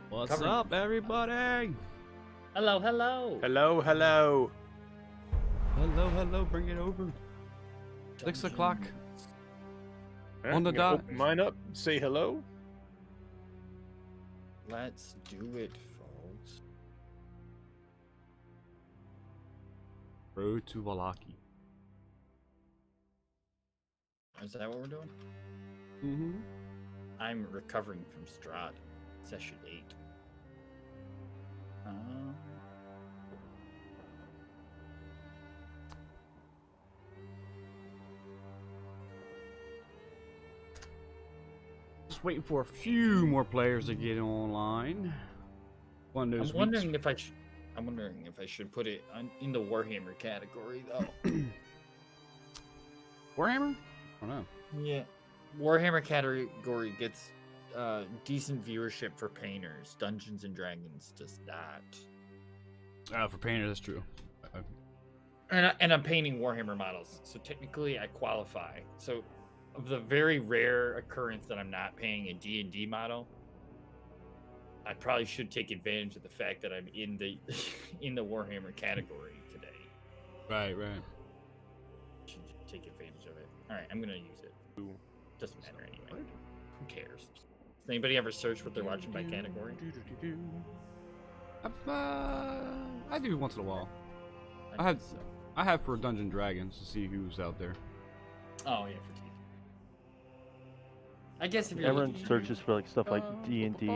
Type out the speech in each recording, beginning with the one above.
What's up, everybody? Hello, hello. Hello, hello. Hello, hello. Bring it over. 6 o'clock. Alright, On the I'm gonna dot. Open mine up. Say hello. Let's do it, folks. Brew to Vallaki. Is that what we're doing? Mm-hmm. I'm recovering from Strahd, session 8. Just waiting for a few more players to get online. One of those I'm wondering if I should put it in the Warhammer category though. Warhammer? I don't know. Yeah. Warhammer category gets decent viewership for painters. Dungeons and Dragons does not. For painter, that's true. And I'm painting Warhammer models, so technically I qualify. So, of the very rare occurrence that I'm not paying a D&D model, I probably should take advantage of the fact that I'm in the in the Warhammer category today. Right. Should take advantage of it. All right, I'm gonna use it. Doesn't matter anyway. Who cares? Does anybody ever search what they're watching by category? I do once in a while. I have for Dungeons & Dragons to see who's out there. Oh yeah, for TV. I guess if you're Everyone looking- searches for like stuff like D&D,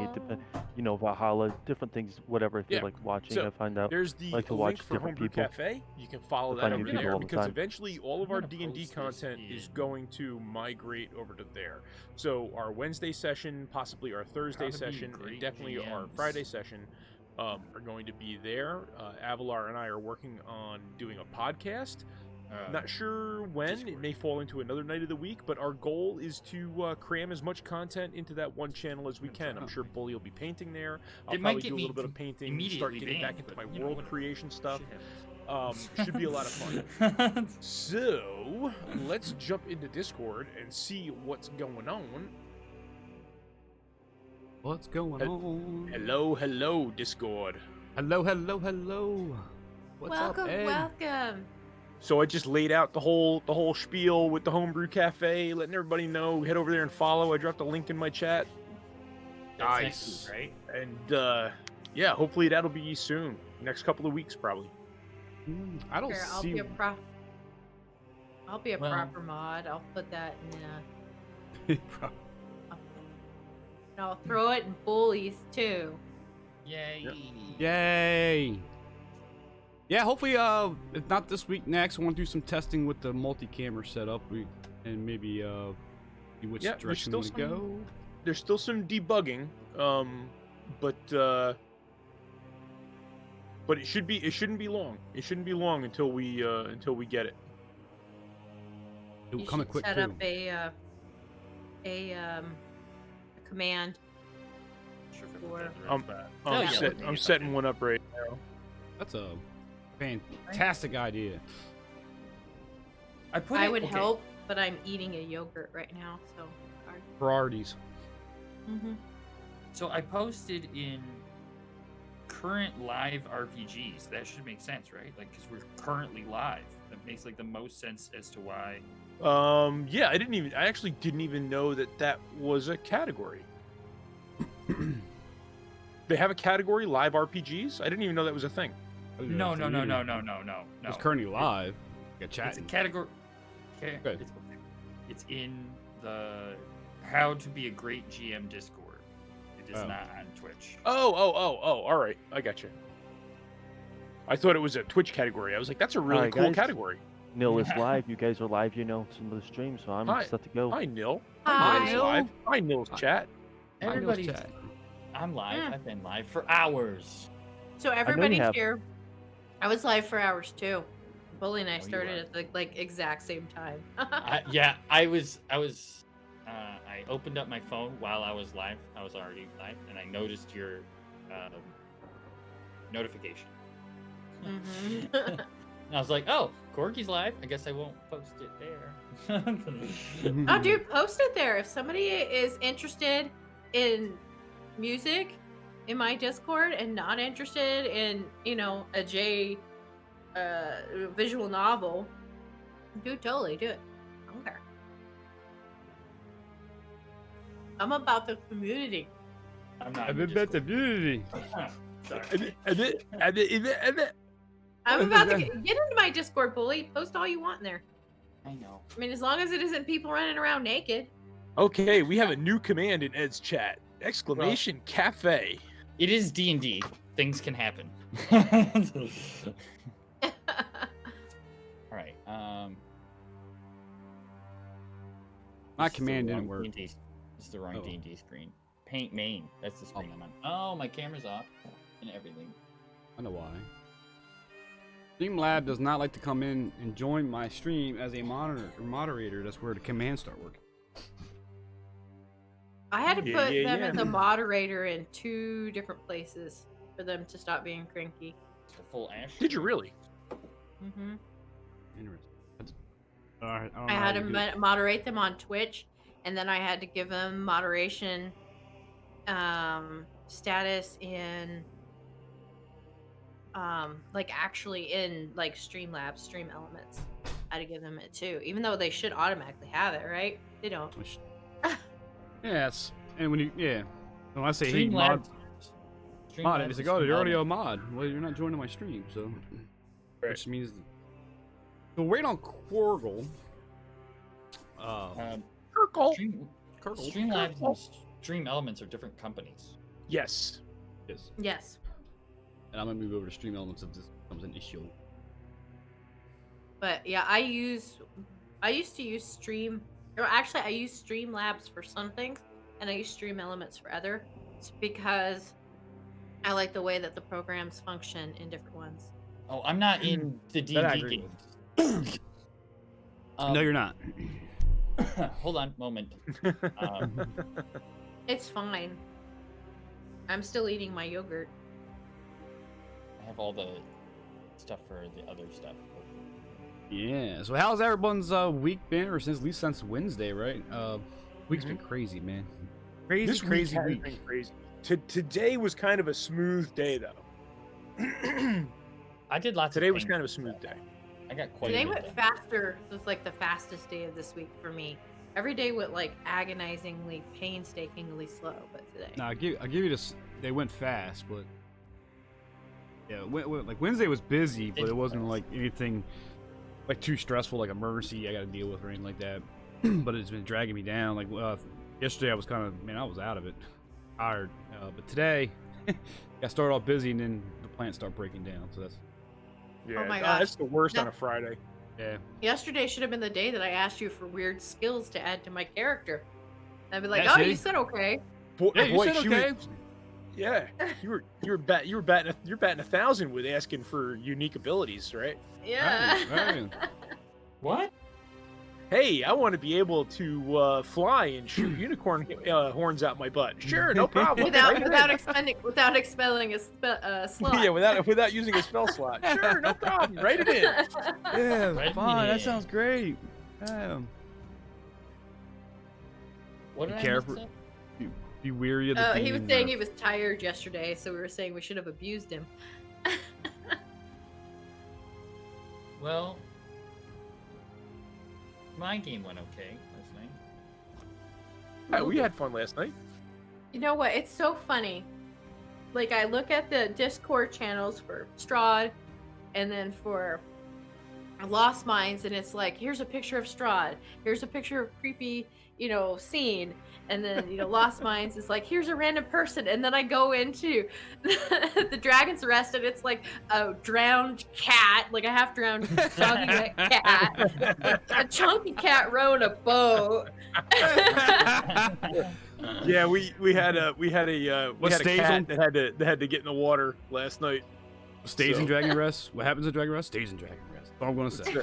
Valhalla, different things, whatever. If you're like watching, so I find out. There's the like to link watch for different Homebrew people. Cafe. You can follow To that find over new people there all the because time. eventually all of I'm our gonna D&D post this content is in- going to migrate over to there. So our Wednesday session, possibly our Thursday How to be session, and great definitely our GMs. Friday session are going to be there. Avalar and I are working on doing a podcast. Not sure when. It Discord. may fall into another night of the week, but our goal is to cram as much content into that one channel as we can. I'm sure Bully will be painting there. I'll It might probably get do a me little bit of painting, start immediately getting back banned, into but, my you know, world whatever. creation stuff. Shit Should be a lot of fun. happens. So, let's jump into Discord and see what's going on. What's going on? Hello, hello, Discord. Hello. What's welcome, up, Ed? welcome. So I just laid out the whole spiel with the Homebrew Cafe, letting everybody know. Head over there and follow. I dropped a link in my chat. That's next week, right? And yeah, hopefully that'll be soon. Next couple of weeks, probably. I don't Here, see. I'll be a Well- proper mod. I'll put that in. I'll throw it in bullies too. Yay! Yay! Yeah, hopefully, if not this week, next, I want to do some testing with the multi-camera setup. And maybe see which Yeah, there's direction we still want to go. There's still some debugging, but it shouldn't be long. It shouldn't be long until we get it. It'll You come should quick set too. up a command. Sure if I Or- put that Um, direct spot. Oh, yeah, look, I'm setting one up right now. That's a fantastic idea. I would help, but I'm eating a yogurt right now, so. Priorities. Mm-hmm. So I posted in current live RPGs. That should make sense, right? Like, because we're currently live. That makes like the most sense as to why. Yeah, I actually didn't even know that was a category. They have a category, live RPGs? I didn't even know that was a thing. No. It's currently live. Get It's a chatting. category. Good. It's in the How to Be a Great GM Discord. It is Oh. not on Twitch. Oh, all right. I got you. I thought it was a Twitch category. I was like, that's a really Alright, cool guys. category. Nil is live. You guys are live. Some of the stream, so I'm Hi. set to go. Hi, Nil. Hi. Nil's live. Hi, Nil's chat. Everybody's. chat. I'm live. Mm. I've been live for hours. So everybody have- here, I was live for hours too. Bully and I you started were. at the exact same time. I was. I opened up my phone while I was live. I was already live, and I noticed your notification. Mhm. And I was like, "Oh, Corky's live. I guess I won't post it there." Oh, dude, post it there. If somebody is interested in music, in my Discord and not interested in, a J visual novel, dude, totally do it. I don't care. I'm about the community. I'm not. I've in been your about the beauty. Sorry. I'm about to get into my Discord, bully. Post all you want in there. I know. I mean, as long as it isn't people running around naked. Okay, we have a new command in Ed's chat. Exclamation cafe. It is D&D. Things can happen. All right. My this is the command didn't wrong work. D&D This is the wrong Uh-oh. D&D screen. Paint main. That's the screen I'm on. Oh, my camera's off and everything. I know why. Streamlab does not like to come in and join my stream as a moderator. That's where the commands start working. I had to Yeah, put yeah, them yeah. as a moderator in 2 different places for them to stop being cranky. The full ash. Did you really? Mm-hmm. Interesting. Alright, I had to moderate them on Twitch, and then I had to give them moderation status in actually in Streamlabs, Stream Elements. I had to give them it too, even though they should automatically have it, right? They don't. Yes, and when when I say hey mod, it's like, oh, you're already a mod. Well, you're not joining my stream, so which means so wait on Quargle. Kirkle. Streamlabs and Stream Elements are different companies. Yes. Yes, Yes. and I'm gonna move over to Stream Elements if this becomes an issue. But yeah, I used to use I use Streamlabs for some things, and I use Stream Elements for other. It's because I like the way that the programs function in different ones. Oh, I'm not in the That I D&D agree games. No, you're not. Hold on, moment. It's fine. I'm still eating my yogurt. I have all the stuff for the other stuff. Yeah. So how's everyone's week been, or at least since Wednesday, right? Week's been crazy, man. This Crazy week has week. been crazy. Today was kind of a smooth day, though. I did lots Today of was things. kind of a smooth day. I got quite Today a bit went done. faster. It was like the fastest day of this week for me. Every day went agonizingly, painstakingly slow, but today. No, I'll give you this. They went fast, but yeah, Wednesday was busy, but it wasn't like anything too stressful, like emergency I got to deal with or anything like that. But it's been dragging me down. Yesterday I was I was out of it, tired. But today, I started off busy and then the plants start breaking down. So that's Yeah, my gosh. that's the worst on a That- Friday. yeah. Yesterday should have been the day that I asked you for weird skills to add to my character. I'd be like, Yeah, "Oh, see? you said okay." Boy, Yeah, you boy, said she okay. was- yeah, you're batting 1,000 with asking for unique abilities, right? Yeah. Right. What? Hey, I want to be able to fly and shoot unicorn horns out my butt. Sure, no problem. without Right without expelling a slot. yeah, without using a spell slot. Sure, no problem. Write it in. Yeah, Right fine. in. That sounds great. Damn. What did Be I careful. miss? Be weary of the He was demon saying nerf. he was tired yesterday, so we were saying we should have abused him. Well, my game went okay last night. Yeah, we had fun last night. You know what? It's so funny. I look at the Discord channels for Strahd, and then for Lost Minds, and it's like, here's a picture of Strahd, here's a picture of creepy, scene, and then Lost Minds is like, here's a random person, and then I go into the Dragon's Rest, and it's like a drowned cat, like a half-drowned chunky cat, a chunky cat rowing a boat. Yeah, we had a stage cat on- that had to get in the water last night. Stays in So- Dragon Rest. What happens in Dragon Rest stays in Dragon Rest. That's all I'm gonna say.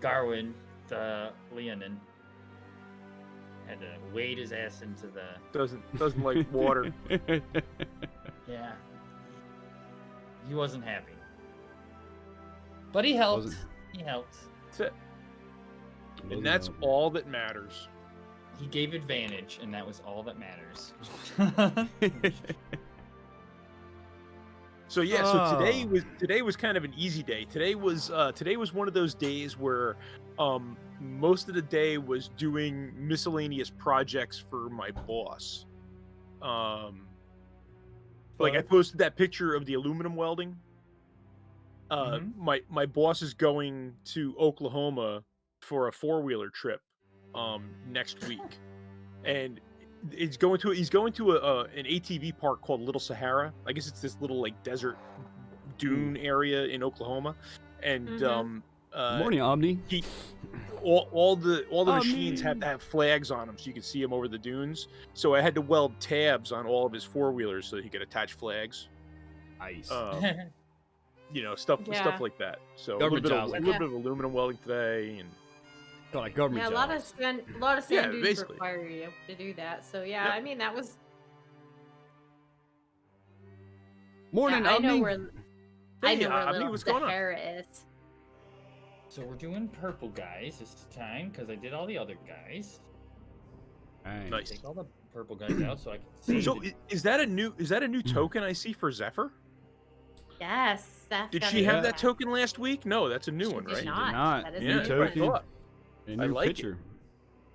Garwin, the Leonin, had to wade his ass into the. Doesn't like water. Yeah. He wasn't happy. But he helped. Wasn't- He helped. That's it. And that's all that matters. He gave advantage, and that was all that matters. So yeah, so today was kind of an easy day. Today was one of those days where most of the day was doing miscellaneous projects for my boss. Like I posted that picture of the aluminum welding. My boss is going to Oklahoma for a 4-wheeler trip next week, and he's going to an ATV park called Little Sahara. I guess it's this little like desert dune area in Oklahoma, and Morning, Omni. all the machines have to have flags on them so you can see them over the dunes. So I had to weld tabs on all of his 4-wheelers so he could attach flags. Nice. You know, stuff like that. So a little bit of aluminum welding today, and like government a lot of sand dunes basically require you to do that. So yeah, I mean that was. Morning, I know Omni. where. I know where Omni, Little what's going on? Sahara is. So we're doing purple guys this time because I did all the other guys. Nice. Take all the purple guys out so I can see. So is that a new token I see for Zephyr? Yes. Did she have that token last week? No, that's a new one, right? Not. That is New a new token. one. A new I like picture.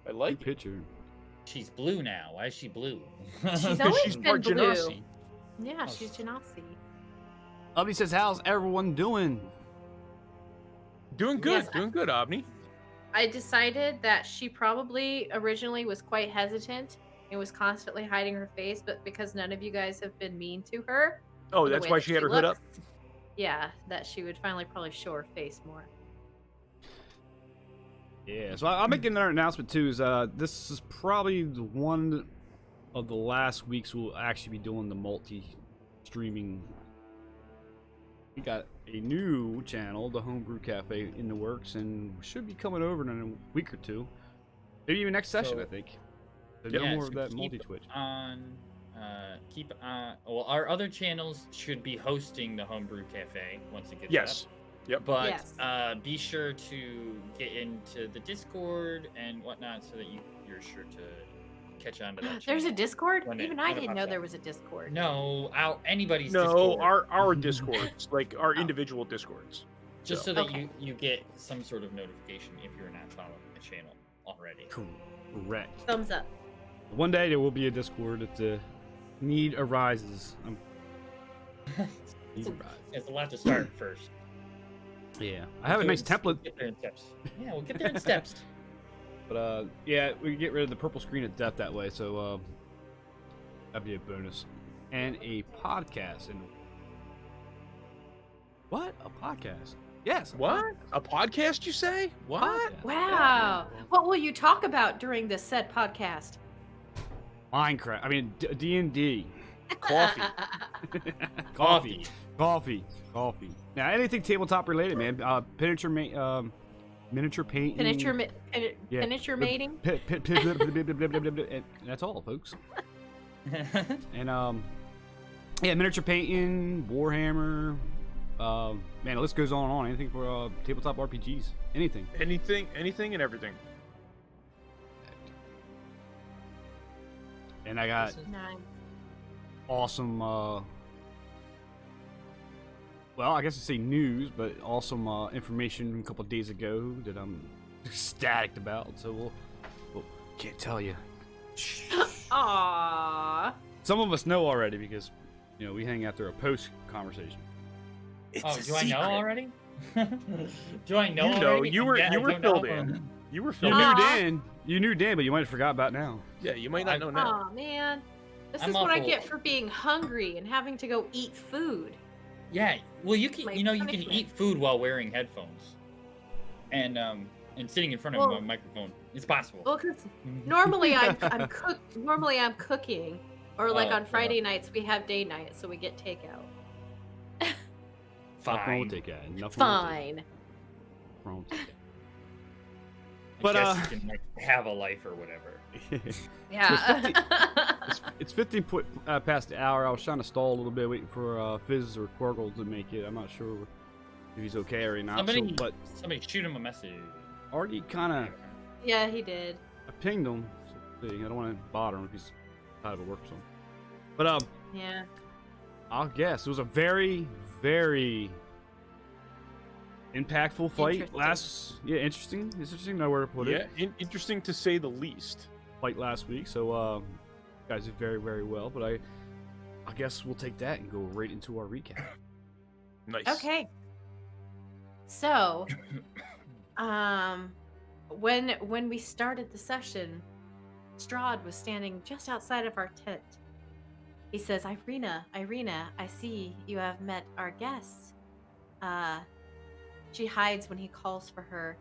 I like New picture. She's blue now. Why is she blue? She's always she's been part blue. Genasi. Yeah, she's Genasi. Omni says, "How's everyone doing?" Doing good, Yes, Omni. I decided that she probably originally was quite hesitant and was constantly hiding her face, but because none of you guys have been mean to her. Oh, for the that's way why that she had her hood up. looks, Yeah, that she would finally probably show her face more. Yeah, so I'll make another announcement too. Is this is probably one of the last weeks we'll actually be doing the multi-streaming. We got a new channel, the Homebrew Cafe, in the works, and should be coming over in a week or two, maybe even next session. I think. So no more of that multi-twitch. Keep on. Well, our other channels should be hosting the Homebrew Cafe once it gets Yes. up. Yep. But be sure to get into the Discord and whatnot so that you're sure to catch on to that. There's a channel. Discord? When Even it I didn't pops know up. there was a Discord. No, anybody's No, Discord. our Discords, like our individual Discords. Just so that Okay. you get some sort of notification if you're not following the channel already. Correct. Thumbs up. One day there will be a Discord if the need arises. It's a lot to start first. Yeah, I have a nice template. Get there in steps. Yeah, we'll get there in steps. But yeah, we can get rid of the purple screen of death that way, so that'd be a bonus. And a podcast. And what? A podcast? Yes. What? A podcast, you say? What? Podcast. Wow. What will you talk about during this said podcast? Minecraft. I mean, D&D. Coffee. Coffee. Now, anything tabletop related, man. Miniature painting. Miniature mating? And that's all, folks. And yeah, miniature painting, Warhammer. Man, the list goes on and on. Anything for tabletop RPGs. Anything Anything and everything. And I got awesome, well, I guess I'd say news, but awesome information a couple days ago that I'm ecstatic about. So we'll can't tell you. Aww. Some of us know already because, you know, we hang after a post conversation. Do I know already? Do I know? You know, already? you were filled in. You were filled in. You knew Dan, but you might have forgot about now. Yeah, you might not know now. Oh man, this I'm is what I awful. get for being hungry and having to go eat food. Yeah, well, you can, My you can punishment. eat food while wearing headphones, and sitting in front of a microphone. It's possible. Well, because normally Normally I'm cooking, or like Oh, on Friday nights we have day night, so we get takeout. Nothing wrong Fine. with takeout. Nothing Fine. wrong with takeout. I But, guess you can like have a life or whatever. Yeah. It's 15 past the hour. I was trying to stall a little bit, waiting for Fizz or Quirgle to make it. I'm not sure if he's okay or not. Somebody shoot him a message. Already kind of Yeah, he did. pinged him. see. I don't want to bother him if he's out of work or something. But Yeah. I'll guess it was a very, very impactful fight. Interesting. Interesting. Know where to put it. Yeah, interesting to say the least. Fight last week, so you guys did very, very well. But I guess we'll take that and go right into our recap. Nice. Okay. So, when we started the session, Strahd was standing just outside of our tent. He says, Irina, I see you have met our guest. She hides when he calls for her.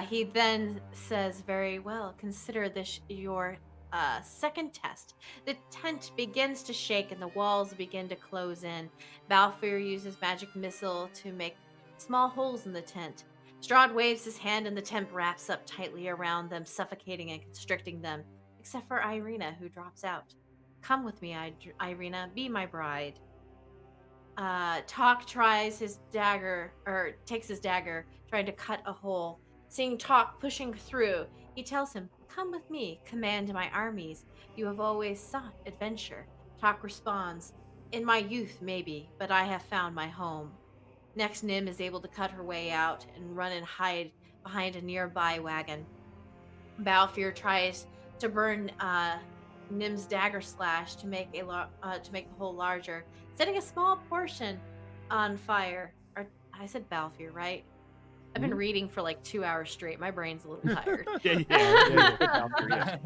He then says, very well, consider this your second test. The tent begins to shake and the walls begin to close in. Balfour uses magic missile to make small holes in the tent. Strahd waves his hand and the tent wraps up tightly around them, suffocating and constricting them, except for Irina, who drops out. Come with me, Irina. Be my bride. Talk tries his dagger, or takes his dagger, trying to cut a hole. Seeing Talk pushing through, he tells him, come with me, command my armies. You have always sought adventure. Talk responds, in my youth, maybe, but I have found my home. Next, Nim is able to cut her way out and run and hide behind a nearby wagon. Balfour tries to burn Nim's dagger slash to make to make the hole larger, setting a small portion on fire. Or I said Balfour, right? I've been reading for like 2 hours straight. My brain's a little tired. Yeah.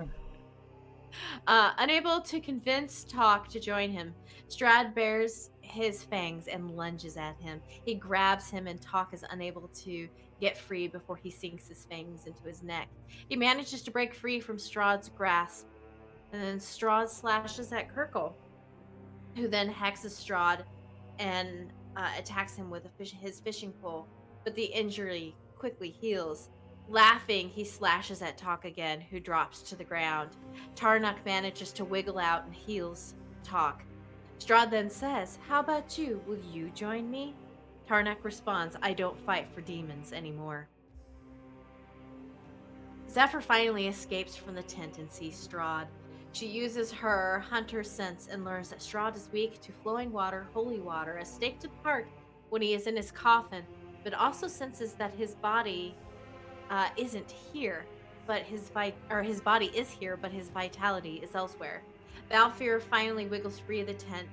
Unable to convince Talk to join him, Strahd bares his fangs and lunges at him. He grabs him and Talk is unable to get free before he sinks his fangs into his neck. He manages to break free from Strahd's grasp, and then Strahd slashes at Kirkle, who then hexes Strahd and attacks him with his fishing pole, but the injury quickly heals. Laughing, he slashes at Talk again, who drops to the ground. Tarnuk manages to wiggle out and heals Talk. Strahd then says, how about you? Will you join me? Tarnuk responds, I don't fight for demons anymore. Zephyr finally escapes from the tent and sees Strahd. She uses her hunter sense and learns that Strahd is weak to flowing water, holy water, a stake to part when he is in his coffin, but also senses that his body isn't here, but his body is here, but his vitality is elsewhere. Balfour finally wiggles free of the tent.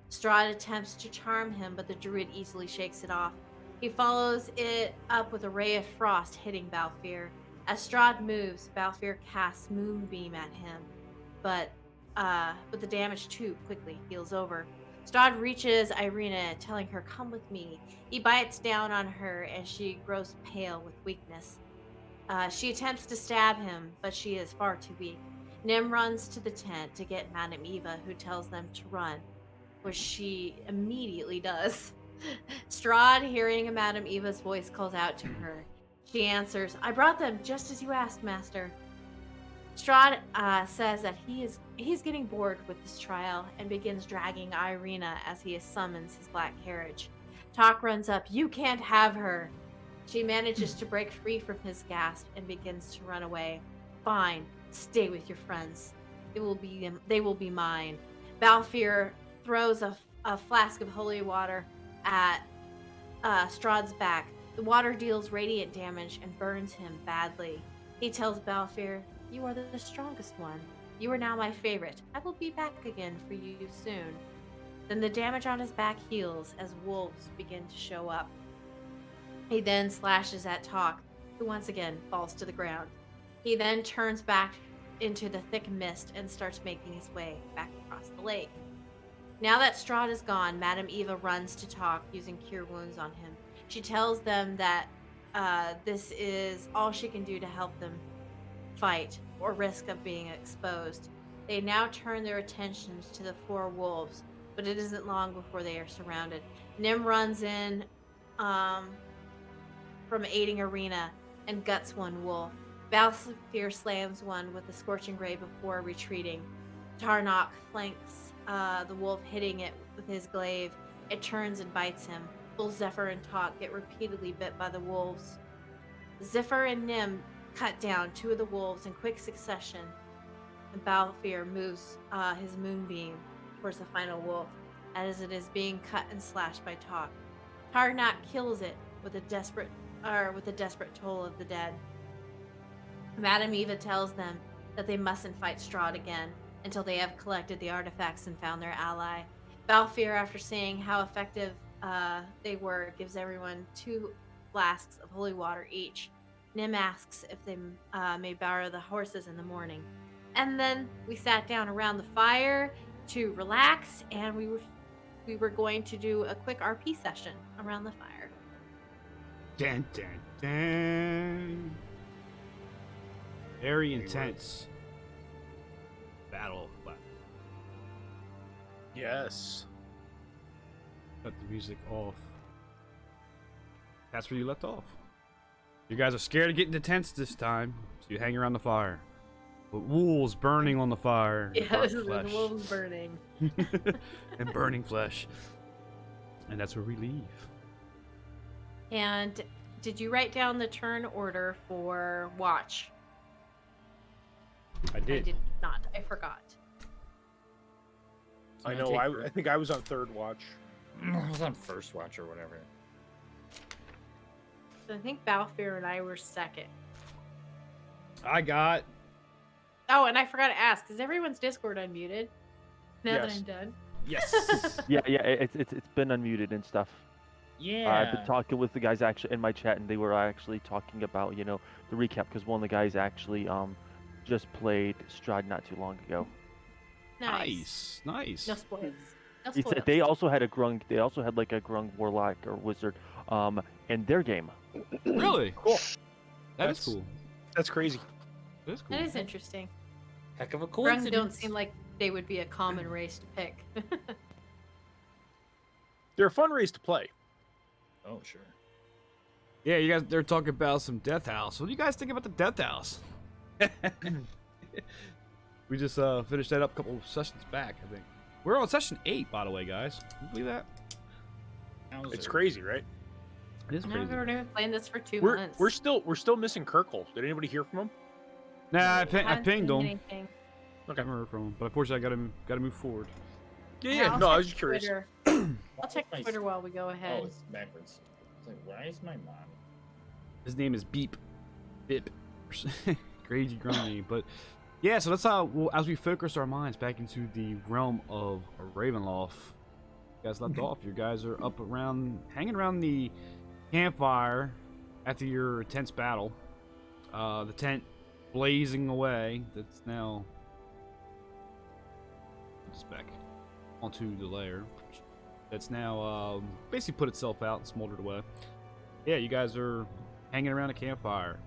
Strahd attempts to charm him, but the druid easily shakes it off. He follows it up with a ray of frost hitting Balfour. As Strahd moves, Balfour casts Moonbeam at him, but the damage too quickly heals over. Strahd reaches Irina, telling her, come with me. He bites down on her as she grows pale with weakness. She attempts to stab him, but she is far too weak. Nim runs to the tent to get Madame Eva, who tells them to run, which she immediately does. Strahd, hearing Madame Eva's voice, calls out to her. She answers, I brought them just as you asked, Master. Strahd says that he's getting bored with this trial and begins dragging Irina as he summons his black carriage. Talk runs up, you can't have her. She manages to break free from his grasp and begins to run away. Fine, stay with your friends. They will be mine. Balfour throws a flask of holy water at Strahd's back. The water deals radiant damage and burns him badly. He tells Balfour, you are the strongest one. You are now my favorite. I will be back again for you soon. Then the damage on his back heals as wolves begin to show up. He then slashes at Talk, who once again falls to the ground. He then turns back into the thick mist and starts making his way back across the lake. Now that Strahd is gone, Madame Eva runs to Talk, using Cure Wounds on him. She tells them that this is all she can do to help them fight or risk of being exposed. They now turn their attentions to the 4 wolves, but it isn't long before they are surrounded. Nim runs in from aiding Irina and guts one wolf. Balfour slams one with a scorching ray before retreating. Tarnuk flanks the wolf, hitting it with his glaive. It turns and bites him. Both Zephyr and Talk get repeatedly bit by the wolves. Zephyr and Nim cut down 2 of the wolves in quick succession. and Balfir moves his moonbeam towards the final wolf as it is being cut and slashed by Talk. Tarnak kills it with a desperate toll of the dead. Madame Eva tells them that they mustn't fight Strahd again until they have collected the artifacts and found their ally. Balfir, after seeing how effective they were, gives everyone 2 flasks of holy water each. Nim asks if they may borrow the horses in the morning. And then we sat down around the fire to relax, and we were going to do a quick RP session around the fire. Dun, dun, dun. Very intense battle. Yes. Cut the music off. That's where you left off. You guys are scared of getting to tents this time, so you hang around the fire. But wolves burning on the fire. Yeah, burnt there's flesh. wolves burning. And burning flesh. And that's where we leave. And did you write down the turn order for watch? I did. I did not. I forgot. I know. I think I was on third watch. I was on first watch or whatever. So I think Balfir and I were second. I got. Oh, and I forgot to ask, is everyone's Discord unmuted? Now that Yes. I'm done. Yes. Yeah, it's been unmuted and stuff. Yeah. I've been talking with the guys actually in my chat, and they were actually talking about the recap because one of the guys actually just played Strahd not too long ago. Nice. Nice. No spoilers. No He spoilers. said they also had a grung. They also had like a grung warlock or wizard in their game. Really? Cool. That's cool. That's crazy. That's cool. That is interesting. Heck of a Grung coincidence. don't seem like they would be a common race to pick. They're a fun race to play. Oh, sure. Yeah, you guys, they're talking about some Death House. What do you guys think about the Death House? We just finished that up a couple of sessions back, I think. We're on session 8, by the way, guys. Can you believe that? It's crazy, right? It is I've crazy. been playing this for 2 We're months. we're still missing Kirkle. Did anybody hear from him? Nah, I Haven't pinged seen him. anything. Okay. I remember from him, but unfortunately, I gotta move forward. Yeah. I'll No, I check was just curious. Twitter. I'll check my- Twitter while we go ahead. Oh, it's backwards. It's like, why is my mom? His name is Beep. Bip. Crazy grumpy. But yeah, so that's how, well, as we focus our minds back into the realm of Ravenloft, you guys left off. You guys are up around, hanging around the campfire after your intense battle. The tent blazing away. That's now just back onto the lair. That's now basically put itself out and smoldered away. Yeah, you guys are hanging around a campfire.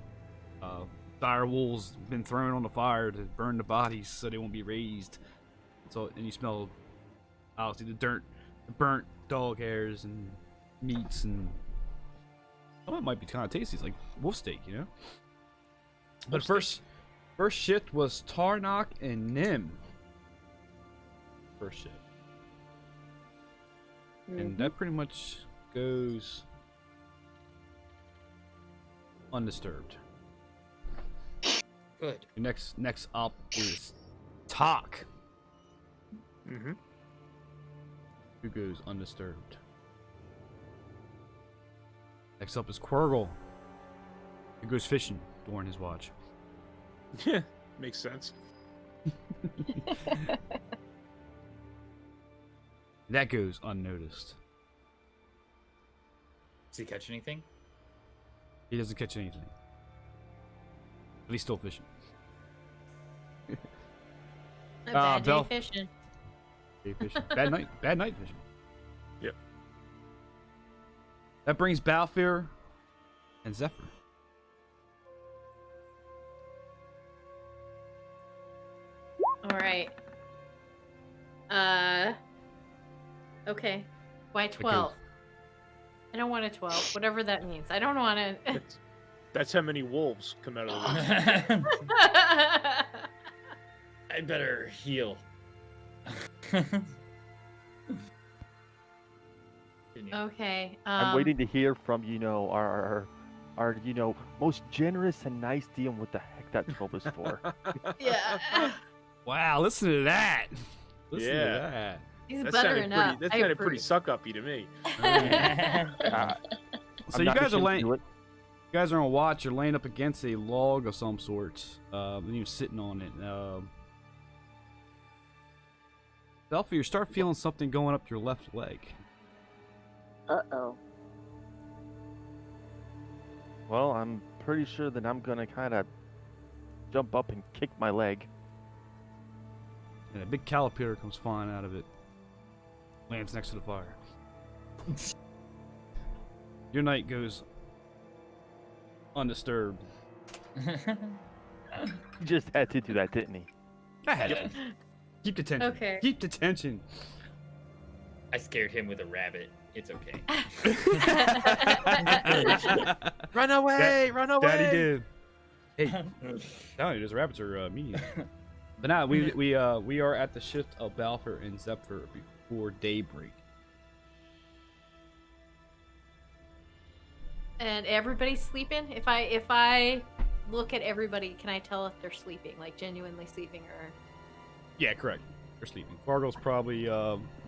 Dire wolves been thrown on the fire to burn the bodies so they won't be raised. So, and you smell obviously the dirt, the burnt dog hairs and meats, and oh, it might be kind of tasty. It's like wolf steak, you know. But first shift was Tarnak and Nim. First shift, and that pretty much goes undisturbed. Good. Next up is Talk, Mm-hmm. who goes undisturbed. Next up is Quirgle, who goes fishing during his watch. Yeah, makes sense. That goes unnoticed. Does he catch anything? He doesn't catch anything. But he's still fishing. A bad Bell- day fishing. Day fishing. Bad night fishing. Yep. That brings Balfir and Zephyr. All right. Okay. Why 12? I don't want a 12. Whatever that means. I don't want to. That's how many wolves come out of the woods. I better heal. Okay. I'm waiting to hear from our most generous and nice DM what the heck that 12 is for. Yeah. Wow, listen to that. Listen to Yeah. that. He's That buttering sounded up. pretty. That I sounded pretty approve. suck-uppy to me. So I'm you not guys are ashamed to laying. do it. You guys are on watch. You're laying up against a log of some sort. And you're sitting on it. Alpha, you start feeling something going up your left leg. Uh-oh. Well, I'm pretty sure that I'm gonna kind of jump up and kick my leg. And a big caterpillar comes flying out of it. Lands next to the fire. Your night goes undisturbed. He just had to do that, didn't he? I had to. Keep the tension. Okay. Keep the tension. I scared him with a rabbit. It's okay. Run away! Run away! Daddy did. Hey, telling you, those rabbits are mean. But now we are at the shift of Balfour and Zephyr before daybreak. And everybody's sleeping. If I look at everybody, can I tell if they're sleeping, like genuinely sleeping, or? Yeah, correct. They're sleeping. Fargo's probably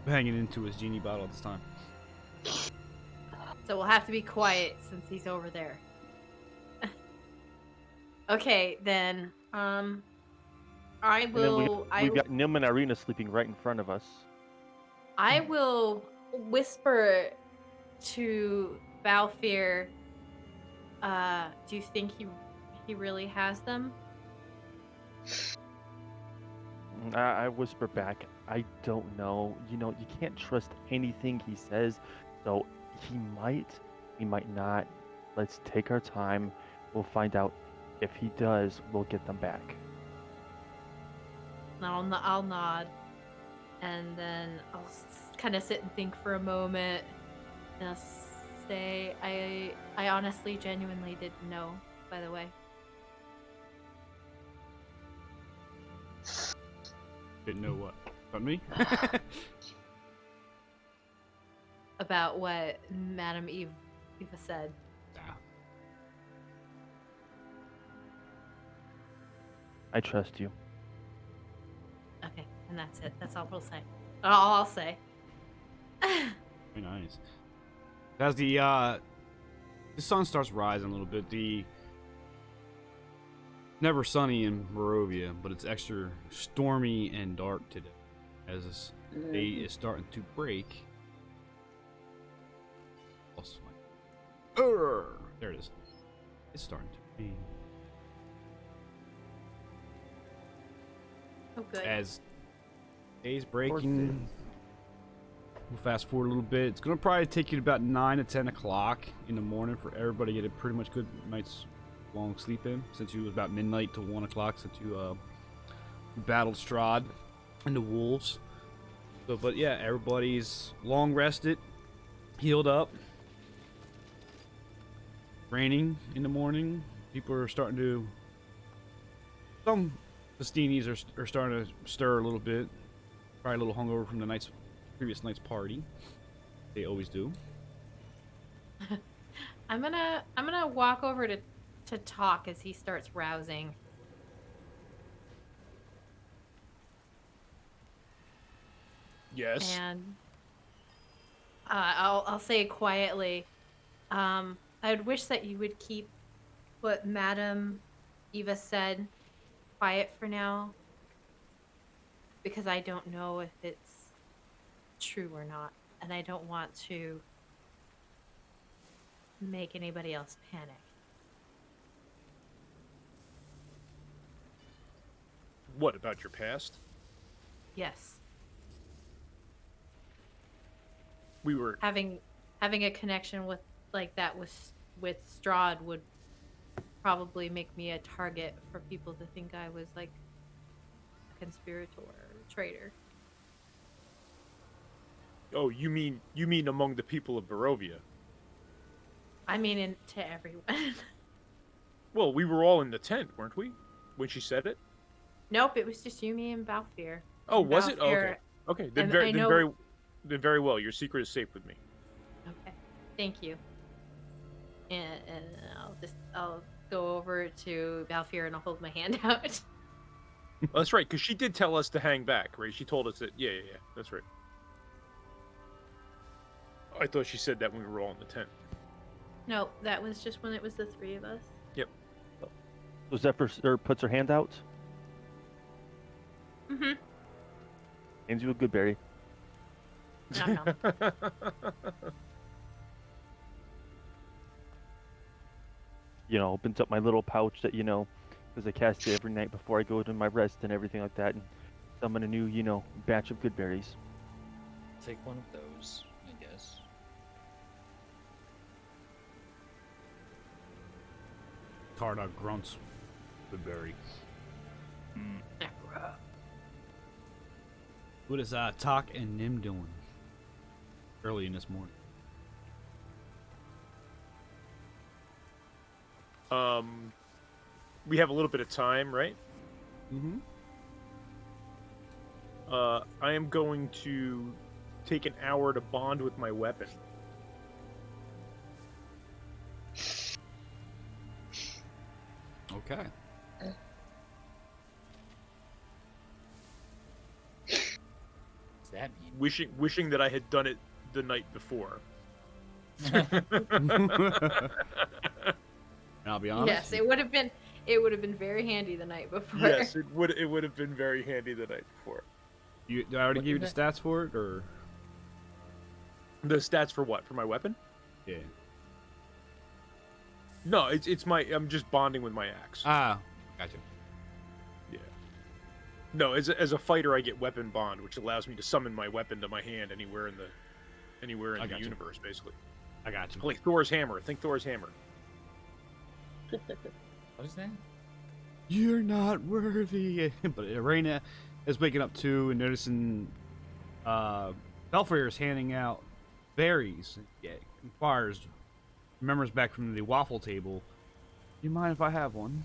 hanging into his genie bottle at this time. So we'll have to be quiet since he's over there. Okay, then. I And then will. we've got Nim and Irina sleeping right in front of us. I will whisper to Balfour. Do you think he really has them? I whisper back, I don't know. You know, you can't trust anything he says. So he might not. Let's take our time. We'll find out. If he does, we'll get them back. I'll nod, and then I'll kind of sit and think for a moment, and I'll say, I honestly, genuinely didn't know. By the way, Didn't know what. About me? about what Madame Eva said. Nah. I trust you. Okay, and that's it. That's all we'll say. All I'll say. Very nice. As the sun starts rising a little bit, the never sunny in Barovia, but it's extra stormy and dark today, as this day is starting to break. There it is. It's starting to rain. Oh, good. As day's breaking, we'll fast forward a little bit. It's gonna probably take you about 9 to 10 o'clock in the morning for everybody to get a pretty much good night's long sleep in, since it was about midnight to 1 o'clock since you battled Strahd and the wolves. So, but yeah, everybody's long rested, healed up. Raining in the morning. People are starting to. Some Festinis are starting to stir a little bit. Probably a little hungover from the previous night's party. They always do. I'm gonna walk over to talk as he starts rousing. Yes. And I'll say quietly, I would wish that you would keep what Madame Eva said quiet for now, because I don't know if it's true or not, and I don't want to make anybody else panic. What about your past? Yes. We were. Having a connection with like that with Strahd would probably make me a target for people to think I was like a conspirator or traitor. Oh, you mean among the people of Barovia? I mean, to everyone. Well, we were all in the tent, weren't we? When she said it. Nope, it was just you, me, and Balfour. Oh, And was it? Oh, okay. Balfour- Okay. And I know- Then very well. Your secret is safe with me. Okay, thank you. And I'll go over to Balfour and I'll hold my hand out. Oh, that's right, because she did tell us to hang back, right? She told us that. Yeah. That's right. I thought she said that when we were all in the tent. No, that was just when it was the three of us. Yep. So Zephyr puts her hand out, Mm-hmm. hands you a good berry. No. Opens up my little pouch that, because I cast it every night before I go to my rest and everything like that, and summon a new, batch of good berries. Take one of those, I guess. Tarda grunts the berry. What is Tak and Nim doing early in this morning? We have a little bit of time, right? Mm-hmm. I am going to take an hour to bond with my weapon. Okay. What's that mean? Wishing that I had done it the night before. And I'll be honest. Yes, it would have been very handy the night before. Yes, it would have been very handy the night before. Do I already What give you the is stats for it, or? The stats for what? For my weapon? Yeah. No, it's my. I'm just bonding with my axe. Ah, gotcha. Yeah. No, as a fighter, I get weapon bond, which allows me to summon my weapon to my hand anywhere in the gotcha. universe, basically. I got you. Like Thor's hammer. Think Thor's hammer. What is that? You're not worthy. But Arena is waking up too and noticing Belfry is handing out berries. Yeah, remembers back from the waffle table. You mind if I have one?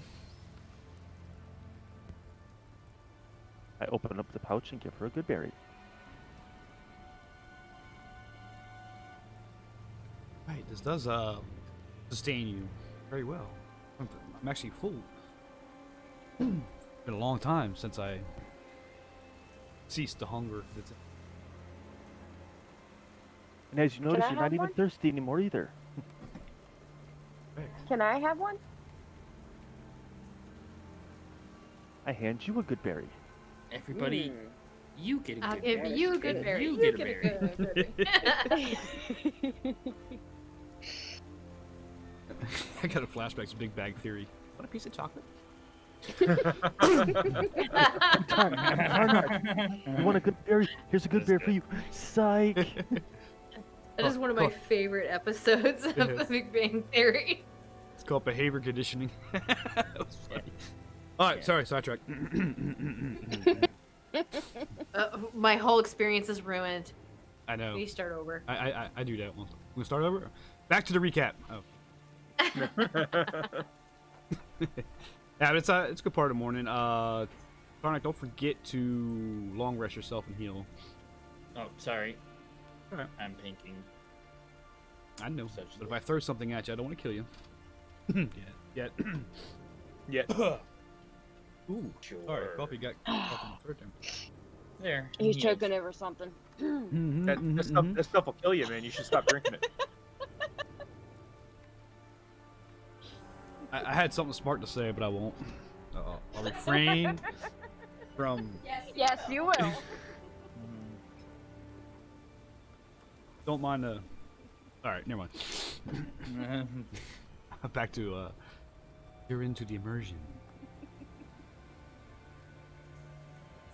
I open up the pouch and give her a good berry. Right, this does sustain you very well. I'm actually full. Been a long time since I ceased to hunger. And as you notice, I you're not have even one? thirsty anymore either. Can I have one? I hand you a good berry. Everybody, you get a I'll good give berry. you a good berry. You You get a get berry. a good berry. I got a flashback to Big Bang Theory. Want a piece of chocolate? You want a good berry? Here's a good berry for you. Psych. That is one of my favorite episodes of The Big Bang Theory. It's called behavior conditioning. That was funny. All right, sorry, sidetrack. My whole experience is ruined. I know. We start over. I do that one. We start over. Back to the recap. Oh. Yeah, but it's a good part of the morning. Karnak, don't forget to long rest yourself and heal. Oh, sorry. Okay. I'm thinking. I know. Such But if I throw something at you, I don't want to kill you. Yet. Yet. Ooh. Sure. Sorry, coffee got caught in the third time. There. He's healed. choking over something. That stuff will kill you, man. You should stop drinking it. I had something smart to say, but I won't. I'll refrain from. Yes, you will. Don't mind the. All right, never mind. Back to you're into the immersion.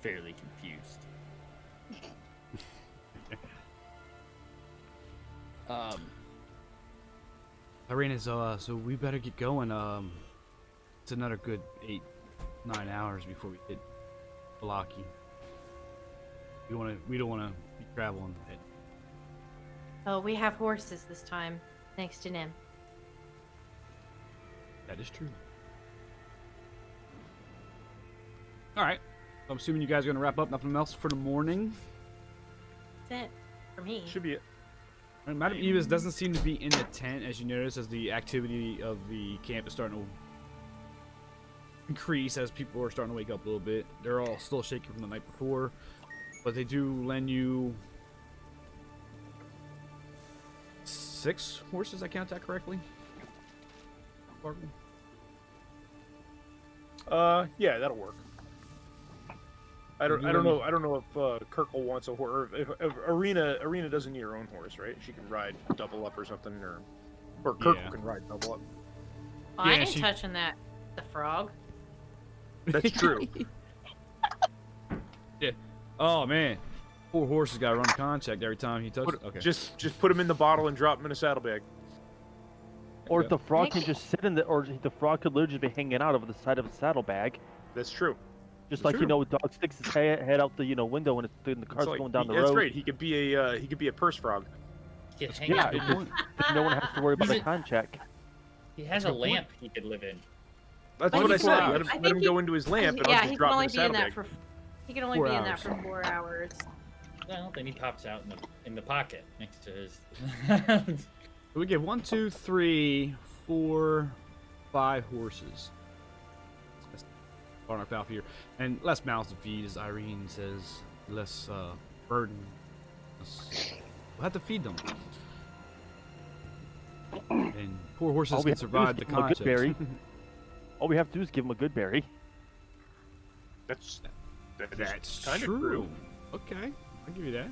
Fairly confused. Irene, so we better get going. It's another good 8-9 hours before we hit Vallaki. We don't wanna be traveling. Oh, we have horses this time, thanks to Nim. That is true. All right. So I'm assuming you guys are gonna wrap up. Nothing else for the morning. That's it for me. Should be it. Madam Eva's doesn't seem to be in the tent, as you notice, as the activity of the camp is starting to increase as people are starting to wake up a little bit. They're all still shaky from the night before, but they do lend you 6 horses. I count that correctly? Bargain? Yeah, that'll work. I don't know if Kirkle wants a horse. If Arena doesn't need her own horse, right? She can ride double up or something, or Kirkle Yeah. can ride double up. Oh, I Yeah, ain't she- touching that. The frog. That's true. Yeah. Oh man, poor horse has got to run contact every time he touches. Put, Okay. Just put him in the bottle and drop him in a saddlebag. Or Yeah. the frog can Make- just sit in the, or the frog could literally just be hanging out over the side of a saddlebag, That's true. just That's like true. a dog sticks his head out the window when it's when the It's car's like- going down the That's road. right. He could be a purse frog. He could hang Yeah, out. Good point. No one has to worry about He's the a- con check. He has That's a a good point. lamp he could live in. That's But what I he's said. not- Let him, I let think him he- go into his lamp, and I'll Yeah, just he can drop him only in a be in that saddlebag. for. He can only 4 be in that hours. for 4 hours. Well, then he pops out in the pocket next to his. So we get 1, 2, 3, 4, 5 horses. Barnock Valve here, and less mouths to feed, as Irene says. Less burden. We'll have to feed them. And poor horses All we can have to do is survive the give 'em a good concept. berry. All we have to do is give him a good berry. That's That's kind of true. true. Okay, I'll give you that.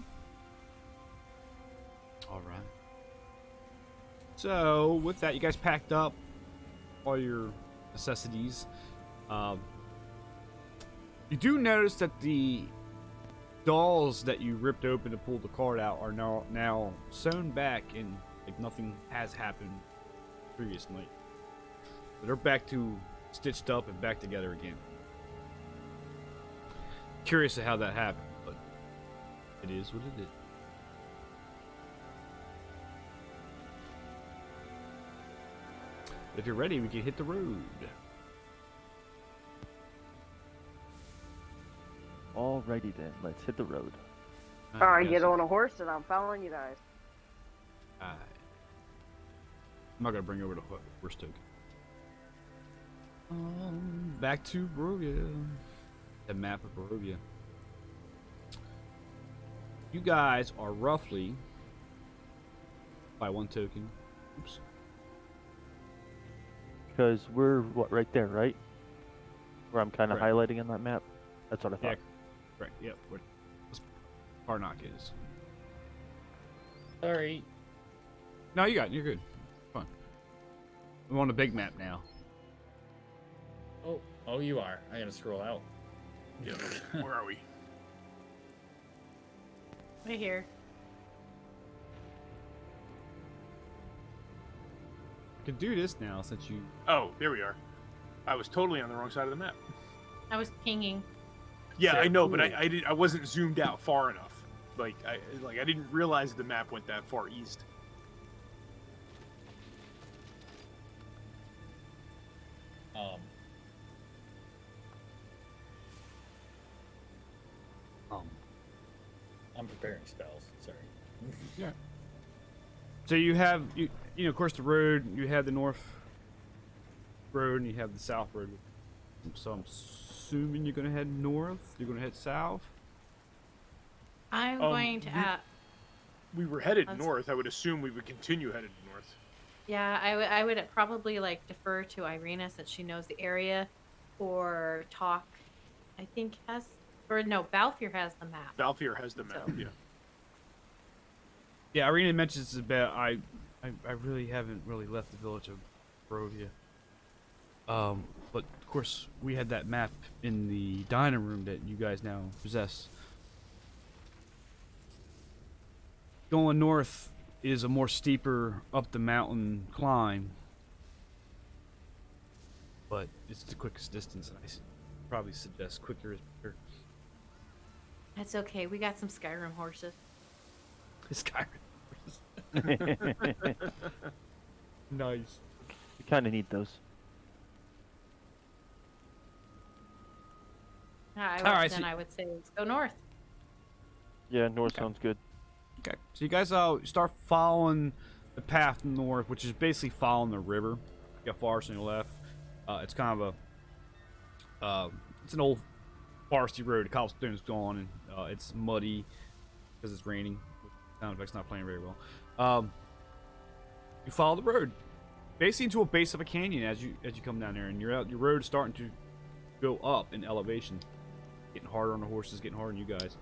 All right. So with that, you guys packed up all your necessities. You do notice that the dolls that you ripped open to pull the card out are now sewn back, and like nothing has happened previous night. So they're back to stitched up and back together again. Curious to how that happened, but it is what it is. If you're ready, we can hit the road. Alrighty then, let's hit the road. Alright, get on a horse and I'm following you guys. Alright. I'm not gonna bring over the horse token. Back to Barovia. The map of Barovia. You guys are roughly by 1 token. Oops. Because we're right there, right? Where I'm kind of Right. highlighting on that map. That's what I Yeah. thought. Right. Yep. Where Karnak is. Sorry. No, you're good. Fine. I'm on a big map now. Oh, you are. I gotta scroll out. Yeah. Where are we? Right here. I can do this now since you. Oh, there we are. I was totally on the wrong side of the map. I was pinging. Yeah, So I know, but cool. I wasn't zoomed out far enough. I didn't realize the map went that far east. Um, I'm preparing spells. Sorry. So you have you know, of course, the road. You have the north road and you have the south road. So I'm assuming you're gonna head north. You're gonna head south. I'm Um, going to. We were headed That's- north. I would assume we would continue headed north. Yeah, I would probably like defer to Irina since she knows the area, or talk. I think Balfour has the map. Balfour has the map. So- Yeah. Yeah, Irina mentions about I really haven't really left the village of Barovia. But of course we had that map in the dining room that you guys now possess. Going north is a more steeper up the mountain climb, but it's the quickest distance, and probably suggest quicker is better. That's okay. We got some Skyrim horses. Skyrim. Nice. We kind of need those. Alright, so- I would say let's go north. Yeah, north Okay. sounds good. Okay, so you guys start following the path north, which is basically following the river. You got forest on your left. It's kind of It's an old foresty road. The cobblestone's gone, and it's muddy because it's raining. Sound effect's not playing very well. You follow the road, basically into a base of a canyon as you come down there, and your road's starting to go up in elevation, getting harder on the horses, getting harder on you guys.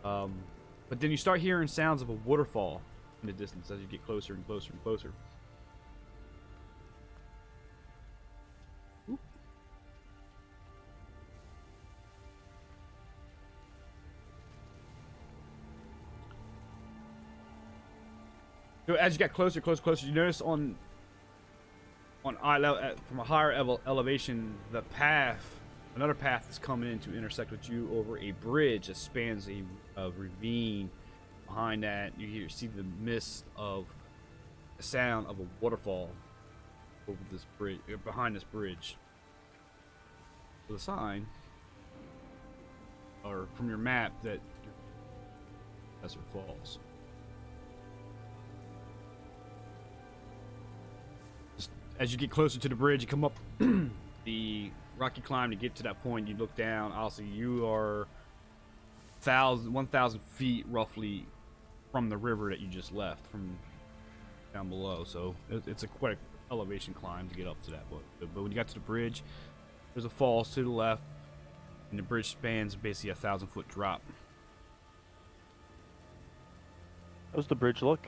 But then you start hearing sounds of a waterfall in the distance as you get closer and closer and closer. Oop. So as you get closer, you notice on eye level, from a higher elevation, the path, another path is coming in to intersect with you over a bridge that spans a ravine. Behind that, you see the mist of the sound of a waterfall over this bridge, behind this bridge. With a sign, or from your map, that Desert Falls. As you get closer to the bridge, you come up the rocky climb to get to that point. You look down. Obviously, you are 1,000 feet roughly from the river that you just left from down below. So it's a quite elevation climb to get up to that. But when you got to the bridge, there's a falls to the left, and the bridge spans basically a 1,000-foot drop. How's the bridge look?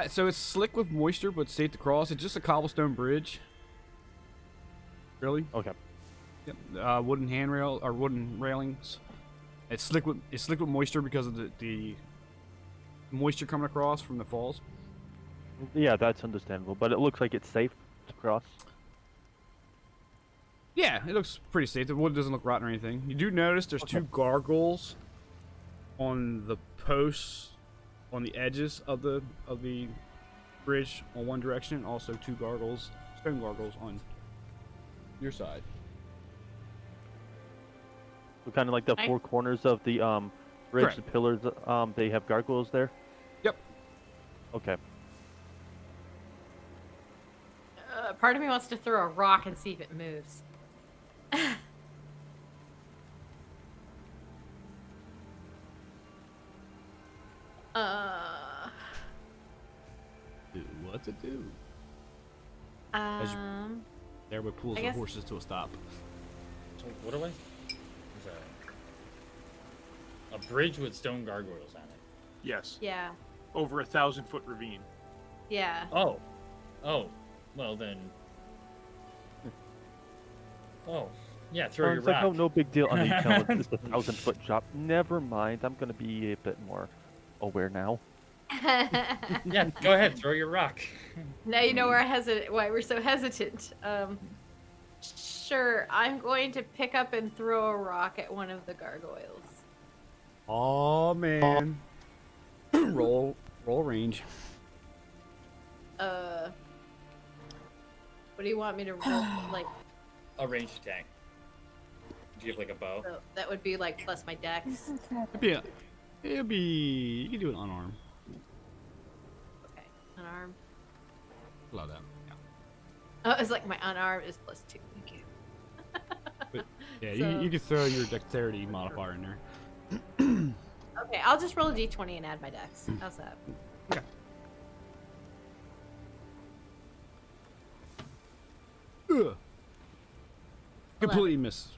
So it's slick with moisture, but safe to cross. It's just a cobblestone bridge. Really? Okay. Yep. Wooden handrail or wooden railings. It's slick with moisture because of the moisture coming across from the falls. Yeah, that's understandable, but it looks like it's safe to cross. Yeah, it looks pretty safe. The wood doesn't look rotten or anything. You do notice there's two gargoyles on the posts on the edges of the bridge on one direction, and also two gargoyles, stone gargoyles, on your side. So kind of like the four corners of the bridge, Correct. the pillars. They have gargoyles there. Yep. Okay. Part of me wants to throw a rock and see if it moves. Do what to do. Um, Everybody pulls I the guess- horses to a stop. So what do I? There's a bridge with stone gargoyles on it. Yes. yeah, Over 1,000-foot ravine. yeah. Oh, well then. Oh, yeah. Throw your It's like, rock. oh, no big deal. I mean, no, it's just a 1,000-foot drop. Never mind. I'm gonna be a bit more aware now. Yeah, go ahead. Throw your rock. Now you know why we're so hesitant. Sure, I'm going to pick up and throw a rock at one of the gargoyles. Oh man. roll range. What do you want me to roll? Like, A ranged attack. Do you have like a bow? so that would be like plus my dex. It'd be you can do it unarmed. Okay, unarmed. Allow that. Oh, it's like my unarmed is plus 2. Thank you. But, yeah, So- you can throw your dexterity modifier in there. Okay, I'll just roll a d20 and add my dex. How's that? Ugh. Completely missed.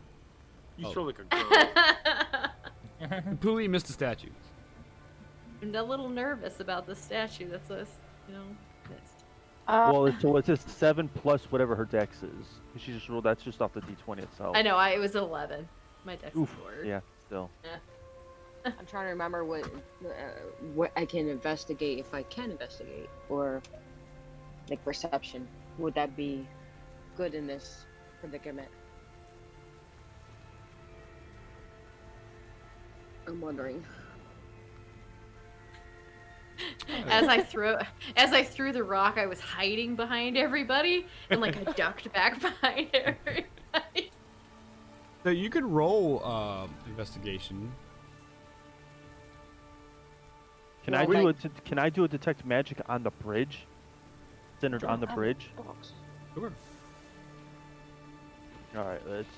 You Oh. throw like a girl. Completely missed the statue. I'm a little nervous about the statue. That's what, missed. Well, so it's just 7 plus whatever her dex is. She just rolled. That's just off the d20 itself. I know, it was 11. My dex Oof. is lower. Yeah. Still. I'm trying to remember what I can investigate, if I can investigate, or like perception. Would that be good in this predicament? I'm wondering. As I threw the rock, I was hiding behind everybody, and like I ducked back behind everybody. So you could roll investigation. Can Well, I do like- can I do a detect magic on the bridge? Centered on the bridge. Sure. All right, let's.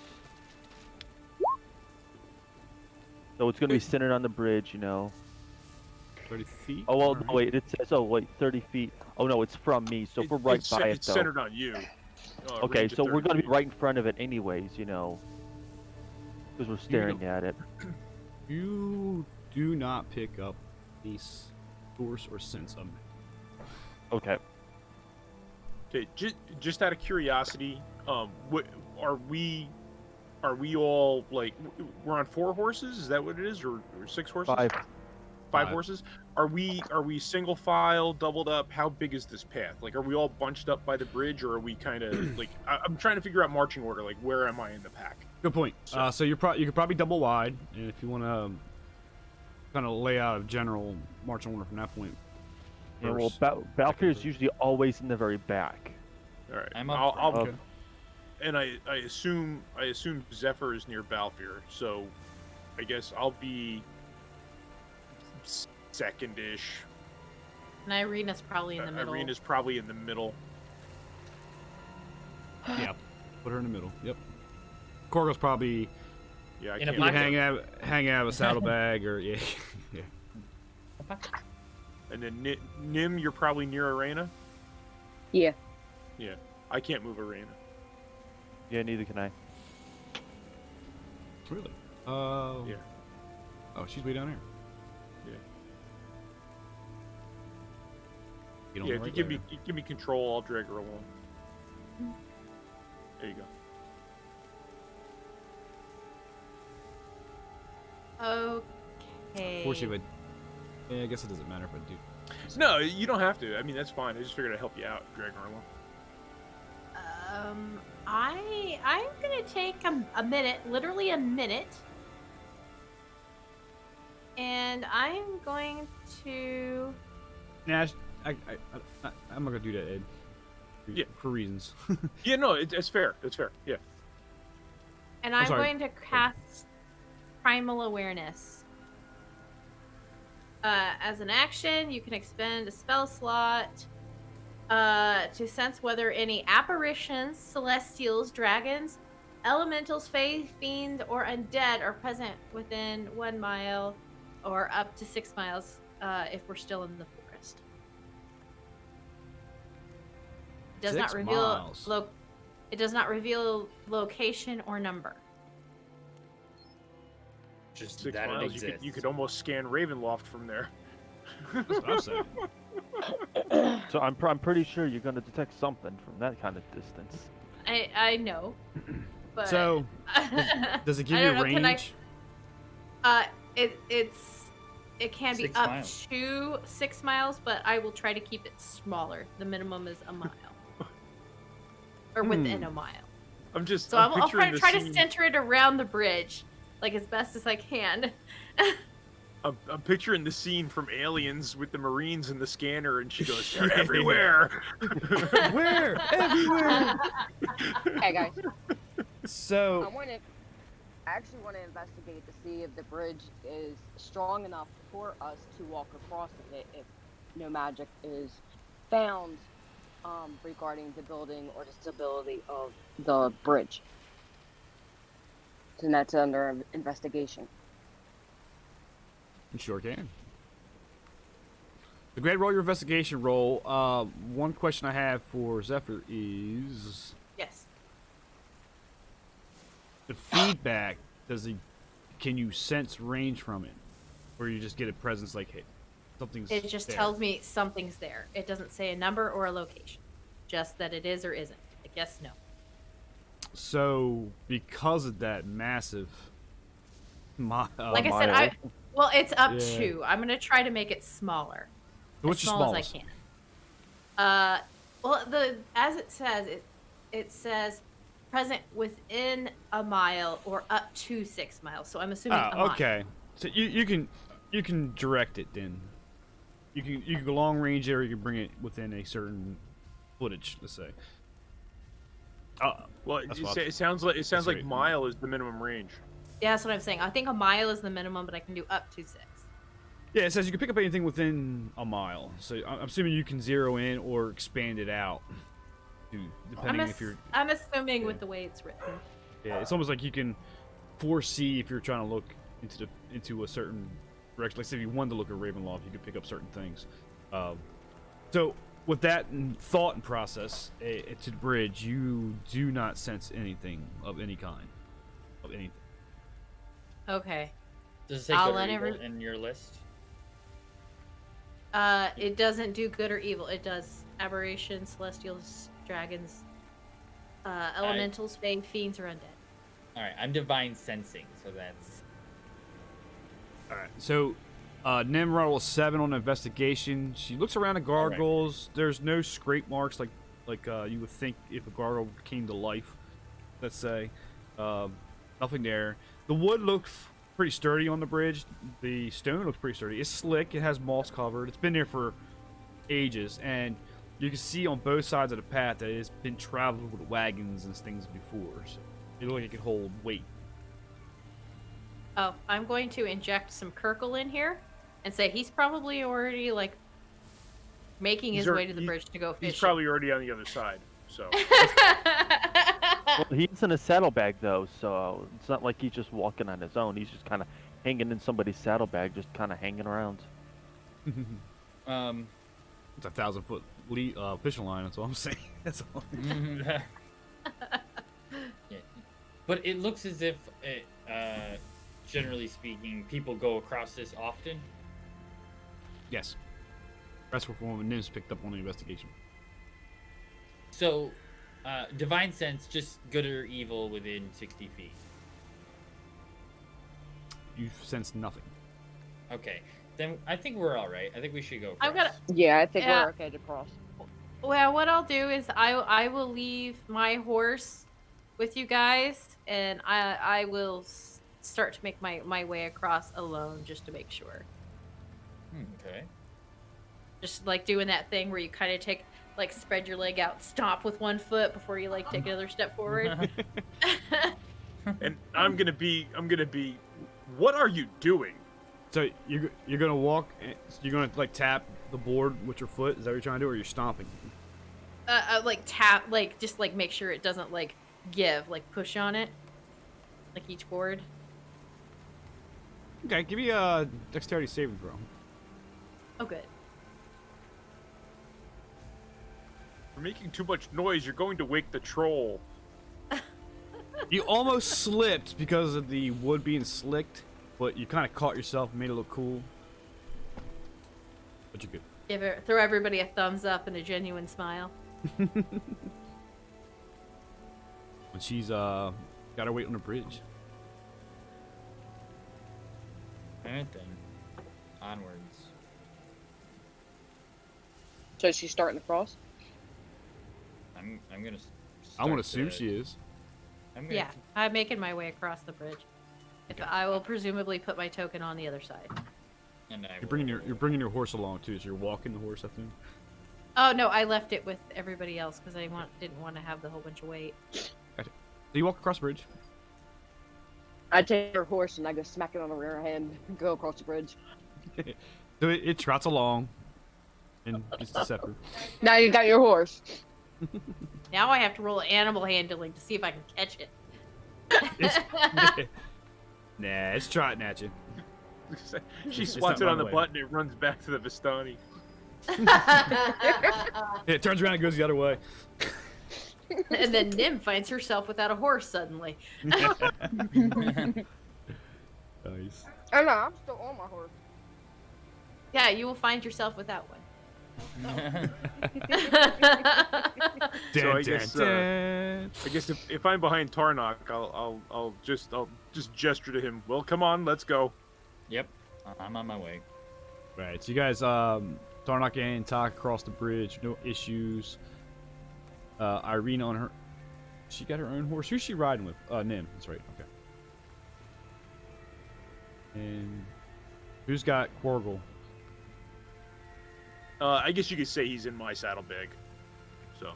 So it's gonna be centered on the bridge, you know. 30 feet. Oh well, Alright. no, wait. It says 30 feet. Oh no, it's from me. So if we're right by it It's though. centered on you. Okay, range of so we're 30 gonna be feet. right in front of it anyways, you know. Because we're staring at it. You do not pick up any source or sense of it. Okay. Okay, just out of curiosity, what are we all like? We're on 4 horses? Is that what it is, or 6 horses? 5. 5 horses. Are we single file, doubled up? How big is this path? Like, are we all bunched up by the bridge, or are we kind of like? I'm trying to figure out marching order. Like, where am I in the pack? Good point. So- So you could probably double wide, and if you want to kind of lay out a general marching order from that point. Yeah, well, first. Valkyrie is usually always in the very back. All right. I'm up I'll, front. Okay. and I assume Zephyr is near Balfour, so I guess I'll be secondish. And Irina's probably in the middle. Irina's probably in the middle. Yeah, put her in the middle. Yep. Corgo's probably Yeah, I In a can't. pocket. hang out of a saddlebag or yeah. And then Nim, you're probably near Arena. Yeah. I can't move Arena. Yeah, neither can I. Really? Yeah. Oh, she's way down here. Yeah. You don't Yeah, know if you right give me control, I'll drag her along. There you go. Okay. Fortunately, yeah, I guess it doesn't matter if I do. No, you don't have to. I mean, that's fine. I just figured I'd help you out, drag her along. I'm gonna take a minute, literally a minute, and I'm going to. Nah, I'm not gonna do that, Ed. Yeah. For reasons. Yeah, no, it's fair. It's fair. Yeah. And I'm I'm sorry. going to cast Primal Awareness. As an action, you can expend a spell slot to sense whether any apparitions, celestials, dragons, elementals, fae, fiend, or undead are present within 1 mile or up to 6 miles if we're still in the forest. It does 6 not reveal miles. It does not reveal location or number. Just 6 that it miles. exists. You could almost scan Ravenloft from there. That's what I'm saying. So I'm pretty sure you're gonna detect something from that kind of distance. I know, but So, does it give I you don't know, can I- range? It can be 6 up miles. to 6 miles, but I will try to keep it smaller. The minimum is a mile, or within a mile. I'm just. So I'm I'll picturing the try to scene- center it around the bridge, like as best as I can. I'm picturing the scene from Aliens with the Marines and the scanner, and she goes, "They're everywhere." Where? Everywhere. Okay, guys. So, I actually want to investigate to see if the bridge is strong enough for us to walk across it if no magic is found regarding the building or the stability of the bridge. And that's under investigation. you sure can. The great roll your investigation roll. One question I have for Zephyr is Yes. the feedback. Can you sense range from it, or you just get a presence like, hey, something's. It just there? tells me something's there. It doesn't say a number or a location, just that it is or isn't. I guess no. So, because of that massive, Like I said, mile. well, it's up Yeah. to. I'm gonna try to make it smaller. what's as your small smallest? as I can. Well, as it says, it says present within a mile or up to 6 miles. So I'm assuming a mile. Okay. So you can direct it then. You can go long range there. You can bring it within a certain footage. Let's say. Well, That's it what- sounds like right. mile is the minimum range. Yeah, that's what I'm saying. I think a mile is the minimum, but I can do up to 6. Yeah, it says you can pick up anything within a mile. So I'm assuming you can zero in or expand it out. Depending if you're. I'm assuming with the way it's written. Yeah, it's almost like you can foresee if you're trying to look into a certain direction. Like say if you wanted to look at Ravenloft, you could pick up certain things. So with that thought and process to the bridge, you do not sense anything of any kind. Of anything. Okay. Does it say I'll good or let evil in your list? It doesn't do good or evil. It does aberrations, celestials, dragons, elementals, fae, fiends, or undead. All right, I'm divine sensing, so that's. All right. So Nimrod was 7 on investigation. She looks around the gargoyles. There's no scrape marks like you would think if a gargoyle came to life. Let's say nothing there. The wood looks pretty sturdy on the bridge. The stone looks pretty sturdy. It's slick. It has moss covered. It's been there for ages, and you can see on both sides of the path that it's been traveled with wagons and things before. So it looks like it could hold weight. Oh, I'm going to inject some Kirkle in here and say he's probably already like making his way to the bridge to go fishing. He's probably already on the other side. So. Well, he's in a saddlebag though, so it's not like he's just walking on his own. He's just kind of hanging in somebody's saddlebag, just kind of hanging around. It's a 1,000-foot fishing line. That's all I'm saying. That's all. Yeah. But it looks as if, generally speaking, people go across this often. Yes. Rest reform and Nims picked up on the investigation. So, divine sense, just good or evil within 60 feet. You sense nothing. Okay, then I think we're all right. I think we should go. I'm gonna. Yeah, I think Yeah. we're okay to cross. Well, what I'll do is I will leave my horse with you guys, and I will start to make my way across alone just to make sure. Okay. Just like doing that thing where you kind of take like spread your leg out, stomp with one foot before you like take another step forward. And I'm gonna be. What are you doing? So you're gonna walk. You're gonna like tap the board with your foot. Is that what you're trying to do, or you're stomping? Like tap, like just like make sure it doesn't like give, like push on it, like each board. Okay, give me a dexterity saving throw. Oh, good. You're making too much noise. You're going to wake the troll. You almost slipped because of the wood being slicked, but you kind of caught yourself and made it look cool. But you're good. Throw everybody a thumbs up and a genuine smile. When she's got her weight on the bridge. Alright then. Onwards. So she's starting to cross? I'm gonna. I want to assume she is. Yeah, I'm making my way across the bridge. If I will presumably put my token on the other side. And You're bringing your horse along too, so you're walking the horse, I think. Oh no, I left it with everybody else because I didn't want to have the whole bunch of weight. Gotcha. So you walk across the bridge. I take her horse and I go smack it on the rear end and go across the bridge. So it trots along and gets the scepter. Now you got your horse. Now I have to roll animal handling to see if I can catch it. Nah, it's trotting at you. She It's swats not it on my the way. button. It runs back to the Vistani. It turns around and goes the other way. And then Nim finds herself without a horse suddenly. Nice. Oh no, I'm still on my horse. Yeah, you will find yourself without one. So I guess if I'm behind Tarnok, I'll just gesture to him. Well, come on, let's go. Yep, I'm on my way. Right, so you guys, Tarnok and talk across the bridge, no issues. Irene on her, she got her own horse. Who's she riding with? Nim, that's right, okay. And who's got Quargle? I guess you could say he's in my saddlebag. So.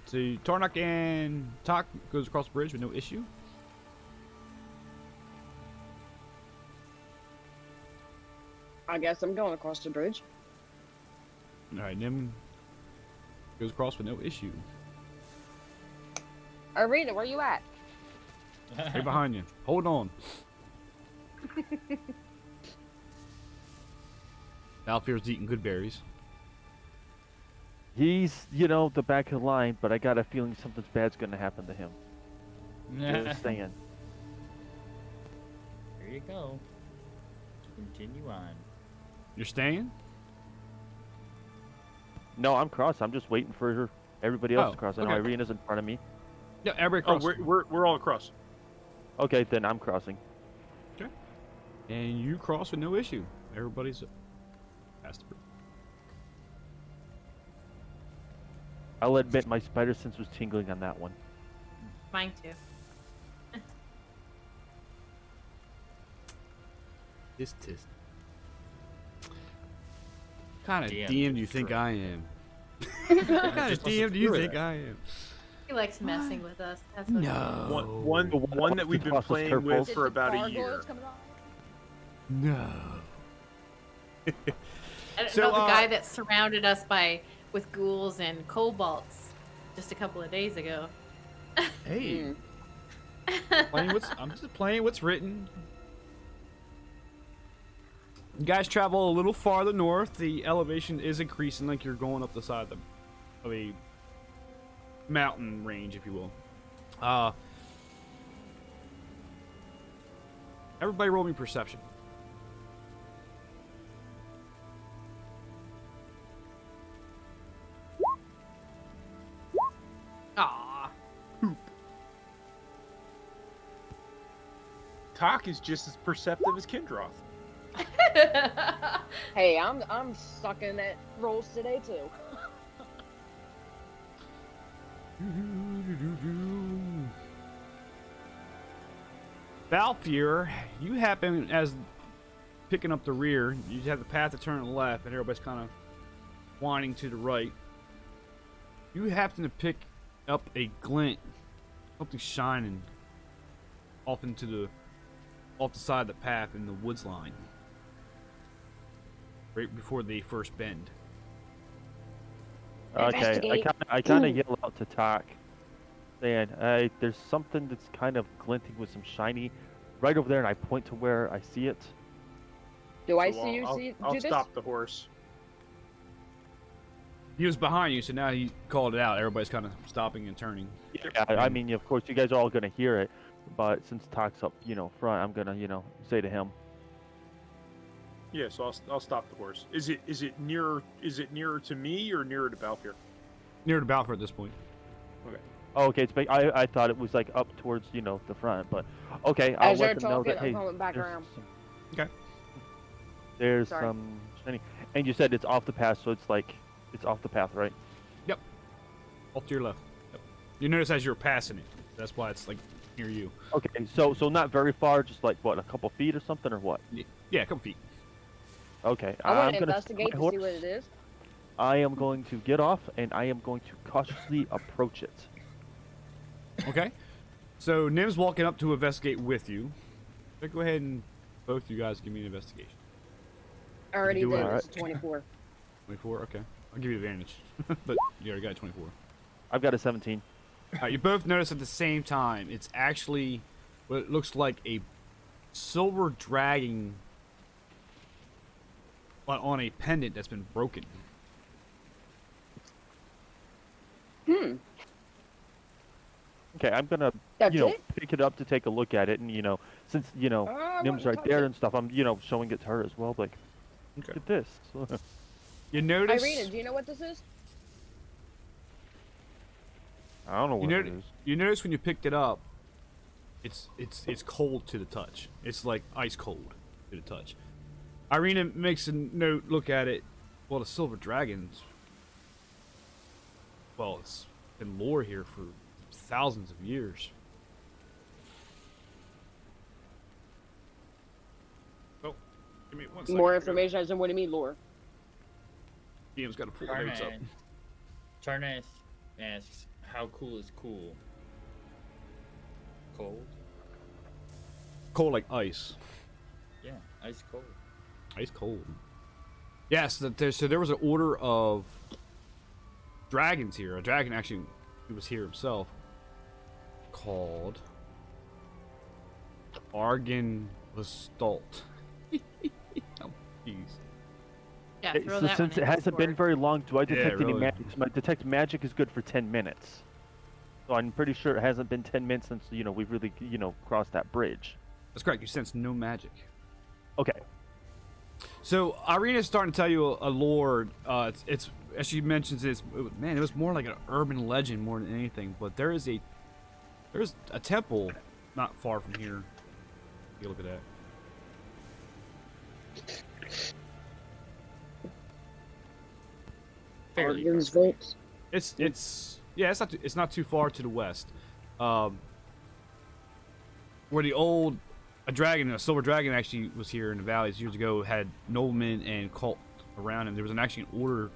So Tarnok and Talk goes across the bridge with no issue. I guess I'm going across the bridge. All right, Nim goes across with no issue. Arena, where you at? Right behind you. Hold on. Valfyr's eating good berries. He's, the back of the line, but I got a feeling something bad's gonna happen to him. Just saying. There you go. Continue on. You're staying? No, I'm cross. I'm just waiting for everybody else Oh, to cross. I know okay. Irina's in front of me. Yeah, everybody Oh, cross. we're all across. Okay, then I'm crossing. And you cross with no issue. Everybody's past the bridge. I'll admit my spider sense was tingling on that one. Mine too. Tisk. What kind of DM DM do you think for- I am? What kind of Just DM do you screw think that. I am? He likes messing with us. That's what No. One that we've been Toss us playing with curveballs. for about a year. No. I don't So, know the guy that surrounded us with ghouls and kobolds just a couple of days ago. Hey. I'm just playing what's written. You guys travel a little farther north. The elevation is increasing, like you're going up the side of a mountain range, if you will. Everybody roll me perception. Aw. Talk is just as perceptive as Kindroth. Hey, I'm sucking at rolls today too. Valfyr, you happen as picking up the rear. You have the path to turn left, and everybody's kind of winding to the right. You happen to pick up a glint, something shining off the side of the path in the woods line, right before the first bend. Okay, Investigate. I kind of yell out to Talk, saying, "Hey, there's something that's kind of glinting with some shiny right over there," and I point to where I see it. Do I So see you I'll do this? stop the horse. He was behind you, so now he called it out. Everybody's kind of stopping and turning. Yeah, I mean, of course, you guys are all gonna hear it, but since Talk's up, front, I'm gonna, say to him, Yeah, so I'll stop the horse. Is it nearer to me or nearer to Valfyr? Near to Balfour at this point. "Oh, okay, it's I thought it was like up towards, the front, but okay, I'll As they're let them know talking, that I'm hey, coming back there's around. some- Okay. there's Sorry. some shiny, and you said it's off the path, so it's like it's off the path, right? Off to your left. Yep. You notice as you're passing it. That's why it's like near you. Okay, so not very far, just like what, a couple feet or something, or what? Yeah, a couple feet. Okay, I want I'm to gonna investigate stop to my see what horse. it is. I am going to get off, and I am going to cautiously approach it. Okay. So Nim's walking up to investigate with you. So go ahead and both you guys give me an investigation. I already do did. it. It's 24. 24. Okay. I'll give you advantage, but you already got a 24. I've got a 17. All right, you both notice at the same time. It's actually what looks like a silver dragon on a pendant that's been broken. Okay, I'm gonna, That's it? pick it up to take a look at it, and since I Nim's want right to touch there it. and stuff, I'm showing it to her as well. Like, look Okay. at this. You notice. Irina, do you know what this is? I don't know what it is. You notice when you picked it up, it's cold to the touch. It's like ice cold to the touch. Irina makes a note. Look at it. Well, the silver dragons. Well, it's been lore here for thousands of years. Oh, give me one second. More information as in what do you mean, lore? DM's got to pull the notes up. Tarnath asks, how cool is cool? Cold? Cold like ice. Yeah, ice cold. Ice cold. Yes, so there was an order of dragons here. A dragon actually, he was here himself, called Argan Vestalt. Oh, jeez. Yeah, Okay, throw so that since one it in hasn't been Discord. very long, do I detect any really. magic? So my detect magic is good for 10 minutes. So I'm pretty sure it hasn't been 10 minutes since, we've really, crossed that bridge. That's correct. You sense no magic. Okay. So Irina's starting to tell you a lore. It's as she mentions it was more like an urban legend more than anything. But there's a temple not far from here. Take a look at that. Fairly Argan's far. Vault. It's not too far to the west. Where a silver dragon actually was here in the valleys years ago, had noblemen and cult around him. There was actually an order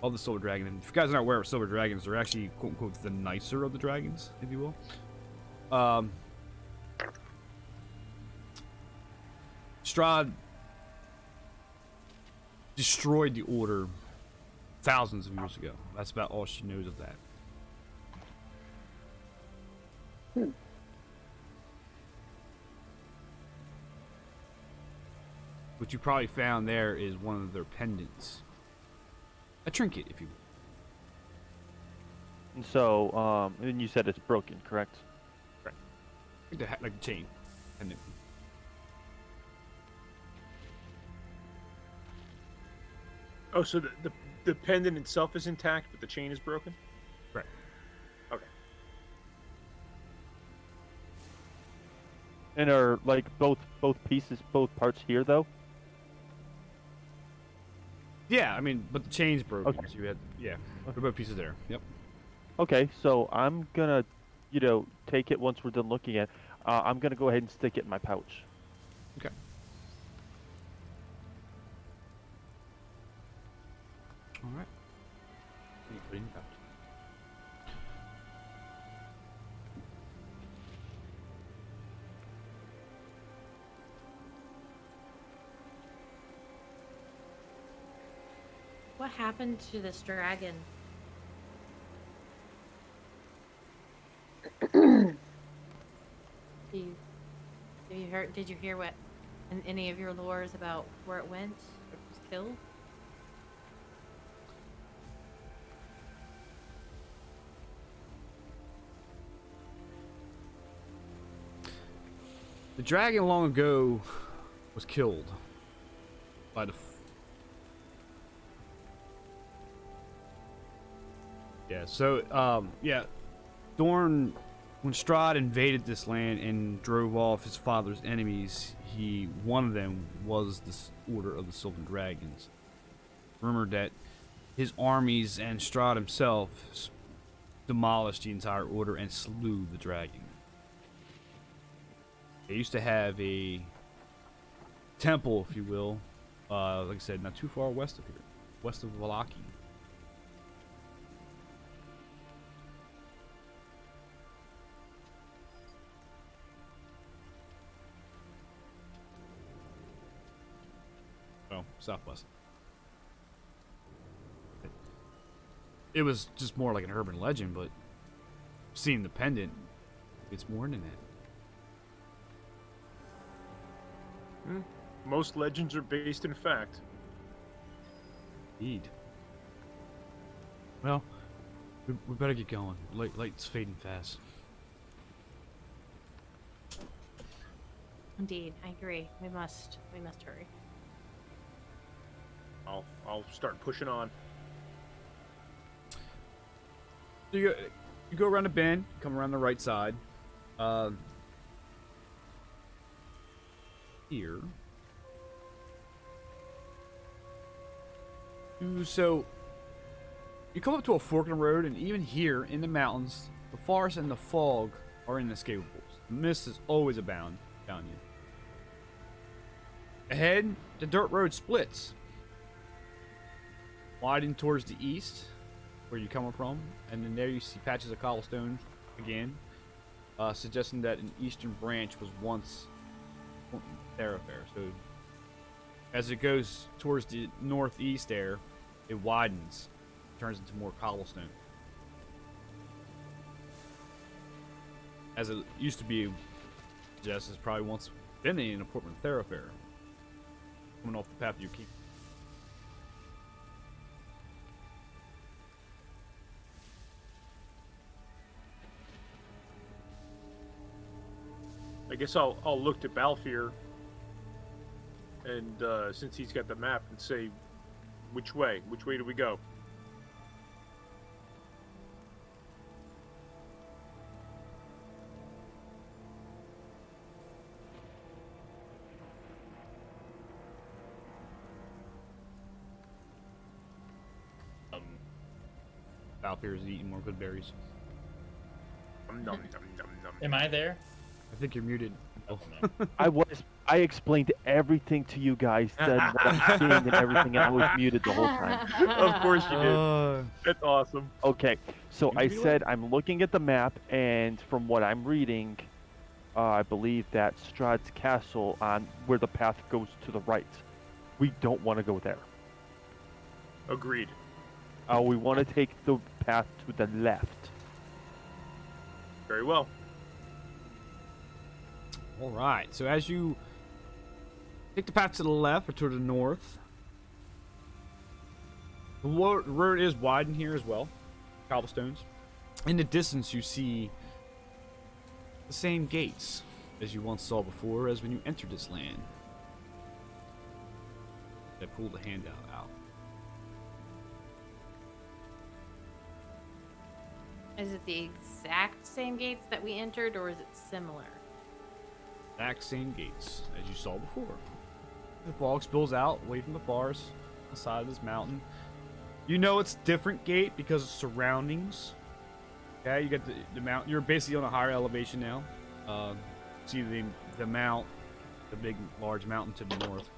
of the silver dragon. And if you guys are not aware of silver dragons, they're actually quote unquote the nicer of the dragons, if you will. Strahd destroyed the order thousands of years ago. That's about all she knows of that. What you probably found there is one of their pendants. A trinket, if you will. And so, and you said it's broken, correct? Like the chain. Pendant. Oh, so the pendant itself is intact, but the chain is broken? Correct. Okay. And are like both parts here though? Yeah, I mean, but the chain's broken. Okay. So you had, they're both pieces there. Yep. Okay, so I'm gonna, take it once we're done looking at. I'm gonna go ahead and stick it in my pouch. Okay. All right. You put it in the pouch. What happened to this dragon? Did you hear what in any of your lores about where it went? Or it was killed? The dragon long ago was killed by the. Yeah. So, Dorn, when Strahd invaded this land and drove off his father's enemies, one of them was the Order of the Silver Dragons. Rumored that his armies and Strahd himself demolished the entire order and slew the dragon. They used to have a temple, if you will, like I said, not too far west of here, west of Vallaki. Oh, southwest. It was just more like an urban legend, but seeing the pendant, it's more than that. Most legends are based in fact. Indeed. Well, we better get going. Light's fading fast. Indeed, I agree. We must hurry. I'll start pushing on. So you go around the bend, come around the right side. Here. So you come up to a fork in the road, and even here in the mountains, the forest and the fog are inescapable. The mist is always abound down you. Ahead, the dirt road splits, widening towards the east, where you're coming from, and then there you see patches of cobblestone again, suggesting that an eastern branch was once thoroughfare. So As it goes towards the northeast there, it widens, turns into more cobblestone. As it used to be, Jess has probably once been in a Portland thoroughfare, coming off the path you keep. I guess I'll look to Balfour, and since he's got the map, and say, which way? Which way do we go? Balfour is eating more good berries. Nom, nom, nom, nom, nom. Am I there? I think you're muted. Oh, no. I explained everything to you guys, said what I'm seeing and everything, and I was muted the whole time. Of course you did. That's awesome. Okay, so I Did you said I'm looking at the map, and from what I'm reading, I believe that Strahd's castle on where the path goes to the right. We don't want to go there. Agreed. We want to take the path to the left. Very well. All right. So as you take the path to the left or to the north, the road is widened here as well. Cobblestones. In the distance, you see the same gates as you once saw before, as when you entered this land. They pulled the handout out. Is it the exact same gates that we entered, or is it similar? Exact same gates as you saw before. The fog spills out away from the forest, on the side of this mountain. You know it's different gate because of surroundings. Okay, you got the mountain. You're basically on a higher elevation now. See the mount, the big large mountain to the north.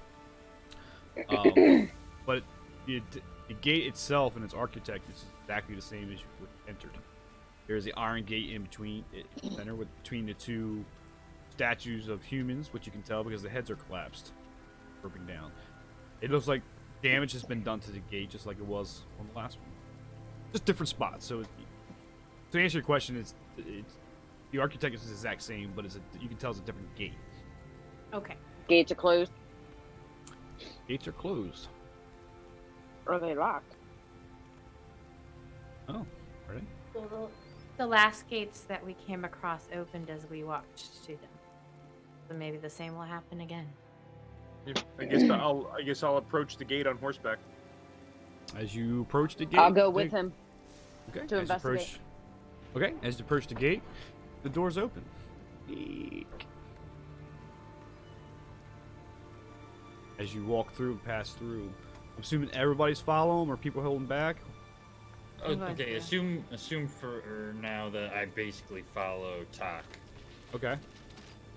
But the gate itself and its architect is exactly the same as you entered. There's the iron gate in between between the two statues of humans, which you can tell because the heads are collapsed, drooping down. It looks like damage has been done to the gate, just like it was on the last one. Just different spots. So, to answer your question, it's the architect is the exact same, but you can tell it's a different gate. Okay. Gates are closed. Gates are closed. Or are they locked? Oh, are they? Well, the last gates that we came across opened as we walked to them. So maybe the same will happen again. Yeah, I guess I'll approach the gate on horseback. As you approach the gate, I'll go with him. Okay. to as you approach, investigate. okay. As you approach the gate, the doors open. Eek. As you walk through and pass through, I'm assuming everybody's following, or people holding back. I'm going Okay, to. assume for now that I basically follow Tak. Okay.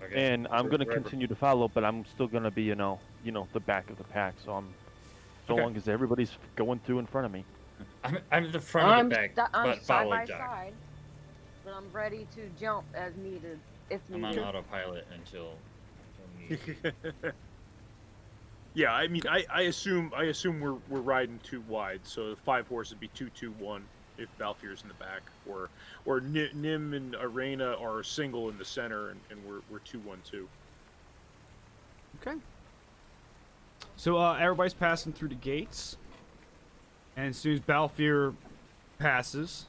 Okay. And I'm gonna Wherever- continue to follow, but I'm still gonna be, the back of the pack. So Okay. long as everybody's going through in front of me. I'm at the front of the back, I'm but side following by Tak. side, but I'm ready to jump as needed if I'm on needed. autopilot until needed. Yeah, I mean, I assume we're riding too wide, so the 5 horses would be 2-2-1 if Balfour's in the back, or Nim and Arena are single in the center, and we're 2-1-2. Okay. So everybody's passing through the gates, and as soon as Balfour passes,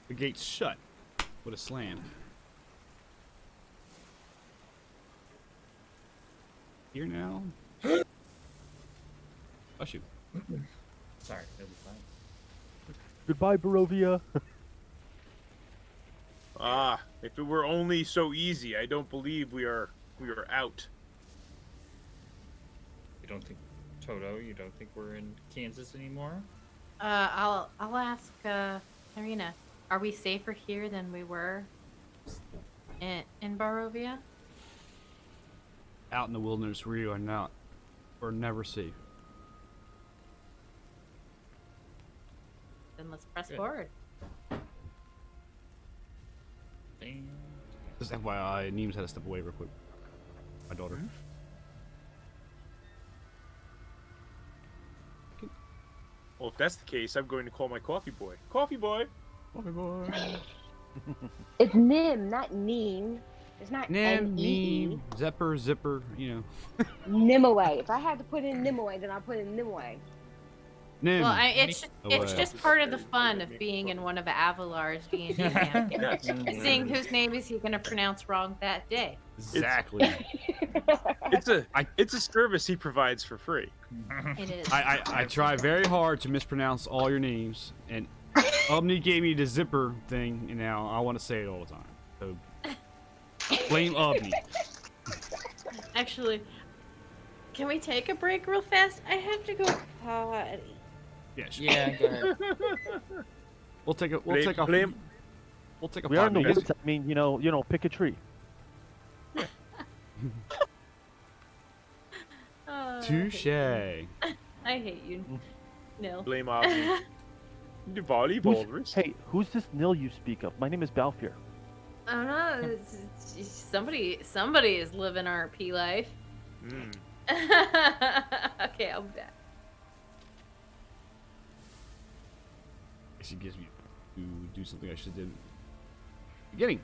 the gates shut with a slam. Here now. Bless you. Sorry, it'll be fine. Goodbye, Barovia. Ah, if it were only so easy, I don't believe we are out. You don't think, Toto? You don't think we're in Kansas anymore? I'll ask Karina. Are we safer here than we were in Barovia? Out in the wilderness, we are not. We're never safe. Then let's press Good. forward. Damn. Just FYI, Neem's had to step away real quick. My daughter. Well, if that's the case, I'm going to call my coffee boy. Coffee boy. Coffee boy. It's Nim, not Neem. It's not Nim, N-E-E. Neem, Zepper, Zipper, you know. Nimaway. If I had to put in Nimaway, then I'll put in Nimaway. Nim. Well, it's Away. just part of the fun of being in one of Avalar's D&D campaigns. Seeing whose name is he going to pronounce wrong that day. Exactly. It's a service he provides for free. It is. I try very hard to mispronounce all your names, and Omni gave me the zipper thing, and now I want to say it all the time. So blame Omni. Actually, can we take a break real fast? I have to go potty. Yeah, sure. Yeah, go ahead. We'll take a Blame- 5 We are in the minutes. woods. I mean, you know, pick a tree. Touche. I hate you, Nil. Blame Avi. The volleyballers. Hey, who's this Nil you speak of? My name is Balfour. I don't know. Somebody is living RP life. Mm. Okay, I'll be back. She gives me to do something I should have did. Beginning.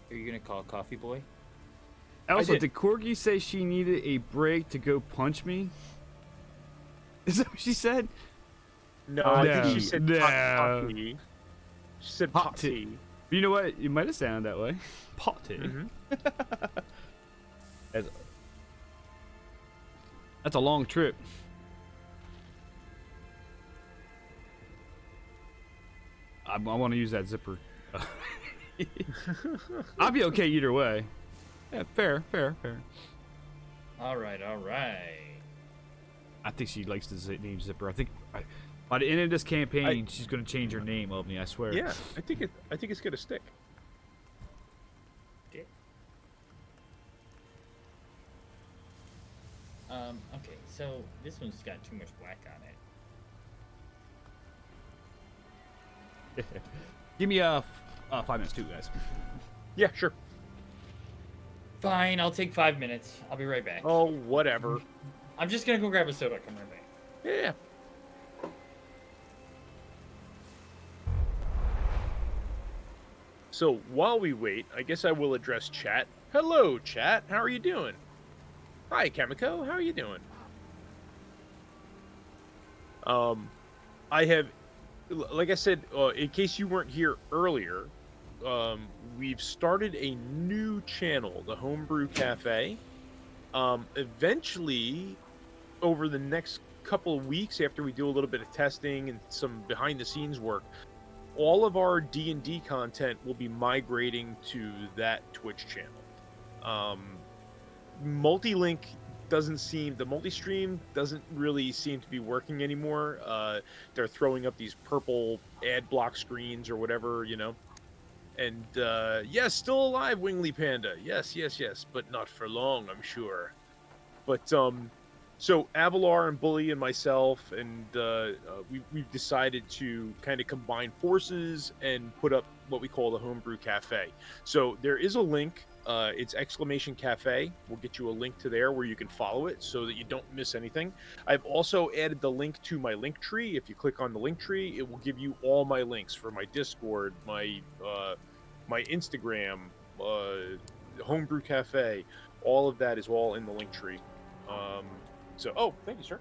Are you gonna call Coffee Boy? Also, did. did Corgi say she needed a break to go punch me? Is that what she said? No, I think No, she said no. potty. She said Pot potty. You know what? It might have sounded that way. Potty. Mhm. That's a long trip. I want to use that zipper. I'll be okay either way. Yeah, fair. All right. I think she likes the name Zipper. I think by the end of this campaign, she's going to change her name, Omni. I swear. Yeah, I think it's gonna stick. Okay, so this one's got too much black on it. Give me 5 minutes too, guys. Yeah, sure. Fine, I'll take 5 minutes. I'll be right back. Oh, whatever. I'm just gonna go grab a soda. Come right back. Yeah. So while we wait, I guess I will address chat. Hello, chat. How are you doing? Hi, Kamiko. How are you doing? I have, like I said, in case you weren't here earlier, we've started a new channel, the Homebrew Cafe. Eventually, over the next couple of weeks, after we do a little bit of testing and some behind-the-scenes work, all of our D&D content will be migrating to that Twitch channel. Multi-link doesn't seem, the multi-stream doesn't really seem to be working anymore. They're throwing up these purple ad block screens or whatever, you know. And yes, still alive, Wingly Panda. Yes, but not for long, I'm sure. But so Avalar and Bully and myself, and we've decided to kind of combine forces and put up what we call the Homebrew Cafe. So there is a link. It's !cafe. We'll get you a link to there where you can follow it so that you don't miss anything. I've also added the link to my link tree. If you click on the link tree, it will give you all my links for my Discord, my Instagram, Homebrew Cafe. All of that is all in the link tree. So, oh, thank you, sir.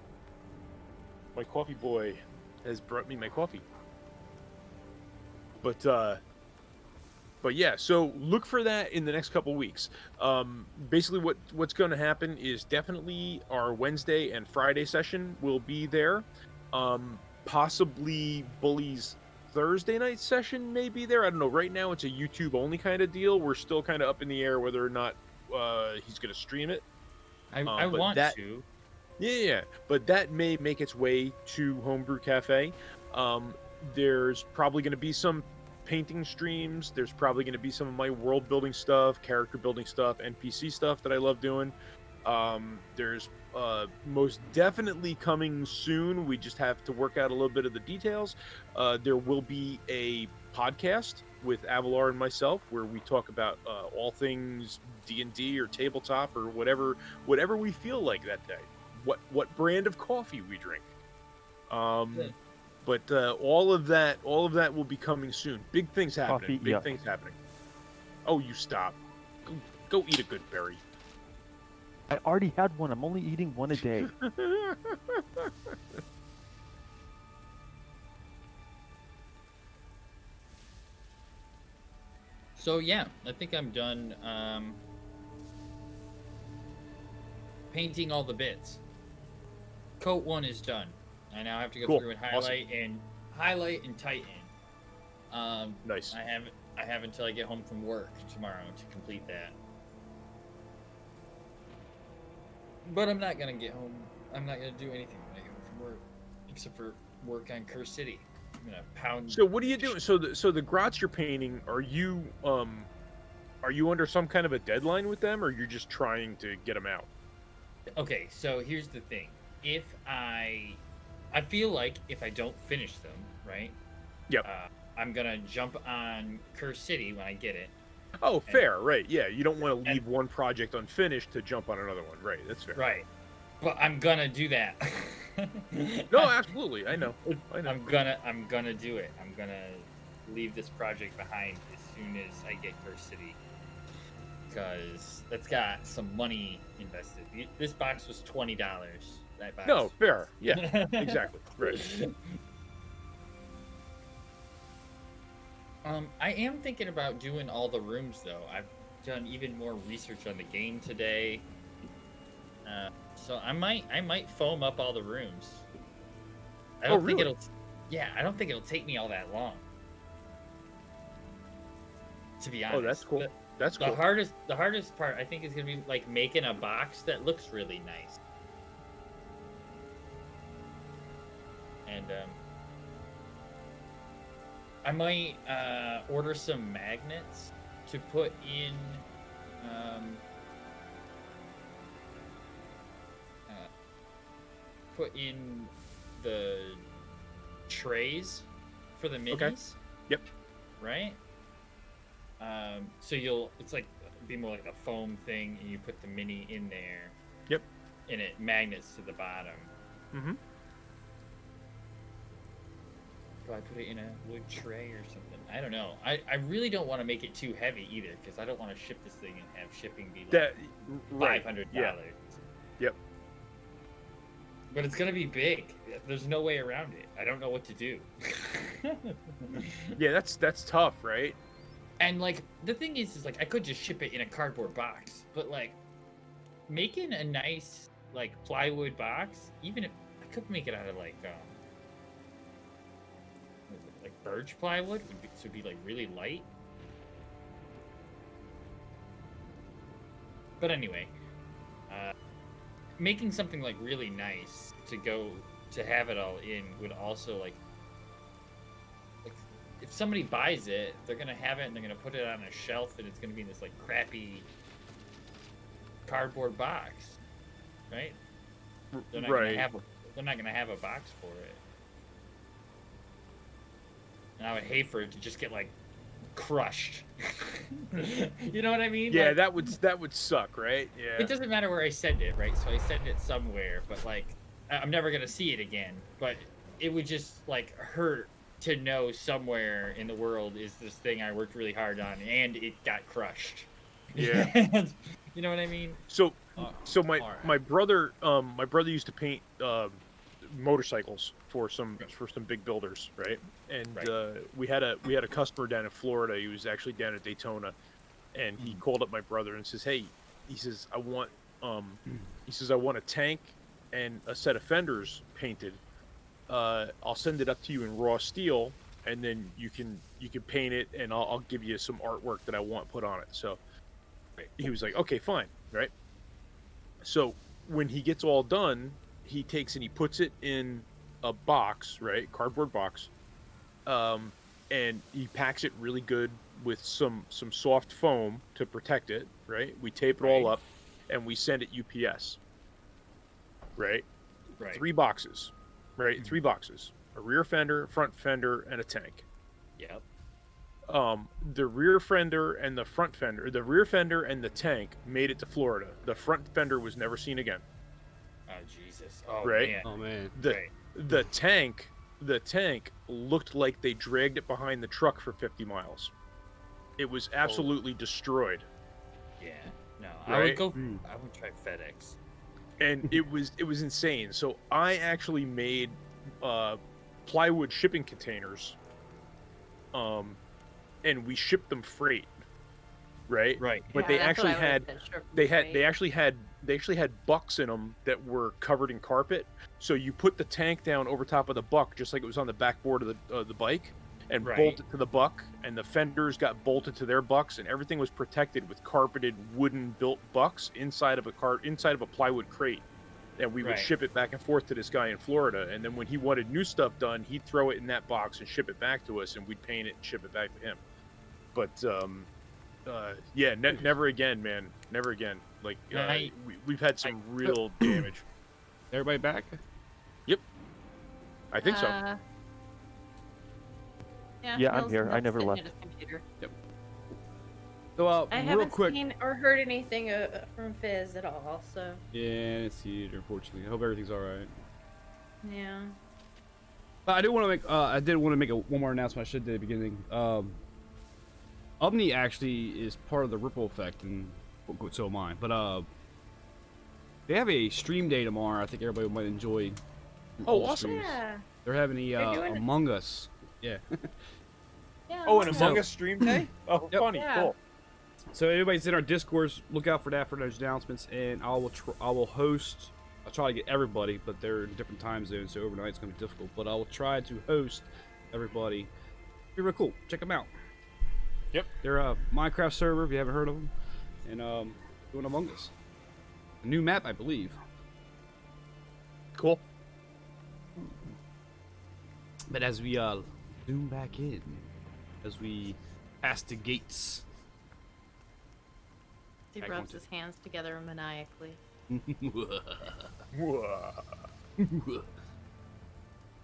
My coffee boy has brought me my coffee. But yeah, so look for that in the next couple weeks. Basically, what's going to happen is definitely our Wednesday and Friday session will be there. Possibly Bully's Thursday night session may be there. I don't know. Right now, it's a YouTube only kind of deal. We're still kind of up in the air whether or not he's going to stream it. I want to. Yeah, but that may make its way to Homebrew Cafe. There's probably going to be some painting streams. There's probably going to be some of my world building stuff, character building stuff, NPC stuff that I love doing. There's most definitely coming soon. We just have to work out a little bit of the details. There will be a podcast with Avalar and myself where we talk about all things D&D or tabletop or whatever we feel like that day. What brand of coffee we drink. But all of that will be coming soon. Big things happening. Coffee, Big yuck. things happening. Oh, you stop. Go eat a good berry. I already had one. I'm only eating one a day. So yeah, I think I'm done painting all the bits. Coat 1 is done. I now have to go Cool. through and Awesome. highlight and tighten. Nice. I have until I get home from work tomorrow to complete that. But I'm not gonna get home. I'm not gonna do anything when I get home from work, except for work on Curse City. I'm gonna pound. So what are you doing? So the grots you're painting, are you under some kind of a deadline with them, or you're just trying to get them out? Okay, so here's the thing. If I feel like if I don't finish them, right? Yep. I'm gonna jump on Curse City when I get it. Oh, fair, right? Yeah, you don't want to leave one project unfinished to jump on another one, right? That's fair. Right. But I'm gonna do that. No, absolutely. I know. I'm gonna do it. I'm gonna leave this project behind as soon as I get Curse City, because that's got some money invested. This box was $20. That box. No, fair. Yeah, exactly. Right. I am thinking about doing all the rooms though. I've done even more research on the game today, so I might foam up all the rooms. I don't think really? I don't think it'll take me all that long. To be honest. Oh, that's cool. That's The cool. hardest part I think is gonna be like making a box that looks really nice. And I might order some magnets to put in the trays for the minis. Okay. Yep. Right? So it's like be more like a foam thing, and you put the mini in there. Yep. And it magnets to the bottom. Mm-hmm. Do I put it in a wood tray or something? I don't know. I really don't want to make it too heavy either, because I don't want to ship this thing and have shipping be like $500. Yeah. Yep. But it's gonna be big. There's no way around it. I don't know what to do. Yeah, that's tough, right? And like the thing is like I could just ship it in a cardboard box, but like making a nice like plywood box, even if I could make it out of like birch plywood would be like really light. But anyway, making something like really nice to have it all in would also like if somebody buys it, they're gonna have it and they're gonna put it on a shelf and it's gonna be in this like crappy cardboard box, right? They're not Right. gonna have a box for it. And I would hate for it to just get like crushed. You know what I mean? Yeah, Like, that would suck, right? Yeah. it doesn't matter where I send it, right? So I send it somewhere, but like I'm never gonna see it again. But it would just like hurt to know somewhere in the world is this thing I worked really hard on and it got crushed. Yeah. You know what I mean? So Alright. my brother used to paint motorcycles for some big builders, right? And Right. we had a customer down in Florida. He was actually down at Daytona, and he called up my brother and says, "Hey," he says, "I want a tank and a set of fenders painted. I'll send it up to you in raw steel, and then you can paint it, and I'll give you some artwork that I want put on it." So he was like, "Okay, fine," right? So when he gets all done, he takes and he puts it in a box, right, cardboard box, and he packs it really good with some soft foam to protect it, right? We tape it all Right. up, and we send it UPS, right? Right. 3 boxes, right? 3 boxes: a rear fender, front fender, and a tank. Yep. The rear fender and the front fender, the rear fender and the tank made it to Florida. The front fender was never seen again. Oh Jesus. Oh Right. man. Oh man. The Right. the tank looked like they dragged it behind the truck for 50 miles. It was absolutely destroyed. Yeah. No, Right? I would try FedEx. And it was insane. So I actually made plywood shipping containers, and we shipped them freight, right? Right. But they actually had bucks in them that were covered in carpet. So you put the tank down over top of the buck, just like it was on the backboard of the bike, and bolt it to the buck, and the fenders got bolted to their bucks, and everything was protected with carpeted wooden built bucks inside of a plywood crate. And we would ship it back and forth to this guy in Florida, and then when he wanted new stuff done, he'd throw it in that box and ship it back to us, and we'd paint it and ship it back to him. But yeah, never again, man, never again. Like we've had some real damage. Everybody back? Yep, I think so. Yeah, I'm Mills here. is I never sitting left. at his computer. So, I real haven't quick. seen or heard anything from Fizz at all, so Yeah, it's huge, unfortunately. I hope everything's all right. yeah. I did want to make one more announcement I should do at the beginning. Omni actually is part of the Ripple Effect, and so am I. But they have a stream day tomorrow. I think everybody might enjoy. Oh, awesome! Yeah. They're having the doing it. Among Us. Yeah. Yeah. Oh, an awesome. Among Us stream day? Oh, Yep. funny, Yeah. cool. So everybody's in our Discords. Look out for that for those announcements, and I will host. I'll try to get everybody, but they're in different time zones, so overnight's gonna be difficult. But I will try to host everybody. Be real cool. Check them out. Yep. They're a Minecraft server if you haven't heard of them, and doing Among Us. A new map, I believe. Cool. But as we zoom back in, as we pass the gates. He Back rubs onto- his hands together maniacally.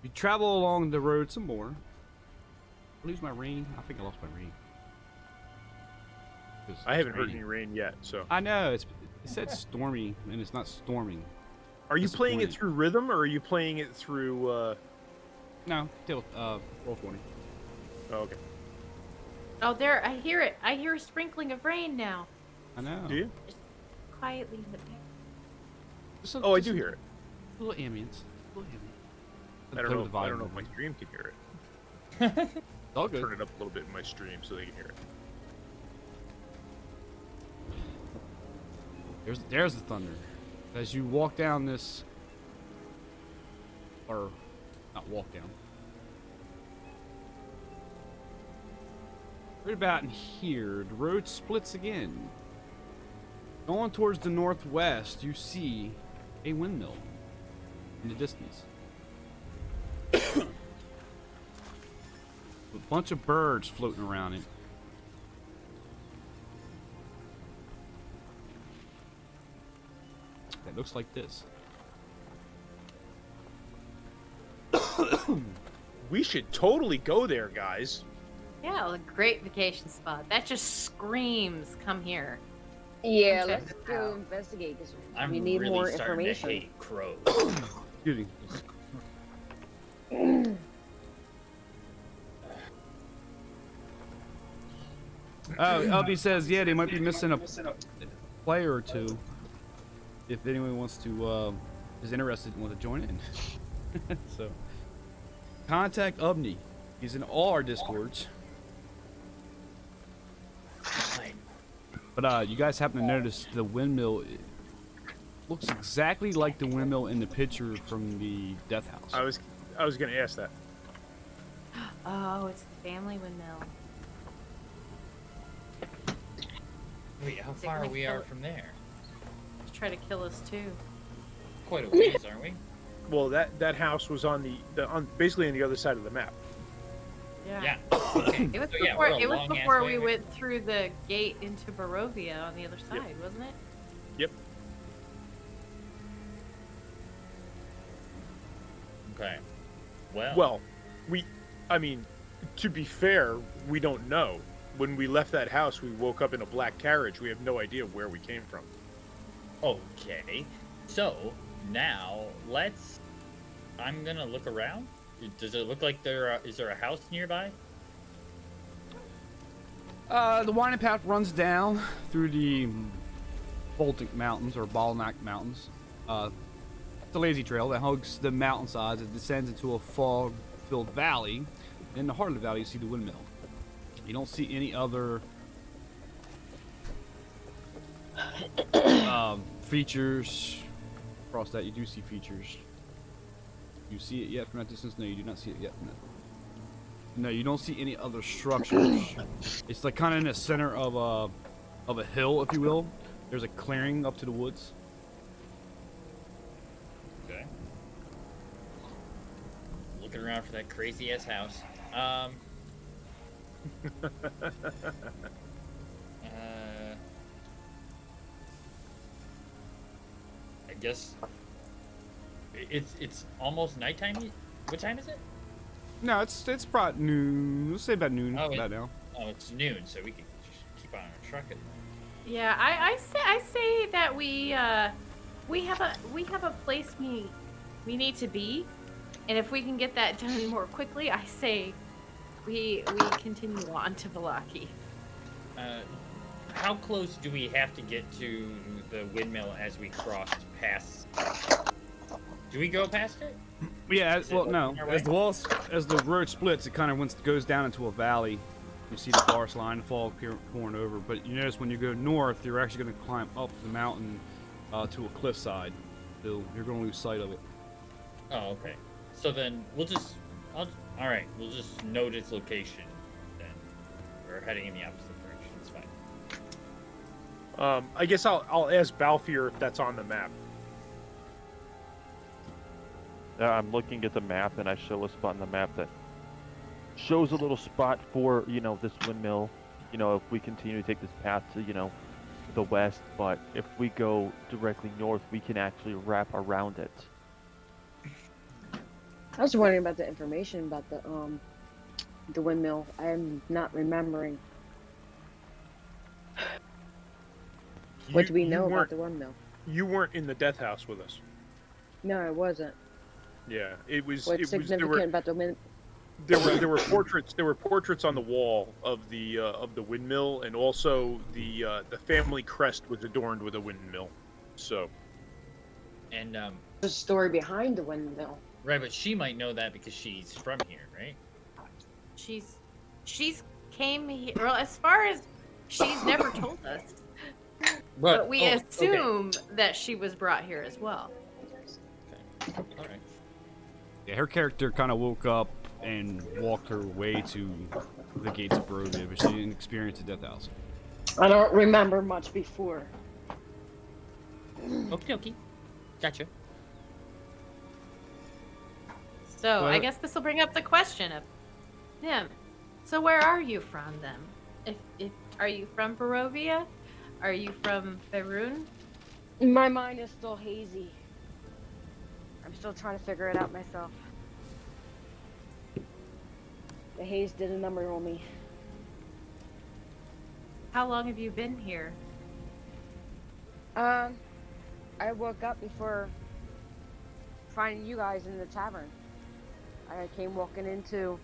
We travel along the road some more. I lose my ring. I think I lost my ring. I haven't heard any rain yet, so. I know it said stormy, and it's not storming. Are you playing it Disappointing. through rhythm, or are you playing it through? No, still roll 20. Oh, okay. Oh, there! I hear it. I hear a sprinkling of rain now. I know. Do you? Quietly, but Just a- Oh, I just do a hear it. Little ambience. Little ambience. I don't Play know. with the I volume don't know if a my little. stream can hear it. It's all good. Turn it up a little bit in my stream so they can hear it. There's the thunder. As you walk down this, or not walk down. Right about in here, the road splits again. Going towards the northwest, you see a windmill in the distance. A bunch of birds floating around it. That looks like this. We should totally go there, guys. yeah, well, a great vacation spot. That just screams, "Come here." Yeah, Check let's this go out. investigate because I'm we need really more starting information. to hate crows. Excuse me. Oh, LB says, yeah, they might be missing a player or two. If anyone wants to, is interested and want to join in. So, contact Ubney. He's in all our Discords. But, you guys happen to notice the windmill looks exactly like the windmill in the picture from the Death House. I was gonna ask that. Oh, it's the family windmill. Wait, how far we are from there? Just try to kill us too. Quite a ways, aren't we? Well, that house was on basically on the other side of the map. Yeah. Okay. It was So, yeah, before. we're a It was long-ass before way we away. went through the gate into Barovia on the other side, wasn't it? Yep. Okay. Well. Well, I mean, to be fair, we don't know. When we left that house, we woke up in a black carriage. We have no idea where we came from. Okay. So now let's I'm gonna look around. Does it look like is there a house nearby? The winding path runs down through the Baltic Mountains or Balnak Mountains. It's a lazy trail that hugs the mountainsides. It descends into a fog-filled valley. In the heart of the valley, you see the windmill. You don't see any other features. Across that, you do see features. You see it yet from that distance? No, you do not see it yet from that. No, you don't see any other structures. It's like kind of in the center of a hill, if you will. There's a clearing up to the woods. Okay. Looking around for that crazy ass house. I guess it's almost nighttime. What time is it? No, it's probably noon. Let's say about noon. Oh, about now. Oh, it's noon, so we can just keep on our trucking. Yeah, I say that we have a place we need to be, and if we can get that done more quickly, I say we continue on to Vallaki. How close do we have to get to the windmill as we crossed past? Do we go past it? Yeah, well, it no. our way? As the road splits, it kind of goes down into a valley. You see the forest line, the fog pouring over. But you notice when you go north, you're actually going to climb up the mountain to a cliffside. So you're going to lose sight of it. Oh, okay. So then we'll just, all right, we'll just note its location. Then we're heading in the opposite direction. It's fine. I guess I'll ask Balfour if that's on the map. I'm looking at the map, and I show a spot on the map that shows a little spot for, this windmill. If we continue to take this path to, the west, but if we go directly north, we can actually wrap around it. I was wondering about the information about the windmill. I'm not remembering. What do we know about the windmill? You weren't in the death house with us. No, I wasn't. Yeah, it was. What's significant about the windmill? There were portraits. There were portraits on the wall of the windmill, and also the family crest was adorned with a windmill. So. And There's a story behind the windmill. right, but she might know that because she's from here, right? She's came here. Well, as far as she's never told us, but we okay. assume that she was brought here as well. Okay. All right. Yeah, her character kind of woke up and walked her way to the gates of Brew, but she didn't experience the death house. I don't remember much before. Okie dokie. Gotcha. So I guess this will bring up the question of him. So where are you from then? If are you from Barovia? Are you from Faerun? My mind is still hazy. I'm still trying to figure it out myself. The haze did a number on me. How long have you been here? I woke up before finding you guys in the tavern. I came walking into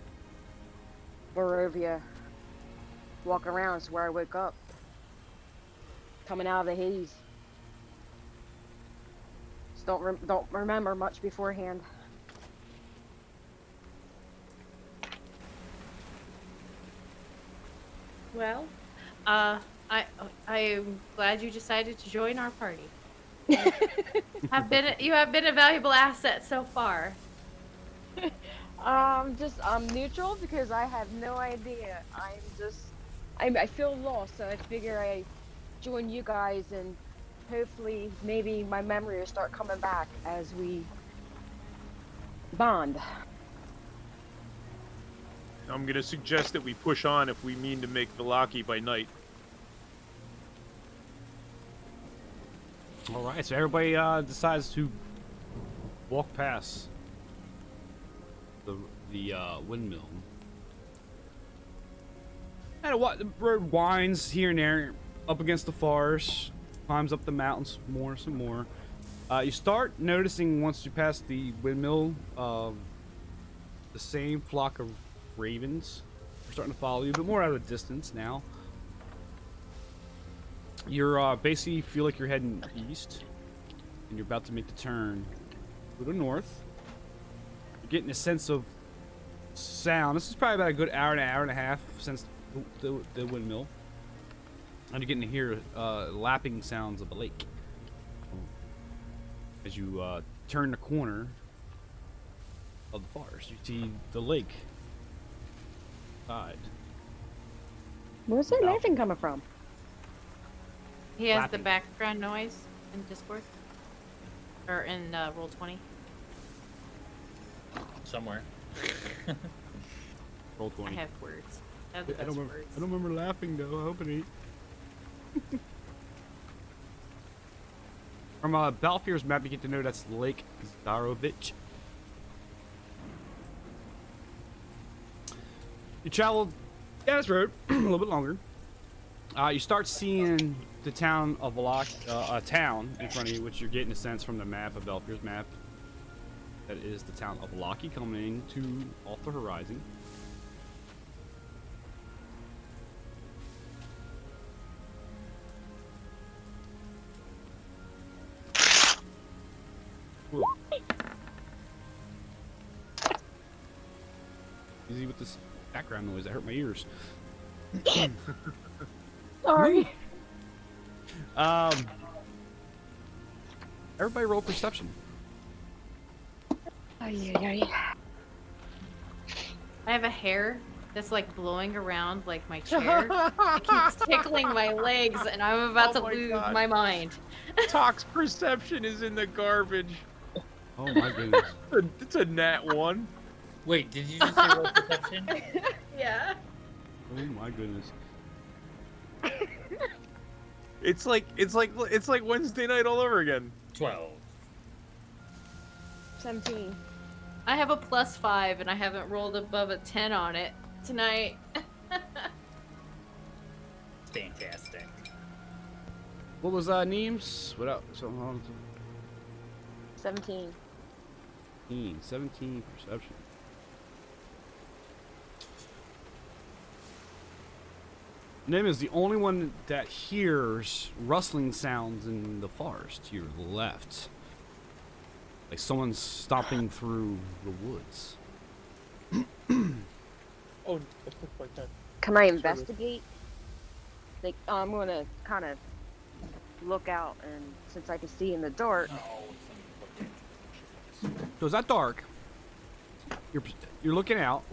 Barovia, walk around is where I woke up. Coming out of the haze. Just don't remember much beforehand. Well, I'm glad you decided to join our party. You have been a valuable asset so far. I'm neutral because I have no idea. I feel lost, so I figure I join you guys and hopefully maybe my memory will start coming back as we bond. I'm gonna suggest that we push on if we mean to make Vallaki by night. All right, so everybody decides to walk past the windmill. And the road winds here and there up against the forest, climbs up the mountains some more. You start noticing once you pass the windmill, the same flock of ravens are starting to follow you, but more out of a distance now. You're basically feel like you're heading east, and you're about to make the turn to the north. You're getting a sense of sound. This is probably about a good hour and a half since the windmill, and you're getting to hear lapping sounds of a lake as you turn the corner of the forest. You see the lake side. Where's that laughing coming from? He has Lapping. the background noise in Discord. Or in Roll20. Somewhere. Roll I 20. have words. I have I the best don't words. remember laughing though. I hope it ain't. From Balfier's map, you get to know that's Lake Zarovich. You traveled down this road a little bit longer. You start seeing the town of Vallaki, a town in front of you, which you're getting a sense from the map of Balfier's map. That is the town of Vallaki coming into off the horizon. Ooh. Easy with this background noise. That hurt my ears. Sorry. Everybody roll perception. I have a hair that's like blowing around like my chair. It keeps tickling my legs, and I'm about to Oh my lose God. my mind. Talk's perception is in the garbage. Oh my goodness. It's a nat 1. Wait, did you just say roll perception? Yeah. Oh my goodness. It's like Wednesday night all over again. 12. 17. I have a +5, and I haven't rolled above a 10 on it tonight. Fantastic. What was Neems? What up? Something wrong? 17. 17 perception. Nim is the only one that hears rustling sounds in the forest to your left. Like someone's stomping through the woods. Oh, it looks like that. Can I investigate? Like, I'm gonna kind of look out, and since I can see in the dark, So it's not dark. You're looking out.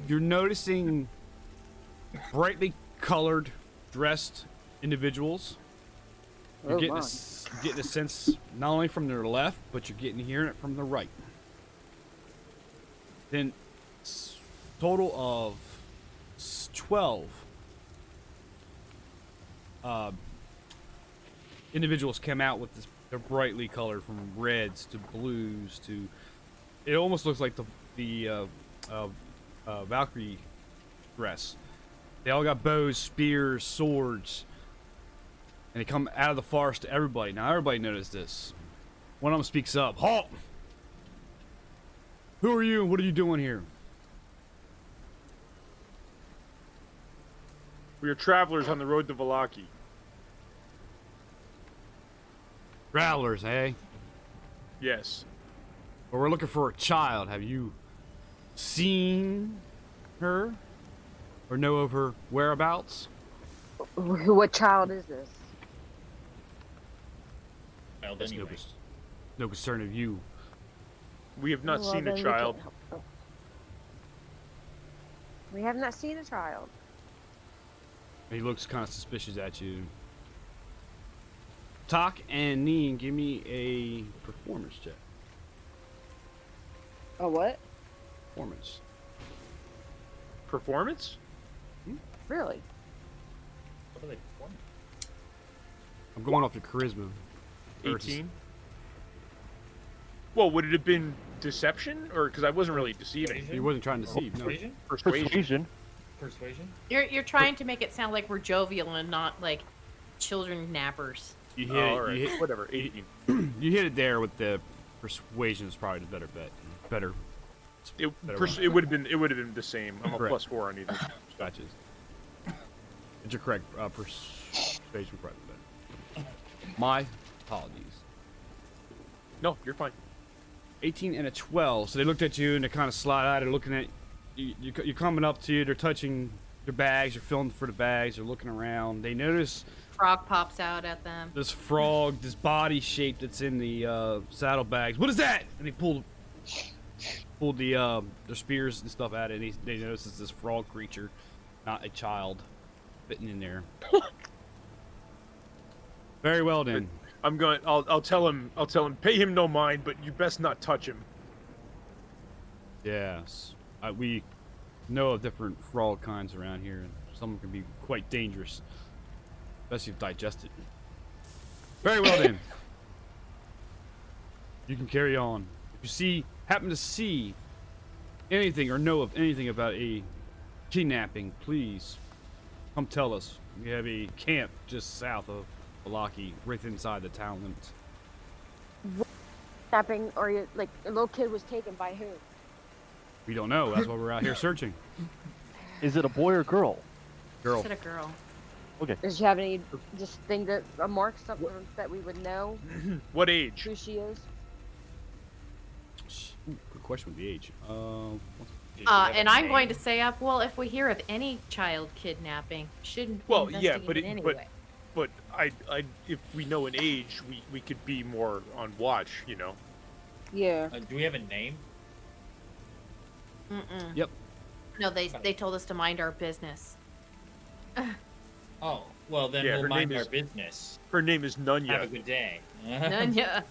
You're noticing brightly colored, dressed individuals. You're Oh, getting my. getting a sense not only from their left, but you're getting hearing it from the right. Then total of 12 individuals come out with this. They're brightly colored, from reds to blues to. It almost looks like the Valkyrie dress. They all got bows, spears, swords, and they come out of the forest to everybody. Now everybody noticed this. One of them speaks up. Halt! Who are you and what are you doing here? We are travelers on the road to Vallaki. Travelers, eh? Yes. Well, we're looking for a child. Have you seen her? Or know of her whereabouts? what child is this? Well, That's anyway. no concern of you. We have not Well, seen then a we child. can't help- We have not seen a child. He looks kind of suspicious at you. Tak and Neen, give me a performance check. A what? Performance. Performance? Really? What are they performing? I'm going off your charisma. versus- 18. Well, would it have been deception, or because I wasn't really deceiving? He wasn't trying to deceive. No. Persuasion? Persuasion. Persuasion? You're trying to make it sound like we're jovial and not like children nappers. You hit Oh, it. all right. You hit, Whatever. 18. you hit it there with the persuasion is probably the better bet. Better. It better would have been the same. I'm a Correct. +4 on either. Gotcha. It's your correct persuasion correct bet. My apologies. No, you're fine. 18 and a 12. So they looked at you and they kind of slide-eyed. They're looking at you. You're coming up to you. They're touching your bags. You're filling for the bags. They're looking around. They notice Frog pops out at them. this frog, this body shape that's in the saddlebags. What is that? And they pulled their spears and stuff out, and they notice it's this frog creature, not a child, fitting in there. Very well then. I'll tell him. Pay him no mind, but you best not touch him. Yes, we know of different frog kinds around here, and some can be quite dangerous, especially if digested. Very well then. You can carry on. If you happen to see anything or know of anything about a kidnapping, please come tell us. We have a camp just south of Vallaki, right inside the town limits. Kidnapping, or like a little kid was taken by who? We don't know. That's why we're out here searching. Is it a boy or girl? Girl. Is it a girl? Does she have any just thing that a mark, something that we would know What age? who she is? Ooh, good question with the age. And I'm going to say up. Well, if we hear of any child kidnapping, shouldn't we investigate it anyway? But if we know an age, we could be more on watch. You know. Yeah. Do we have a name? Mm-mm. Yep. No, they told us to mind our business. Oh, well then Yeah, we'll her mind name our is- business. Her name is Have a Nunya. good day. Nunya.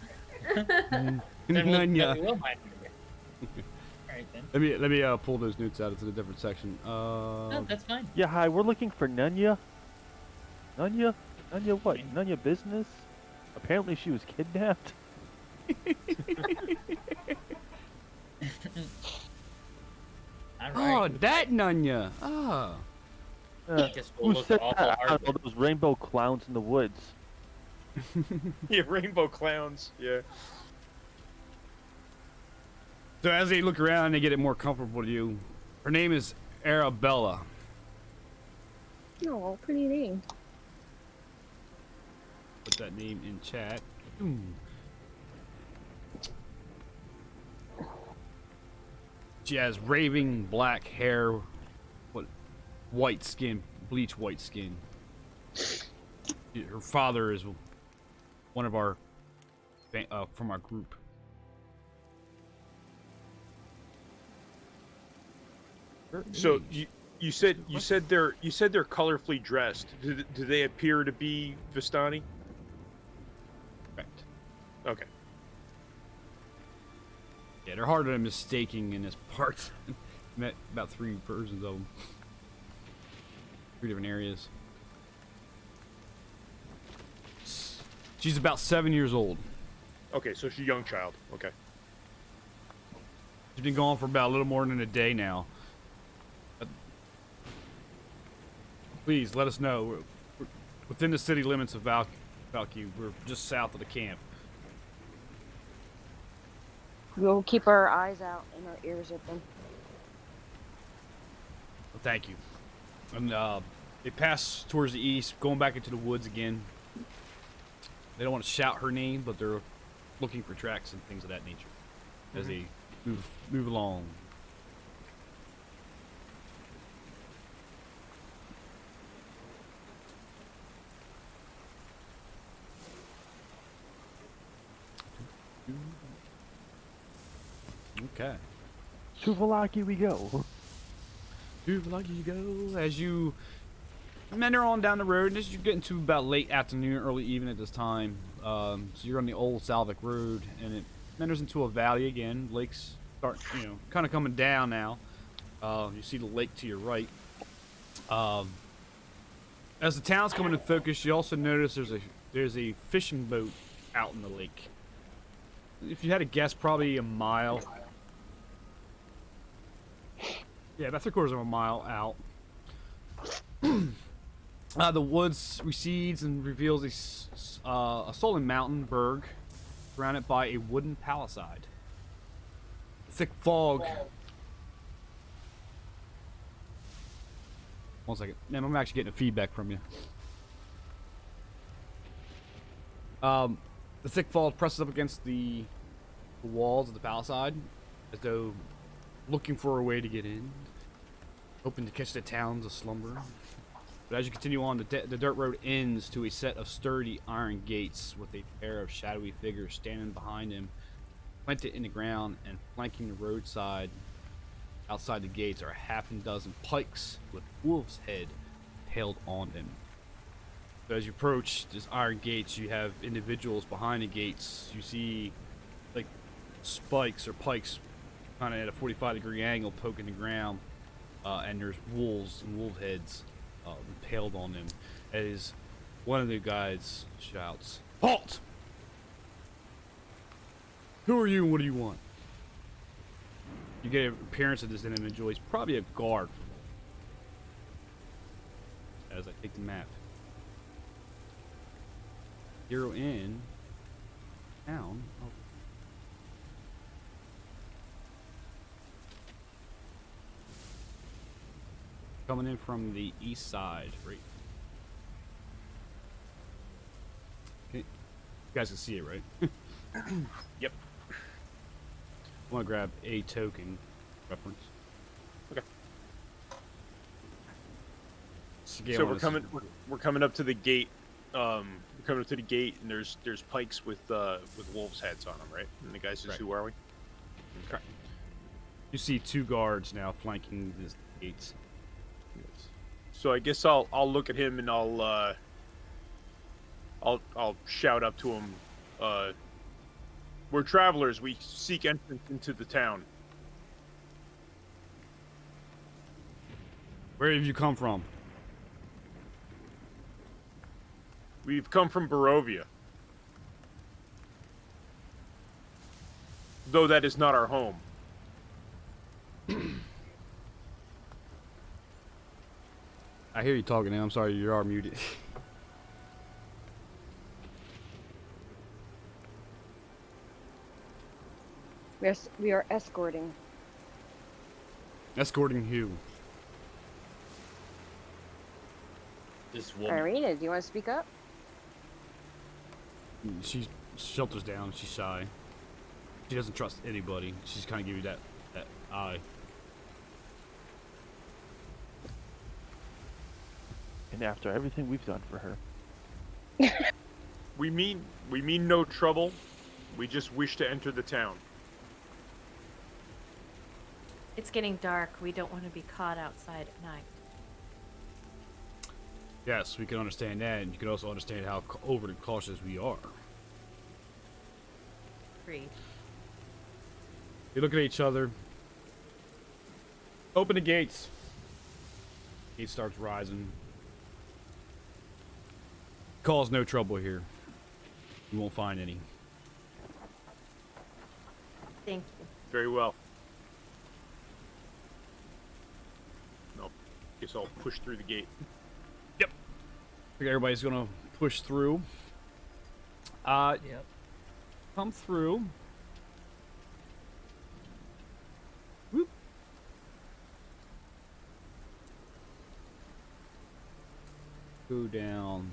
Then we'll mind our business. Alright then. Let me pull those notes out. It's in a different section. No, that's fine. Yeah, hi, we're looking for Nunya. Nunya? Nunya what? Nunya business? Apparently she was kidnapped. All Oh, right. that Nunya. Ah. Guess we'll Who look said awful that? hard. All those rainbow clowns in the woods. Yeah, rainbow clowns. Yeah. So as they look around, they get it more comfortable to you. Her name is Arabella. No, pretty name. Put that name in chat. She has raving black hair, white skin, bleach white skin. Her father is one of our from our group. So you said they're colorfully dressed. Do they appear to be Vistani? Correct. Okay. Yeah, they're harder than mistaking in this part. Met about 3 versions of them. 3 different areas. She's about 7 years old. Okay, so she's a young child. Okay. She's been gone for about a little more than a day now. Please let us know. We're within the city limits of Vallaki. We're just south of the camp. We'll keep our eyes out and our ears open. Well, thank you. And they pass towards the east, going back into the woods again. They don't want to shout her name, but they're looking for tracks and things of that nature as they move along. Okay. To Vallaki we go. To Vallaki you go. As you meander on down the road, and as you get into about late afternoon, early evening at this time, so you're on the old Salvik Road, and it meanders into a valley again. Lakes start, kind of coming down now. You see the lake to your right. As the town's coming into focus, you also notice there's a fishing boat out in the lake. If you had to guess, probably a mile. Yeah, about 3/4 of a mile out. The woods recedes and reveals a sullen mountain berg surrounded by a wooden palisade. Thick fog. One second. Man, I'm actually getting a feedback from you. The thick fog presses up against the walls of the palisade as though looking for a way to get in, hoping to catch the towns a slumber. But as you continue on, the dirt road ends to a set of sturdy iron gates with a pair of shadowy figures standing behind him, planted in the ground and flanking the roadside. Outside the gates are a half dozen pikes with wolf's head held on them. So as you approach these iron gates, you have individuals behind the gates. You see like spikes or pikes kind of at a 45-degree angle poking the ground, and there's wolves and wolf heads impaled on them. As one of the guys shouts, "Halt! Who are you and what do you want?" You get an appearance of this individual. He's probably a guard. As I take the map. Zero in. Town. Oh. Coming in from the east side, right? Okay. You guys can see it, right? Yep. I want to grab a token reference. Okay. So we're coming up to the gate. We're coming up to the gate, and there's pikes with wolves' heads on them, right? And the guy says, Right. "Who are we?" Okay. You see two guards now flanking the gates. So I guess I'll look at him and I'll shout up to him. We're travelers. We seek entrance into the town. Where have you come from? We've come from Barovia. Though that is not our home. I hear you talking now. I'm sorry, you are muted. We are escorting. Escorting who? This woman. Irina, do you want to speak up? She shelters down. She's shy. She doesn't trust anybody. She's kind of give you that eye. And after everything we've done for her. We mean no trouble. We just wish to enter the town. It's getting dark. We don't want to be caught outside at night. Yes, we can understand that, and you can also understand how overly cautious we are. Agreed. You look at each other. Open the gates. Gate starts rising. Cause no trouble here. You won't find any. Thank you. Very well. No, guess I'll push through the gate. Yep. I think everybody's gonna push through. Yep. Come through. Whoop. Go down.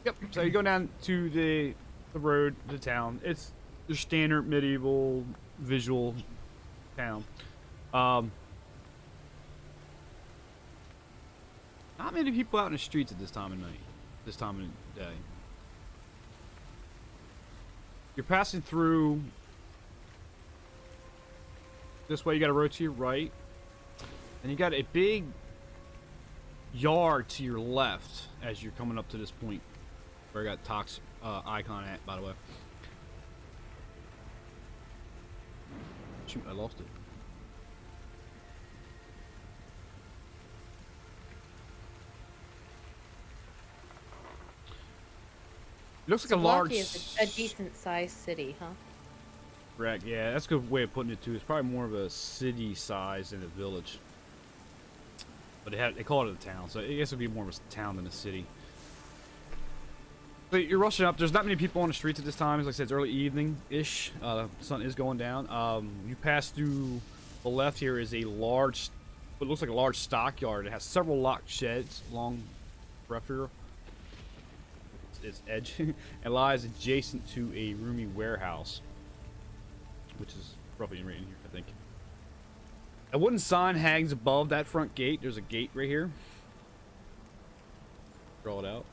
Yep. So you go down to the road, the town. It's your standard medieval visual town. Not many people out in the streets at this time of night. This time of day. You're passing through. This way, you got to road to your right, and you got a big yard to your left as you're coming up to this point. Where I got Tox icon at, by the way. Shoot, I lost it. It looks like So a large. Vallaki is a decent sized city, huh? Correct. Yeah, that's a good way of putting it too. It's probably more of a city size than a village. But they call it a town, so I guess it'd be more of a town than a city. So you're rushing up. There's not many people on the streets at this time. As I said, it's early evening-ish. The sun is going down. You pass through the left here is a large, what looks like a large stockyard. It has several locked sheds along perimeter. Its edge and lies adjacent to a roomy warehouse, which is roughly right in here, I think. A wooden sign hangs above that front gate. There's a gate right here. Draw it out.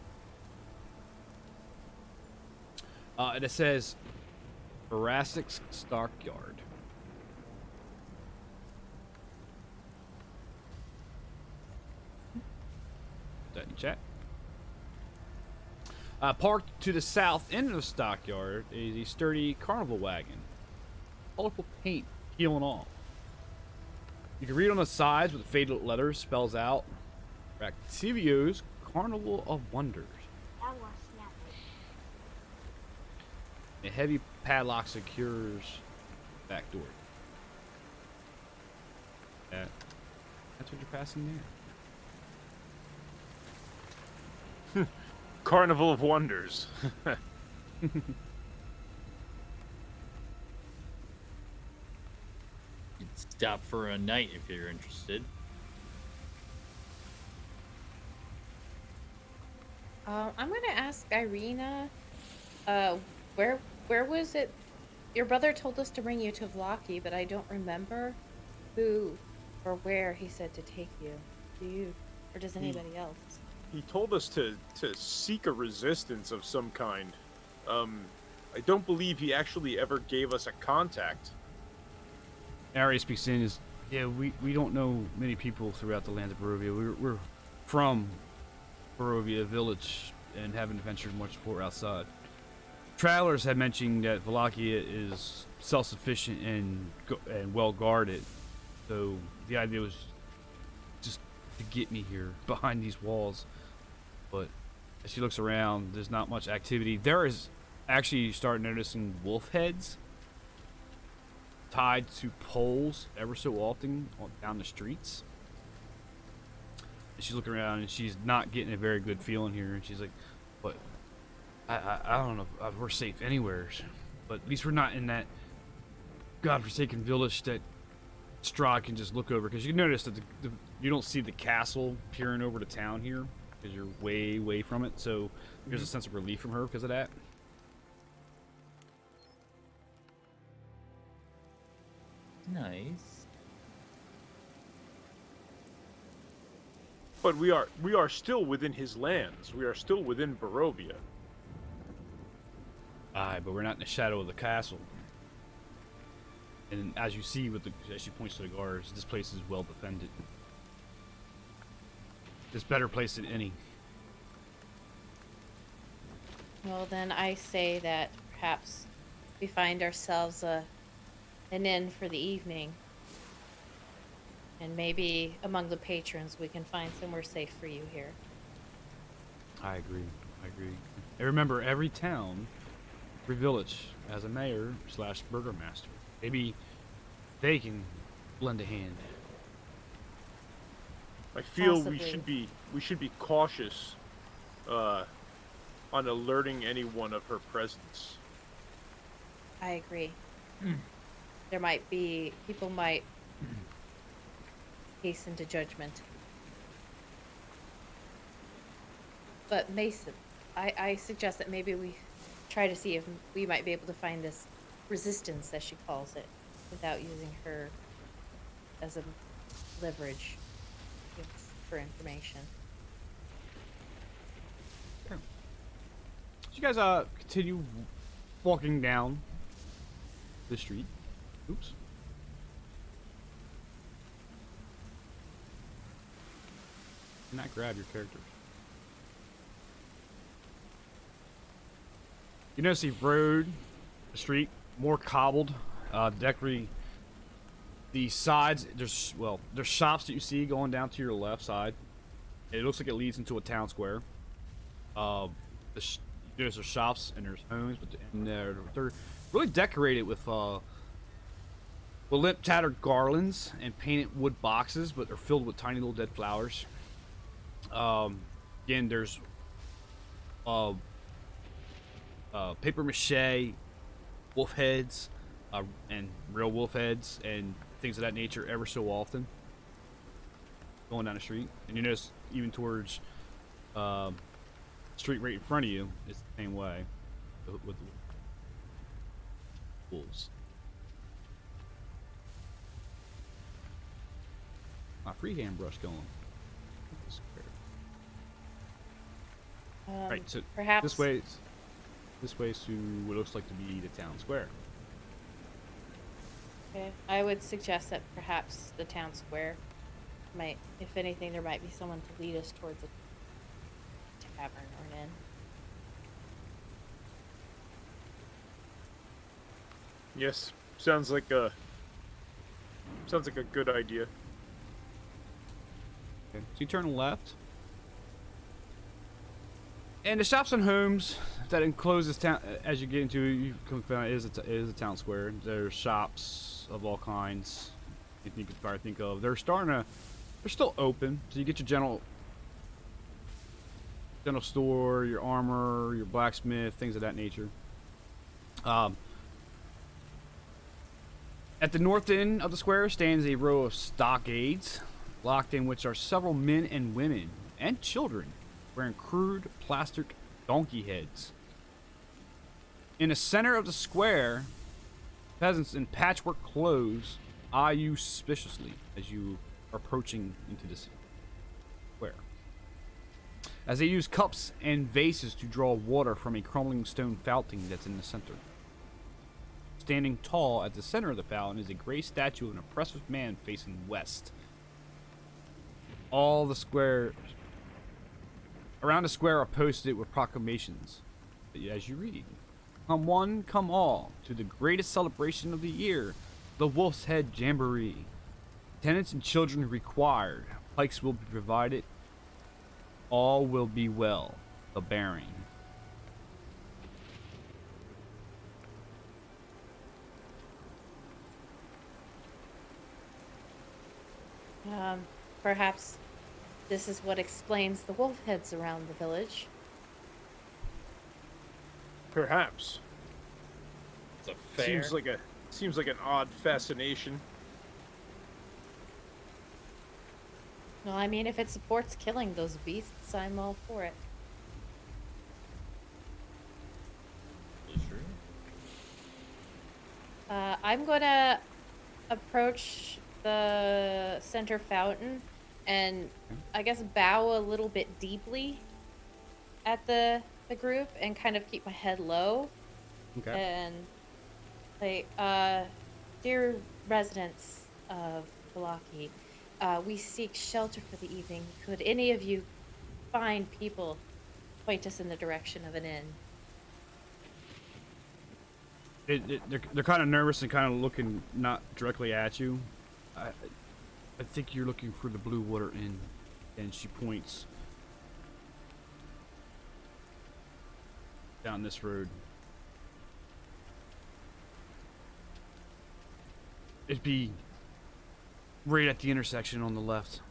And it says Veracic's Stockyard. Put that in chat. Parked to the south end of the stockyard is a sturdy carnival wagon. Colorful paint peeling off. You can read on the sides with faded letters spells out Activio's Carnival of Wonders. A heavy padlock secures back door. That's what you're passing there. Carnival of Wonders. Stop for a night if you're interested. I'm gonna ask Irina, where was it? Your brother told us to bring you to Vallaki, but I don't remember who or where he said to take you. Do you, or does anybody else? He told us to seek a resistance of some kind. I don't believe he actually ever gave us a contact. Ari speaks in is, yeah, we don't know many people throughout the lands of Barovia. We're from Barovia village and haven't ventured much further outside. Travelers had mentioned that Vallaki is self-sufficient and well guarded, so the idea was just to get me here behind these walls. But as she looks around, there's not much activity. There is actually start noticing wolf heads tied to poles ever so often down the streets. And she's looking around and she's not getting a very good feeling here. And she's like, "But I don't know if we're safe anywhere. But at least we're not in that godforsaken village that Strahd can just look over." Because you notice that you don't see the castle peering over the town here because you're way away from it. So there's a sense of relief from her because of that. Nice. But we are still within his lands. We are still within Barovia. Aye, but we're not in the shadow of the castle. And as you see, as she points to the guards, this place is well defended. It's a better place than any. Well, then I say that perhaps we find ourselves an inn for the evening. And maybe among the patrons we can find somewhere safe for you here. I agree. And remember, every town, every village has a mayor / burgomaster. Maybe they can lend a hand. I feel Possibly. we should be cautious on alerting anyone of her presence. I agree. There might be people might hasten to judgment. But Mason, I suggest that maybe we try to see if we might be able to find this resistance, as she calls it, without using her as a leverage for information. So you guys continue walking down the street. Oops. Can not grab your characters. You notice the road, the street, more cobbled. Definitely the sides, there's shops that you see going down to your left side. It looks like it leads into a town square. There's shops and there's homes, but they're really decorated with lit tattered garlands and painted wood boxes, but they're filled with tiny little dead flowers. Again, there's paper mache wolf heads and real wolf heads and things of that nature ever so often going down the street. And you notice even towards street right in front of you, it's the same way with the wolves. My freehand brush going. Right, so perhaps this way is to what looks like to be the town square. Okay, I would suggest that perhaps the town square might, if anything, there might be someone to lead us towards a tavern or an inn. Yes, sounds like a good idea. Okay. So you turn left, and the shops and homes that enclose this town, as you get into it, you come find it is a town square. There's shops of all kinds you could probably think of. They're still open, so you get your general store, your armor, your blacksmith, things of that nature. At the north end of the square stands a row of stockades, locked in which are several men and women and children wearing crude plastered donkey heads. In the center of the square, peasants in patchwork clothes eye you suspiciously as you are approaching into this square, as they use cups and vases to draw water from a crumbling stone fountain that's in the center. Standing tall at the center of the fountain is a gray statue of an oppressive man facing west. Around the square are posted with proclamations, as you read. Come one, come all, to the greatest celebration of the year, the Wolf's Head Jamboree. Tenants and children required. Pikes will be provided. All will be well. The Baron. Perhaps this is what explains the wolf heads around the village. Perhaps. It's a fair. Seems like an odd fascination. Well, I mean, if it supports killing those beasts, I'm all for it. I'm gonna approach the center fountain and I guess bow a little bit deeply at the group and kind of keep my head low. Okay. And say, dear residents of Vallaki, we seek shelter for the evening. Could any of you find people point us in the direction of an inn? They're kind of nervous and kind of looking not directly at you. I think you're looking for the Blue Water Inn, and she points down this road. It'd be right at the intersection on the left.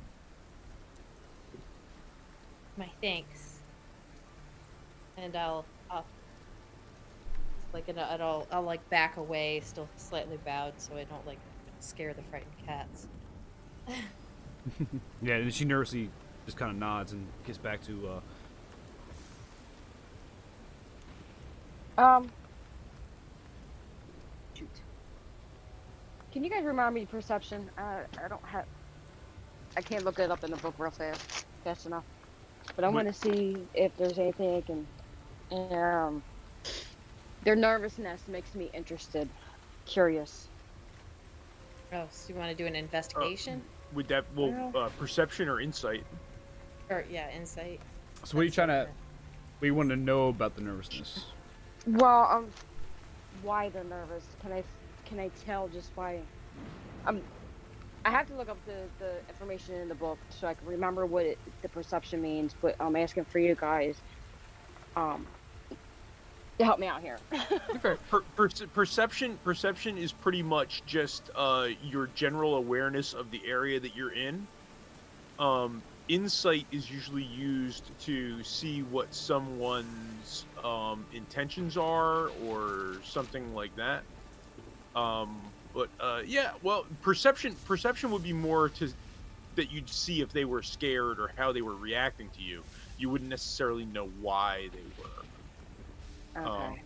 My thanks. And I'll like back away, still slightly bowed, so I don't like scare the frightened cats. Yeah, and she nervously just kind of nods and gets back to Shoot. Can you guys remind me of perception? I can't look it up in the book real fast enough. But I want to see if there's anything I can. Their nervousness makes me interested, curious. Oh, so you want to do an investigation? Would that perception or insight? Or yeah, insight. So what you want to know about the nervousness? Well, why they're nervous? Can I tell just why? I have to look up the information in the book so I can remember what the perception means. But I'm asking for you guys. to help me out here. Perception is pretty much just your general awareness of the area that you're in. Insight is usually used to see what someone's intentions are or something like that. Yeah, well, perception would be more to that you'd see if they were scared or how they were reacting to you. You wouldn't necessarily know why they were. Okay.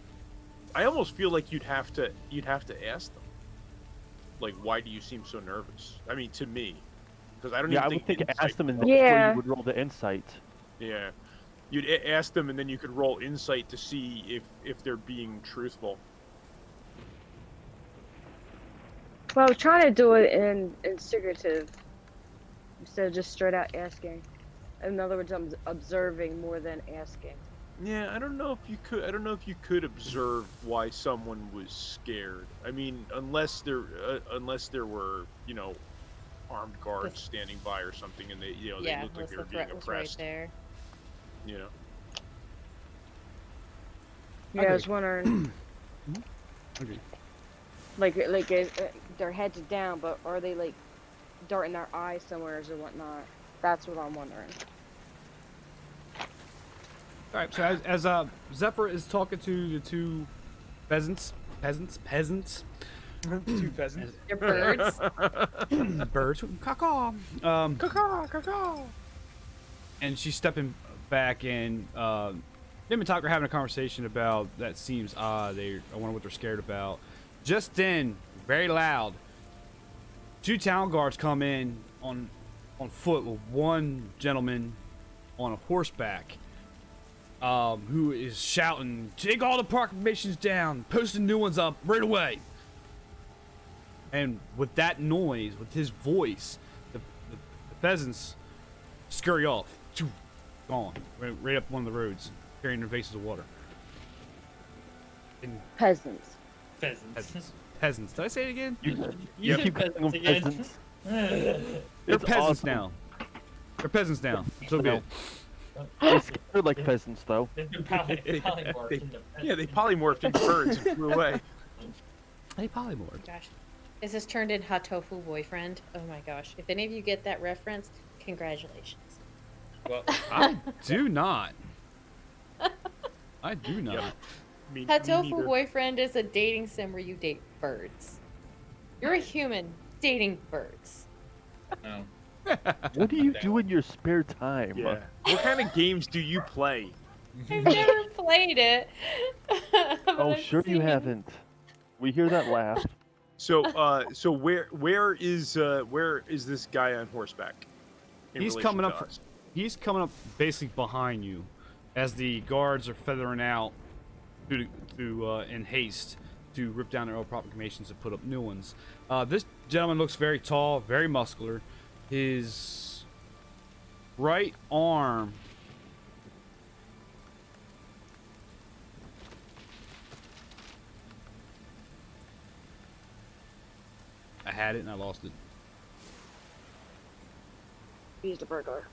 I almost feel like you'd have to ask them, like, why do you seem so nervous? I mean, to me, because I don't Yeah, I even would think insight ask them and would- before Yeah. you would roll the insight. Yeah, you'd ask them, and then you could roll insight to see if they're being truthful. Well, try to do it in secretive instead of just straight out asking. In other words, I'm observing more than asking. Yeah, I don't know if you could. I don't know if you could observe why someone was scared. I mean, unless there were, armed guards standing by or something, and they, they Yeah, looked like unless they the were being threat was right oppressed. there. You know. Yeah, I was wondering, Okay. like their heads down, but are they like darting their eyes somewhere or whatnot? That's what I'm wondering. All right. So as Zephyr is talking to the two peasants. Two peasants. They're birds. Birds. Caw-caw. Caw-caw. And she's stepping back, and them and Tucker are having a conversation about that seems odd. I wonder what they're scared about. Just then, very loud, two town guards come in on foot with one gentleman on a horseback, who is shouting, "Take all the proclamations down, post the new ones up right away." And with that noise, with his voice, the pheasants scurry off. Gone. Right up one of the roads, carrying their vases of water. And Peasants. Pheasants. peasants. Did I say it again? You keep Peasants calling them again. peasants. They're It's peasants awesome. now. They're peasants now. So good. They're like peasants, though. They're polymorphed into Yeah, they polymorphed into birds and flew away. Hey, polymorph. Gosh. This has turned in Hot Tofu Boyfriend. Oh my gosh. If any of you get that reference, congratulations. Well, I do not. I do not. Me Hot Tofu neither. Boyfriend is a dating sim where you date birds. You're a human dating birds. no. What do you do in your spare time? Yeah. What kind of games do you play? I've never played it. but Oh, I've sure you seen- haven't. We hear that laugh. So, where is this guy on horseback? in He's relation coming to up. us? He's coming up basically behind you, as the guards are feathering out in haste to rip down their old proclamations and put up new ones. This gentleman looks very tall, very muscular. His right arm I had it and I lost it. He's the burglar.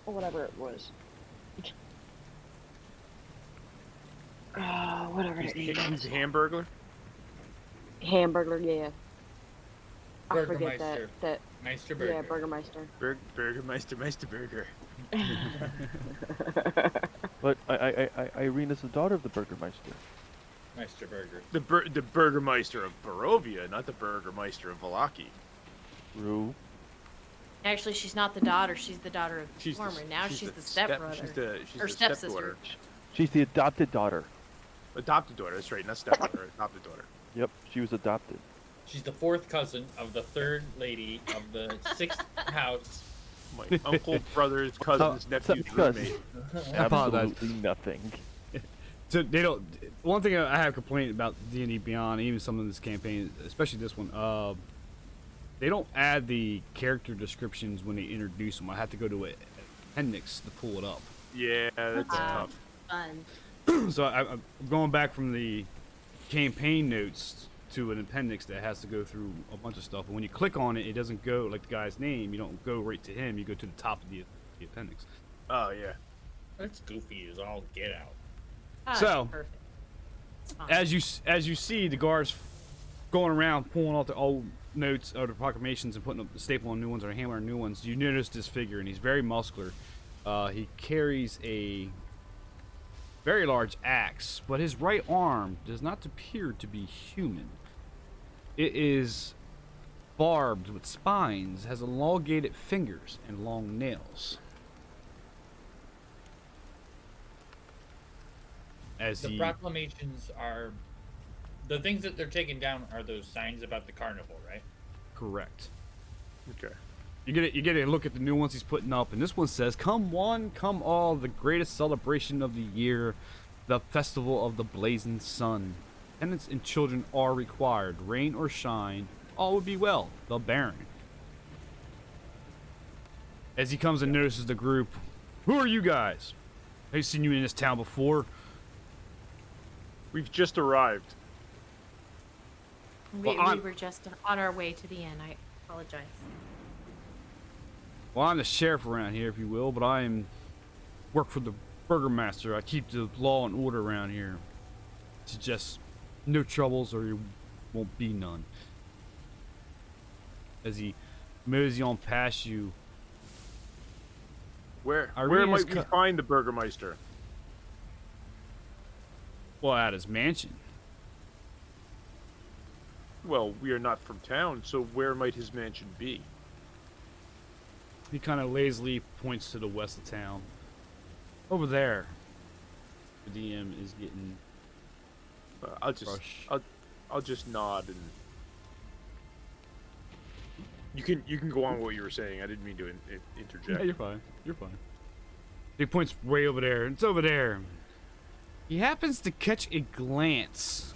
Or whatever it was. Whatever it He's is. a hamburglar. Hamburger, yeah. I forget Burgermeister. that. Meister Burger. Yeah, Burgermeister. Burgermeister Burger. But Irene is the daughter of the Burgermeister. Meister Burger. The Burgermeister of Barovia, not the Burgermeister of Vallaki. Brew. Actually, she's not the daughter. She's the daughter of the She's former. Now she's the stepbrother. She's the Or stepsister. stepdaughter. She's the adopted daughter. Adopted daughter. That's right, not stepdaughter. Adopted daughter. Yep, she was adopted. She's the fourth cousin of the third lady of the sixth house. My uncle, brother's, cousin's, nephew's because- roommate. I apologize. Absolutely nothing. So they don't. One thing I have a complaint about D&D Beyond, even some of this campaign, especially this one, they don't add the character descriptions when they introduce them. I have to go to an appendix to pull it up. Yeah, that's Wow. tough. Fun. So I'm going back from the campaign notes to an appendix that has to go through a bunch of stuff. And when you click on it, it doesn't go like the guy's name. You don't go right to him. You go to the top of the appendix. Oh yeah. That's goofy as all get out. Ah, So- perfect. It's fine. As you see the guards going around pulling out the old notes or the proclamations and putting up the staple on new ones or hammer on new ones, you notice this figure, and he's very muscular. He carries a very large axe, but his right arm does not appear to be human. It is barbed with spines, has elongated fingers and long nails. As The he proclamations are the things that they're taking down are those signs about the carnival, right? correct. Okay. You get a look at the new ones he's putting up, and this one says, "Come one, come all, the greatest celebration of the year, the festival of the blazing sun. Tenants and children are required. Rain or shine, all will be well. The Baron." As he comes and notices the group, "Who are you guys? I've seen you in this town before." We've just arrived. We Well, were just on our way to the inn. I apologize. Well, I'm the sheriff around here, if you will, but I work for the burgomaster. I keep the law and order around here. Suggest no troubles or there won't be none. As he mosey on past you, Where Irena's might we find the burgermeister? well, at his mansion. Well, we are not from town, so where might his mansion be? He kind of lazily points to the west of town. Over there. The DM is getting I'll just brush. I'll just nod and you can go on with what you were saying. I didn't mean to interject. Yeah, you're fine. You're fine. He points way over there. It's over there. He happens to catch a glance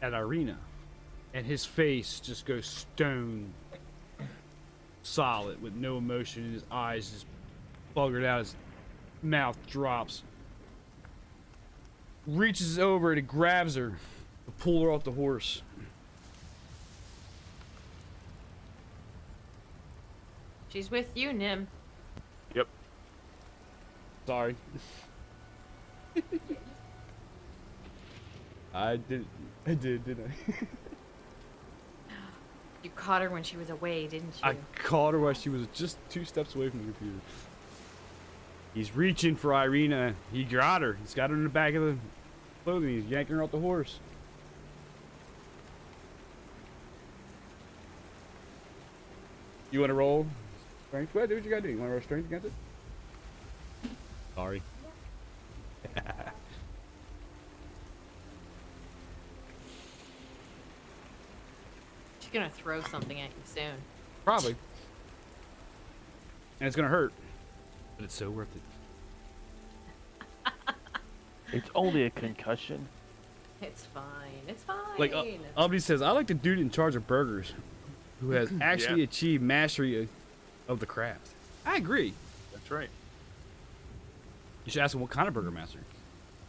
at Irina, and his face just goes stone solid with no emotion, and his eyes just buggered out. His mouth drops. Reaches over and he grabs her to pull her off the horse. She's with you, Nim. Yep. Sorry. I did, didn't I? You caught her when she was away, didn't you? I caught her while she was just 2 steps away from the computer. He's reaching for Irina. He got her. He's got her in the back of the clothing. He's yanking her off the horse. You want to roll strength? Go ahead, do what you gotta do. You want to roll strength against it? Sorry. She's gonna throw something at you soon. Probably. And it's gonna hurt. But it's so worth it. It's only a concussion. It's fine. It's fine. Like, Albany says, "I like the dude in charge of burgers who has actually Yeah. achieved mastery of the craft." I agree. That's right. You should ask him what kind of burger master.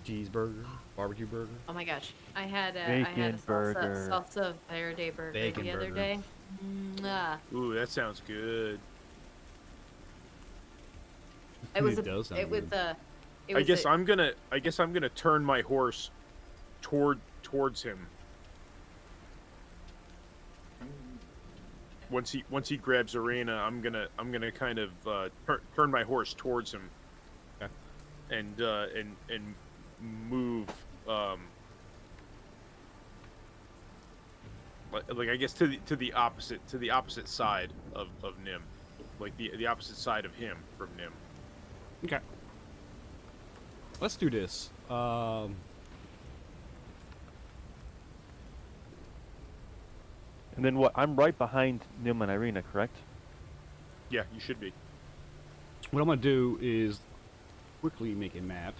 Cheeseburger, barbecue burger. Oh my gosh, I had a Bacon burger. salsa Verde burger Bacon the other burger. day. Mwah. Ooh, that sounds good. It was does sound it was good. it I was guess a- I'm gonna turn my horse towards him. Once he grabs Arena, I'm gonna kind of turn my horse towards him. Okay. And move like I guess to the opposite side of Nim, like the opposite side of him from Nim. Okay. Let's do this. And then what? I'm right behind Nim and Irina, correct? Yeah, you should be. What I'm gonna do is quickly make a map.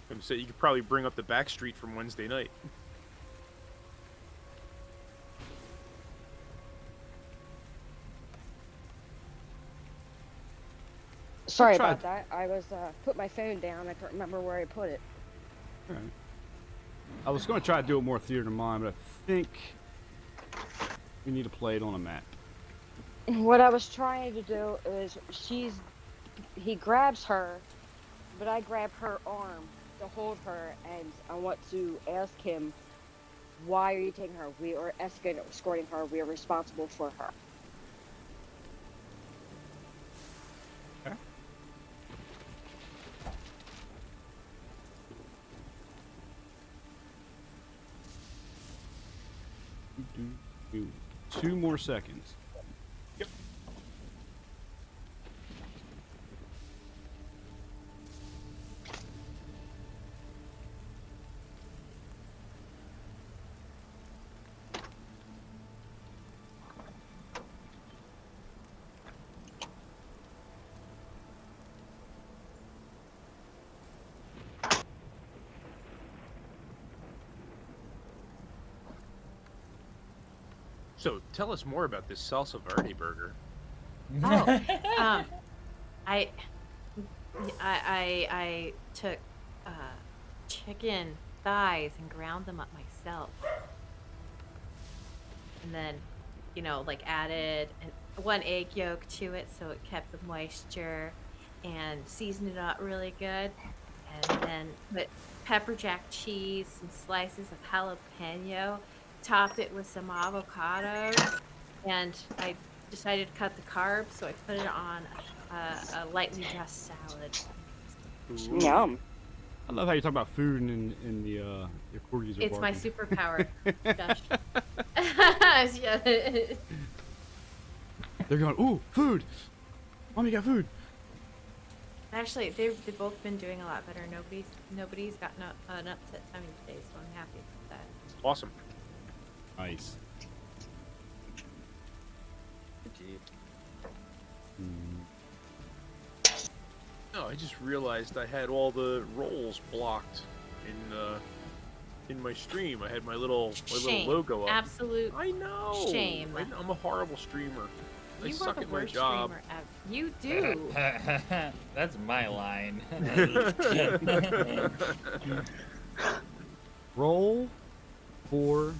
I'm gonna say you could probably bring up the back street from Wednesday night. Sorry Try- about that. I was put my phone down. I couldn't remember where I put it. All right. I was gonna try to do it more theater to mind, but I think we need to play it on a map. What I was trying to do is she's he grabs her, but I grab her arm to hold her, and I want to ask him, why are you taking her? We are escorting her. We are responsible for her. Okay. Two more seconds. So tell us more about this Salsa Verde burger. Oh, I I took chicken thighs and ground them up myself, and then, like added one egg yolk to it so it kept the moisture, and seasoned it up really good, and then put pepper jack cheese and slices of jalapeno, topped it with some avocado, and I decided to cut the carbs, so I put it on a lightly dressed salad. Yum. I love how you talk about food in the your corgis are It's my barking. superpower. Gosh. Yeah. They're going, ooh, food! Mom, you got food! Actually, they've both been doing a lot better. Nobody's gotten an upset tummy today, so I'm happy with that. Awesome. Nice. Oh, I just realized I had all the rolls blocked in my stream. I had my little Shame. logo up. Absolute I know. shame. I'm a horrible streamer. I You are suck the at my worst job. streamer ever. You do. That's my line. Roll for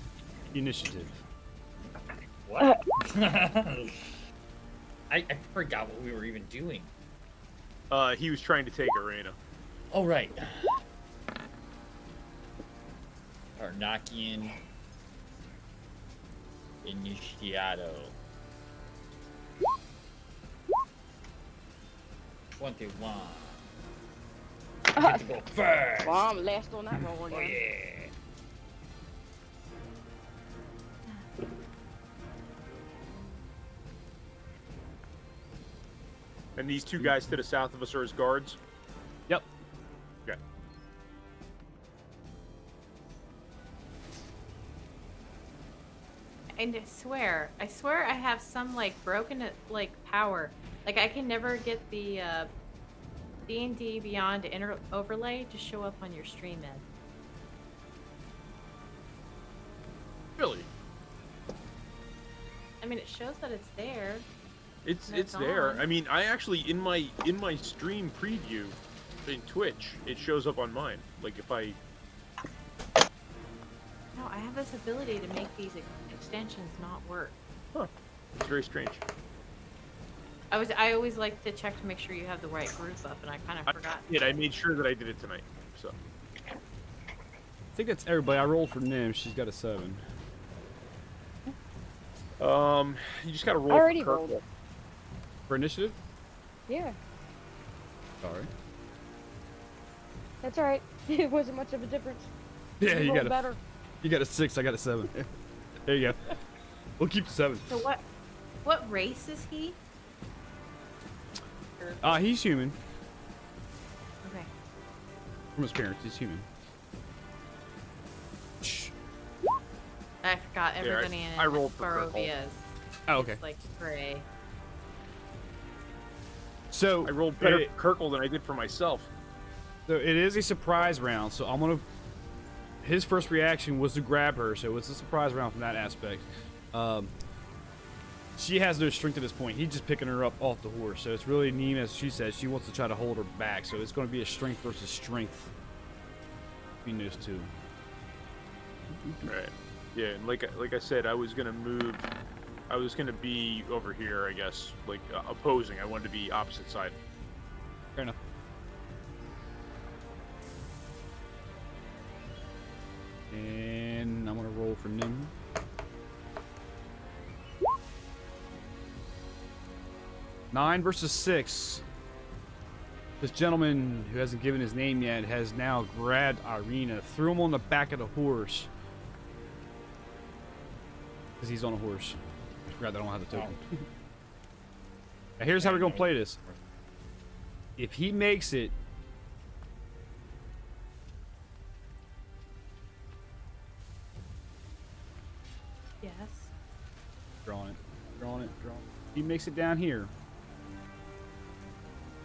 initiative. What? I forgot what we were even doing. He was trying to take Arena. Oh, right. Arnakian Initiado. 21. I get to go first. Well, I'm last on that roll Oh, again. yeah. And these two guys to the south of us are his guards. Yep. Okay. And I swear I have some like broken power. Like I can never get the D&D Beyond overlay to show up on your stream, Ed. Really? I mean, it shows that it's there. It's And it's there. on. I mean, I actually in my stream preview in Twitch, it shows up on mine. Like if I No, I have this ability to make these extensions not work. it's very strange. I always like to check to make sure you have the right group up, and I kind of forgot. I made sure that I did it tonight. So I think that's everybody. I rolled for Nim. She's got a 7. you just gotta roll. I already for rolled it. For initiative? Yeah, Sorry. that's all right. It wasn't much of a difference. Yeah, you rolled got better. you got a 6. I got a 7. There you go. We'll keep the 7. So what race is he? Or- He's human. okay. From his parents, he's human. Shh. I forgot everybody I in rolled for purple. Barovia is Oh, okay. like gray. So I rolled better for Kirkle than I did for myself. So it is a surprise round. So I'm gonna. His first reaction was to grab her, so it's a surprise round from that aspect. She has no strength at this point. He's just picking her up off the horse. So it's really Neem, as she says, she wants to try to hold her back. So it's going to be a strength versus strength between those two. Right. Yeah, and like I said, I was gonna move. I was gonna be over here, I guess, like opposing. I wanted to be opposite side. Fair enough. And I'm gonna roll for Nim. Nine versus 6. This gentleman who hasn't given his name yet has now grabbed Irina, threw him on the back of the horse. Because he's on a horse. I forgot that I don't have the token. Now here's how we're gonna play this. If he makes it, Yes. drawing it, drawing it, drawing it. If he makes it down here,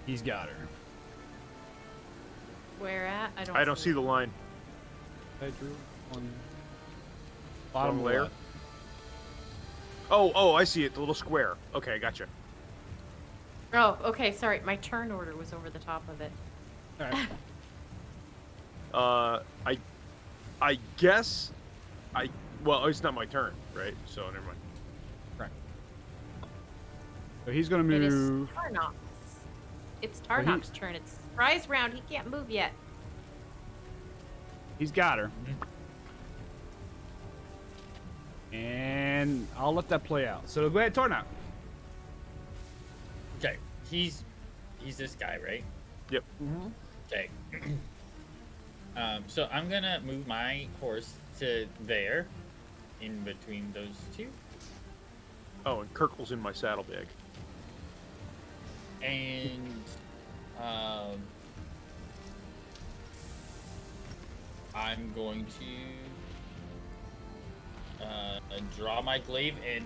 he's got her. Where at? I don't see the line. I drew on bottom Bottom layer? left. Oh, I see it. The little square. Okay, gotcha. Oh, okay. Sorry, my turn order was over the top of it. All right. I guess well, it's not my turn, right? So never mind. So he's gonna It is move. Tarnox. It's Well, he- Tarnox's turn. It's Fry's round. He can't move yet. He's got her. And I'll let that play out. So go ahead, Tarnox. Okay, he's this guy, right? Yep. Okay. So I'm gonna move my horse to there, in between those two, Oh, and Kirkle's in my saddlebag. and I'm going to draw my glaive and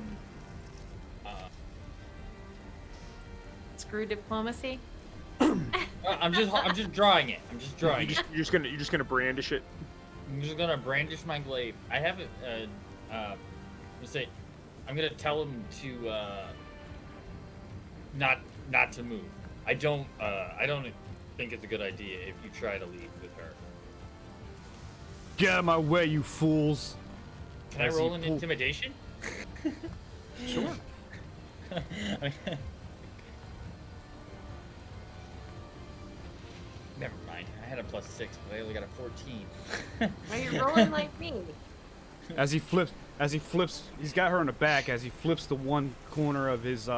Screw diplomacy. I'm just drawing it. I'm just drawing it. You're just gonna brandish it. I'm just gonna brandish my glaive. I have it. Let's say, I'm gonna tell him to not to move. I don't think it's a good idea if you try to leave with her. Get out of my way, you fools. Can I As he roll an pull- intimidation? Sure. Never mind. I had a +6, but I only got a 14. Why are you rolling like me? As he flips, he's got her in the back. As he flips the one corner of his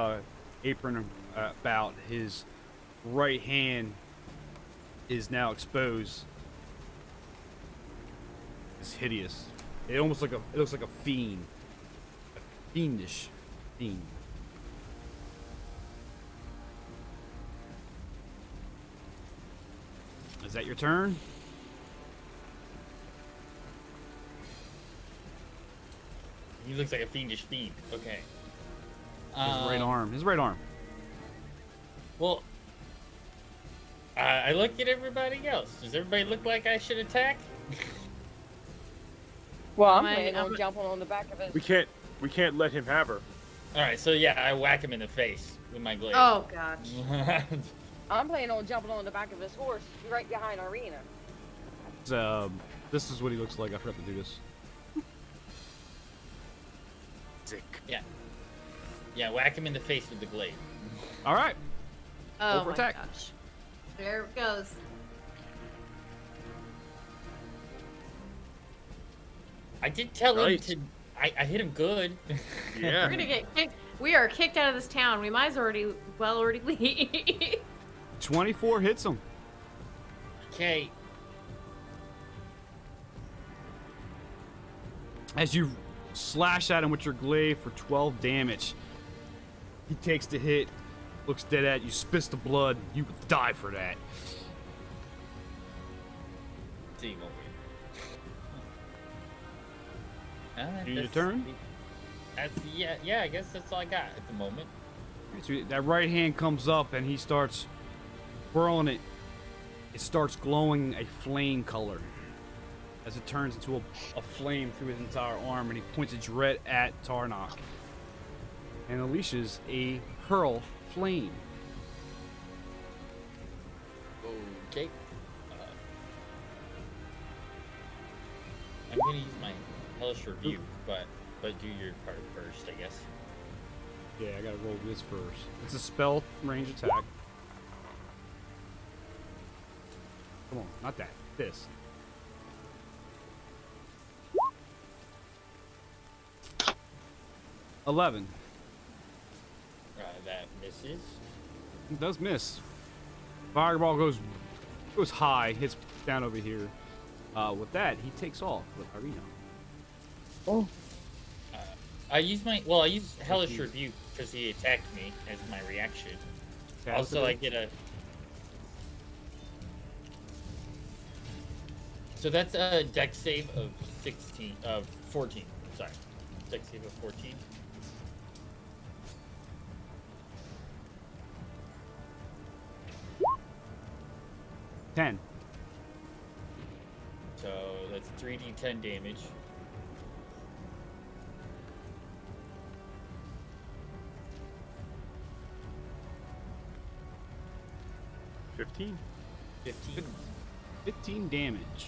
apron about, his right hand is now exposed. It's hideous. It looks like a fiend, a fiendish fiend. Is that your turn? He looks like a fiendish fiend. Okay. His right arm. His right arm. Well, I look at everybody else. Does everybody look like I should attack? Well, I'm Am I- planning on I'm- jumping on the back of it. We can't let him have her. All right, so yeah, I whack him in the face with my glaive. Oh gosh. I'm planning on jumping on the back of his horse right behind Irina. This is what he looks like. I forgot to do this. Zick. Yeah, whack him in the face with the glaive. All right. Oh for my attack. gosh. There it goes. I did tell him Right. to. I hit him good. Yeah. We're gonna get kicked. We are kicked out of this town. We might as already leave. 24 hits him. Okay. As you slash at him with your glaive for 12 damage, he takes the hit, looks dead at you, spits the blood. You die for that. See, won't we? Do your turn? That's yeah. I guess that's all I got at the moment. So that right hand comes up and he starts twirling it. It starts glowing a flame color as it turns into a flame through his entire arm, and he points it direct at Tarnock and unleashes a hurl flame. Okay. I'm gonna use my hellish review, but do your part first, I guess. Yeah, I gotta roll this first. It's a spell range attack. Come on, not that. This. $11. That misses. It does miss. Fireball goes high, hits down over here. With that, he takes off with Irina. Oh, I use Hellish Rebuke because he attacked me as my reaction. Okay, Also, I get a. So that's a dex save of 14. Sorry, dex save of 14. $10. So that's 3d10 damage. $15. 15. 15 damage.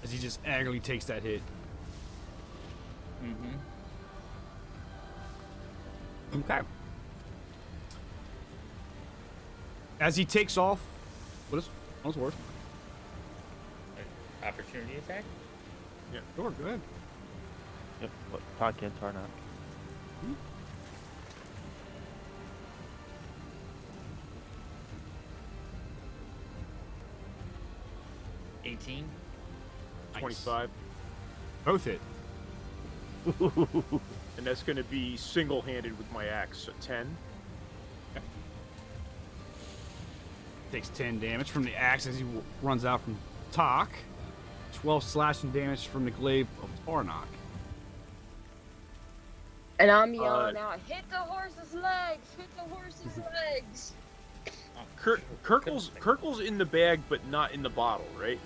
As he just angrily takes that hit. Mm-hmm. Okay. As he takes off, what's worse? Opportunity attack? Yeah, sure, go ahead. Yep. What? Talking Tarnak. 18. 25. Both hit. And that's going to be single-handed with my axe. So 10. Takes 10 damage from the axe as he runs out from Talk. 12 slashing damage from the glaive of Tarnak. and I'm yelling out, "Hit the horse's legs! Hit the horse's legs!" Kirkle's in the bag, but not in the bottle, right?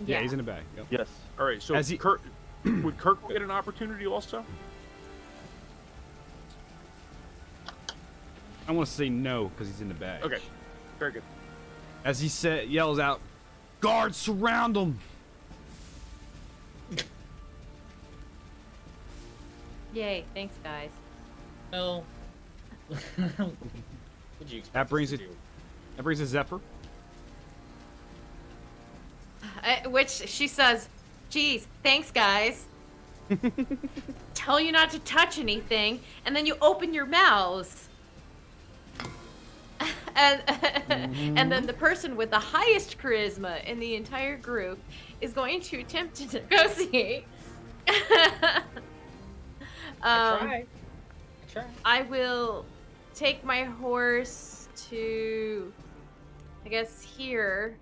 Yeah, he's in the bag. Yep. Yes. All right, so As he- would Kirkle get an opportunity also? I want to say no because he's in the bag. Okay, very good. As he yells out, "Guards, surround him!" Yay, thanks, guys. No. What'd you expect That brings us to it- do? That brings us Zephyr. Which she says, "Geez, thanks, guys." Tell you not to touch anything, and then you open your mouths. And, and then the person with the highest charisma in the entire group is going to attempt to negotiate. I tried. I will take my horse to, I guess, here,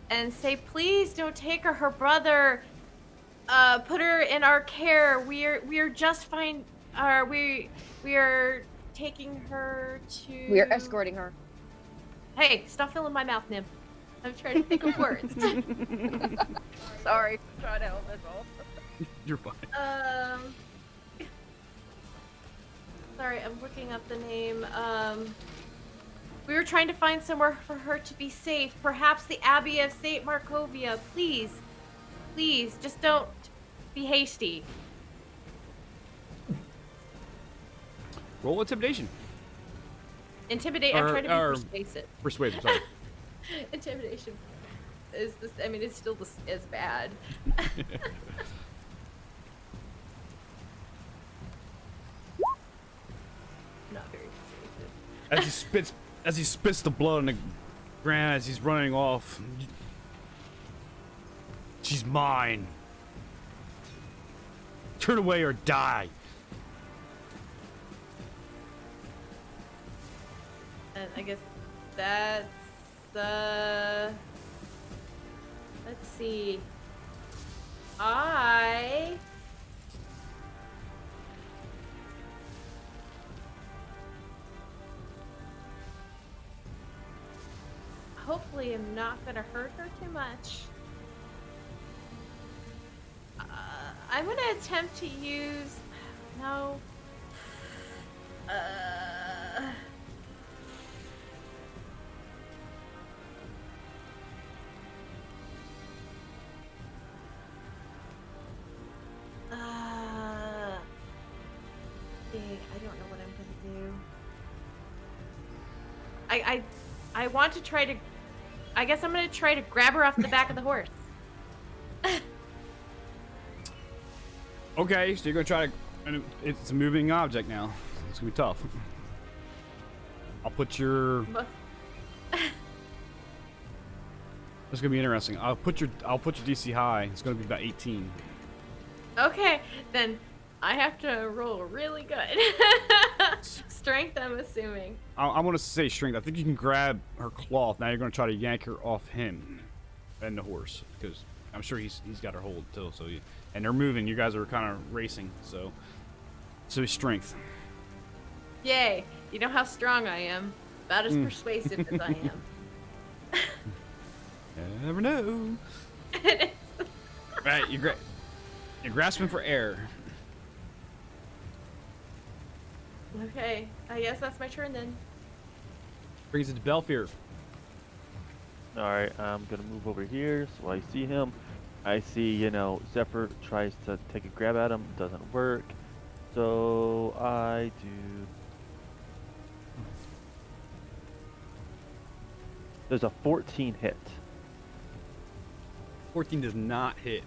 and say, "Please don't take her. Her brother. Put her in our care. We are just fine. We are taking her to. We are escorting her. Hey, stop filling my mouth, Nim. I'm trying to think of words. Sorry, trying to help us all. You're fine. Sorry, I'm looking up the name. We were trying to find somewhere for her to be safe. Perhaps the Abbey of St. Markovia. Please, just don't be hasty. Roll intimidation. Intimidate. I'm trying to be Or- persuasive. Persuasion. Sorry. Intimidation is this. I mean, it's still as bad. Not very persuasive. As he spits the blood on the ground as he's running off. "She's mine. Turn away or die." And I guess that's let's see. I hopefully am not gonna hurt her too much. I'm gonna attempt to use no. Dang, I don't know what I'm gonna do. I want to try to. I guess I'm gonna try to grab her off the back of the horse. Okay, so you're gonna try to. And it's a moving object now. It's gonna be tough. I'll put your. It's gonna be interesting. I'll put your DC high. It's gonna be about 18. Okay, then I have to roll really good. Strength, I'm assuming. I want to say strength. I think you can grab her cloth. Now you're gonna try to yank her off him and the horse because I'm sure he's got her hold too. So and they're moving. You guys are kind of racing. So strength. Yay! You know how strong I am. About as persuasive as I am. You never know. Right, you're grasping for air. Okay, I guess that's my turn then. Brings it to Belfier. Alright, I'm gonna move over here so I see him. I see, you know, Zephyr tries to take a grab at him, doesn't work. So I do. There's a 14 hit. 14 does not hit.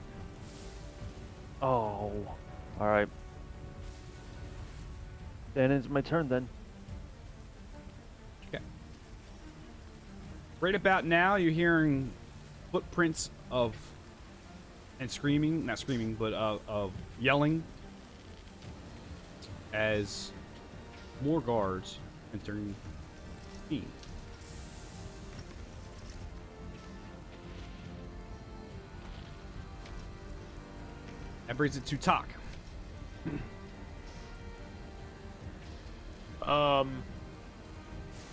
Oh, alright. Then it's my turn then. Okay. Right about now, you're hearing footprints of and screaming, not screaming, but of yelling as more guards entering the scene. That brings it to Talk.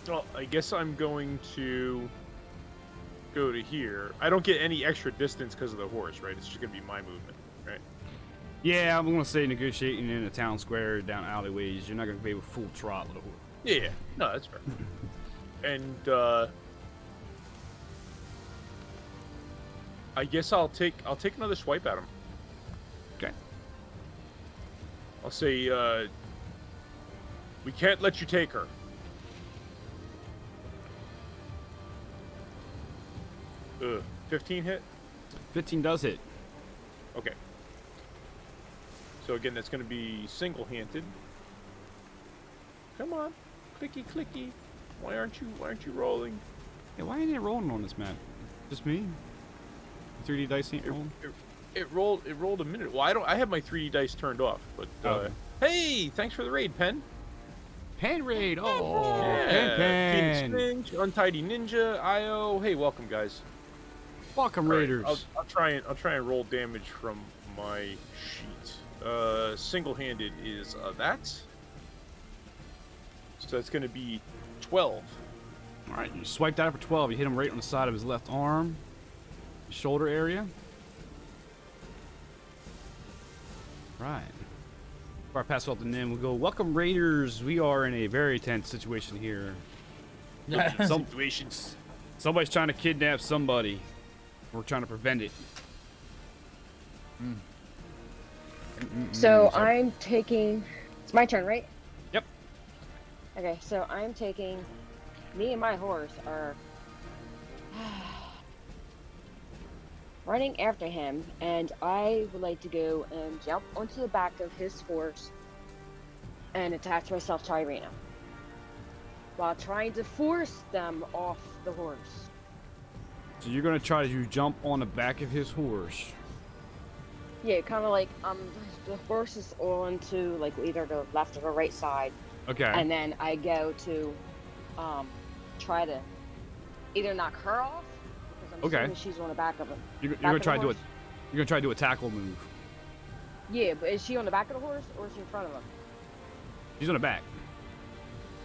Well, I guess I'm going to go to here. I don't get any extra distance because of the horse, right? It's just going to be my movement, right? Yeah, I'm going to say negotiating in a town square, down alleyways. You're not going to be able to full trot with a horse. Yeah, no, that's fair. And, I guess I'll take another swipe at him. Okay. I'll say, we can't let you take her. 15 hit? 15 does hit. Okay. So again, that's going to be single-handed. Come on, clicky clicky. Why aren't you rolling? Yeah, why ain't it rolling on this map? Just me? 3D dice ain't rolling? It rolled a minute. Well, I have my 3D dice turned off, but Okay. Hey, thanks for the raid, Pen. Pen raid. Oh, Yeah, Pen. Phoenix Finch, Untidy Ninja, IO. Hey, welcome guys. Welcome, All right, Raiders. I'll try and roll damage from my sheet. Single-handed is that. So that's going to be 12. All right, you swipe that for 12. You hit him right on the side of his left arm, shoulder area. Right. Before I pass it off to Nim, we'll go, welcome, Raiders. We are in a very tense situation here. Situations. Somebody's trying to kidnap somebody. We're trying to prevent it. So I'm taking. It's my turn, right? Yep. Okay, so I'm taking. Me and my horse are running after him, and I would like to go and jump onto the back of his horse and attach myself to Irina while trying to force them off the horse. So you're going to try to jump on the back of his horse. Yeah, kind of like the horse is on to like either the left or the right side. Okay. And then I go to try to either knock her off because I'm Okay. assuming she's on the back of him. You're Back going of to try the to do horse? You're going to try to do a tackle move. Yeah, but is she on the back of the horse or is she in front of him? He's on the back.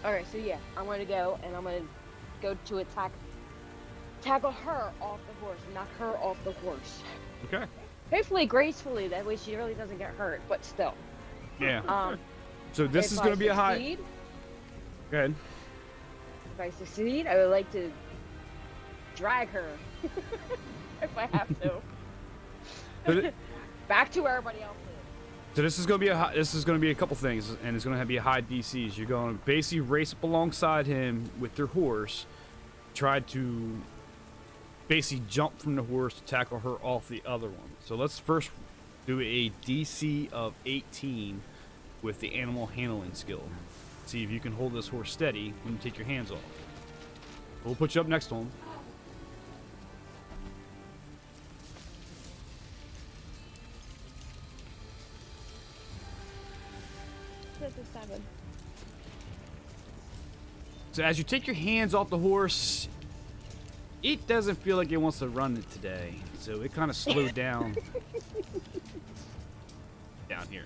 Okay, so yeah, I'm gonna go and I'm gonna go to tackle her off the horse, knock her off the horse. Okay. Hopefully gracefully, that way she really doesn't get hurt, but still. Yeah. So this if is going to be a high. succeed- Go ahead. If I succeed, I would like to drag her if I have to. But Back to where everybody else is. So this is gonna be a couple things, and it's gonna be a high DCs. You're gonna basically race up alongside him with your horse, try to basically jump from the horse to tackle her off the other one. So let's first do a DC of 18 with the animal handling skill. See if you can hold this horse steady when you take your hands off. We'll put you up next to him. That's a 7. So as you take your hands off the horse, it doesn't feel like it wants to run it today. So it kind of slowed down down here.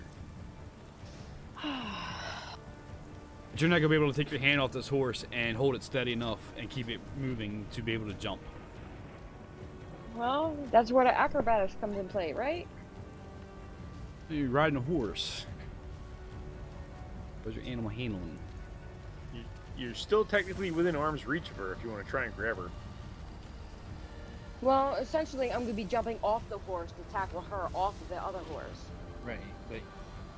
But you're not gonna be able to take your hand off this horse and hold it steady enough and keep it moving to be able to jump. Well, that's where the acrobatics comes in play, right? You're riding a horse. Where's your animal handling? You're still technically within arm's reach of her if you want to try and grab her. Well, essentially, I'm gonna be jumping off the horse to tackle her off of the other horse. Right. But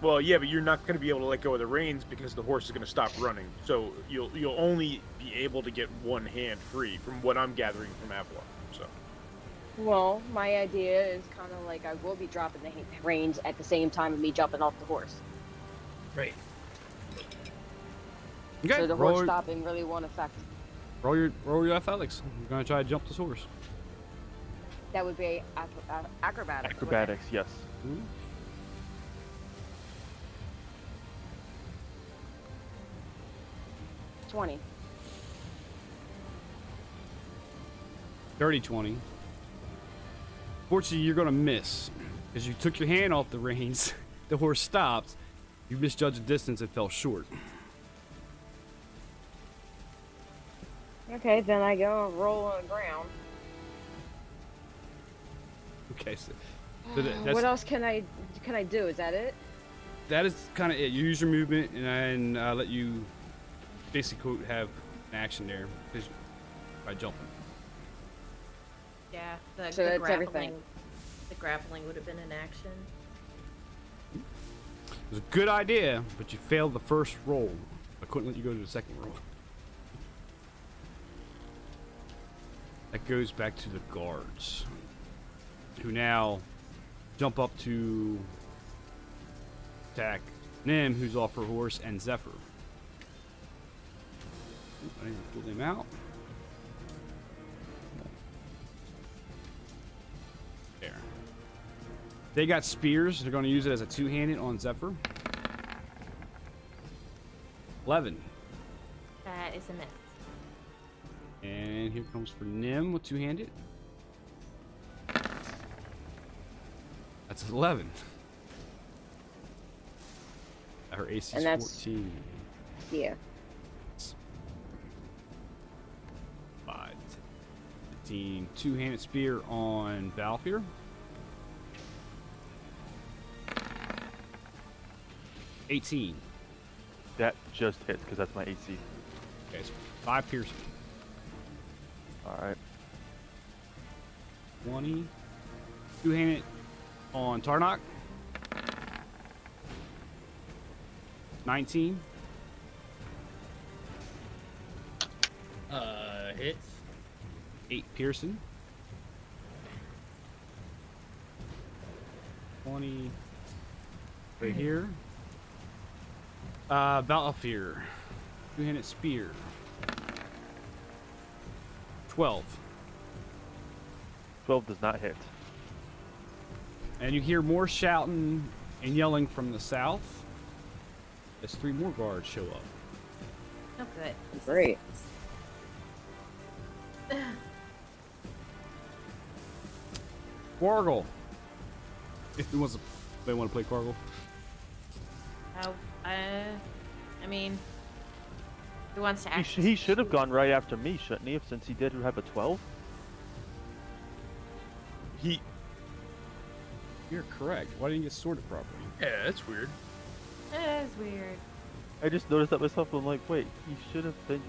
Well, yeah, but you're not going to be able to let go of the reins because the horse is going to stop running. So you'll only be able to get one hand free, from what I'm gathering from Avalon. So. Well, my idea is kind of like I will be dropping the reins at the same time of me jumping off the horse. right. Okay, So the roll, horse stopping really won't affect. roll your athletics. You're gonna try to jump this horse. That would be acrobatics. Acrobatics, yes. Ooh. Wouldn't it? 20. Dirty 20. Fortunately, you're gonna miss because you took your hand off the reins. The horse stopped. You misjudged the distance and fell short. Okay, then I go and roll on the ground. Okay, so What else can I do? Is that it? that is kind of it. You use your movement, and then let you basically have an action there by jumping. Yeah, So the that's grappling. everything. The grappling would have been an action. It was a good idea, but you failed the first roll. I couldn't let you go to the second roll. That goes back to the guards, who now jump up to attack Nim, who's off her horse, and Zephyr. I need to pull them out. There. They got spears. They're going to use it as a two-handed on Zephyr. 11. That is a miss. And here comes for Nim with two-handed. That's 11. Her AC And is that's- 14. Yeah. 5, 15. Two-handed spear on Valfir. 18. That just hits because that's my AC. Okay, it's 5 piercing. Alright. 20. Two-handed on Tarnok. 19. Hits. 8 piercing. 20 right here. Valfir. Two-handed spear. 12. 12 does not hit. And you hear more shouting and yelling from the south as 3 more guards show up. Oh, good. Great. Quargle. If they want to play Quargle. Oh, I mean, who wants to He, act? he should have gone right after me, shouldn't he? Since he did have a 12. You're correct. Why didn't you get sorted properly? Yeah, that's weird. That is weird. I just noticed that myself. I'm like, wait, he should have been,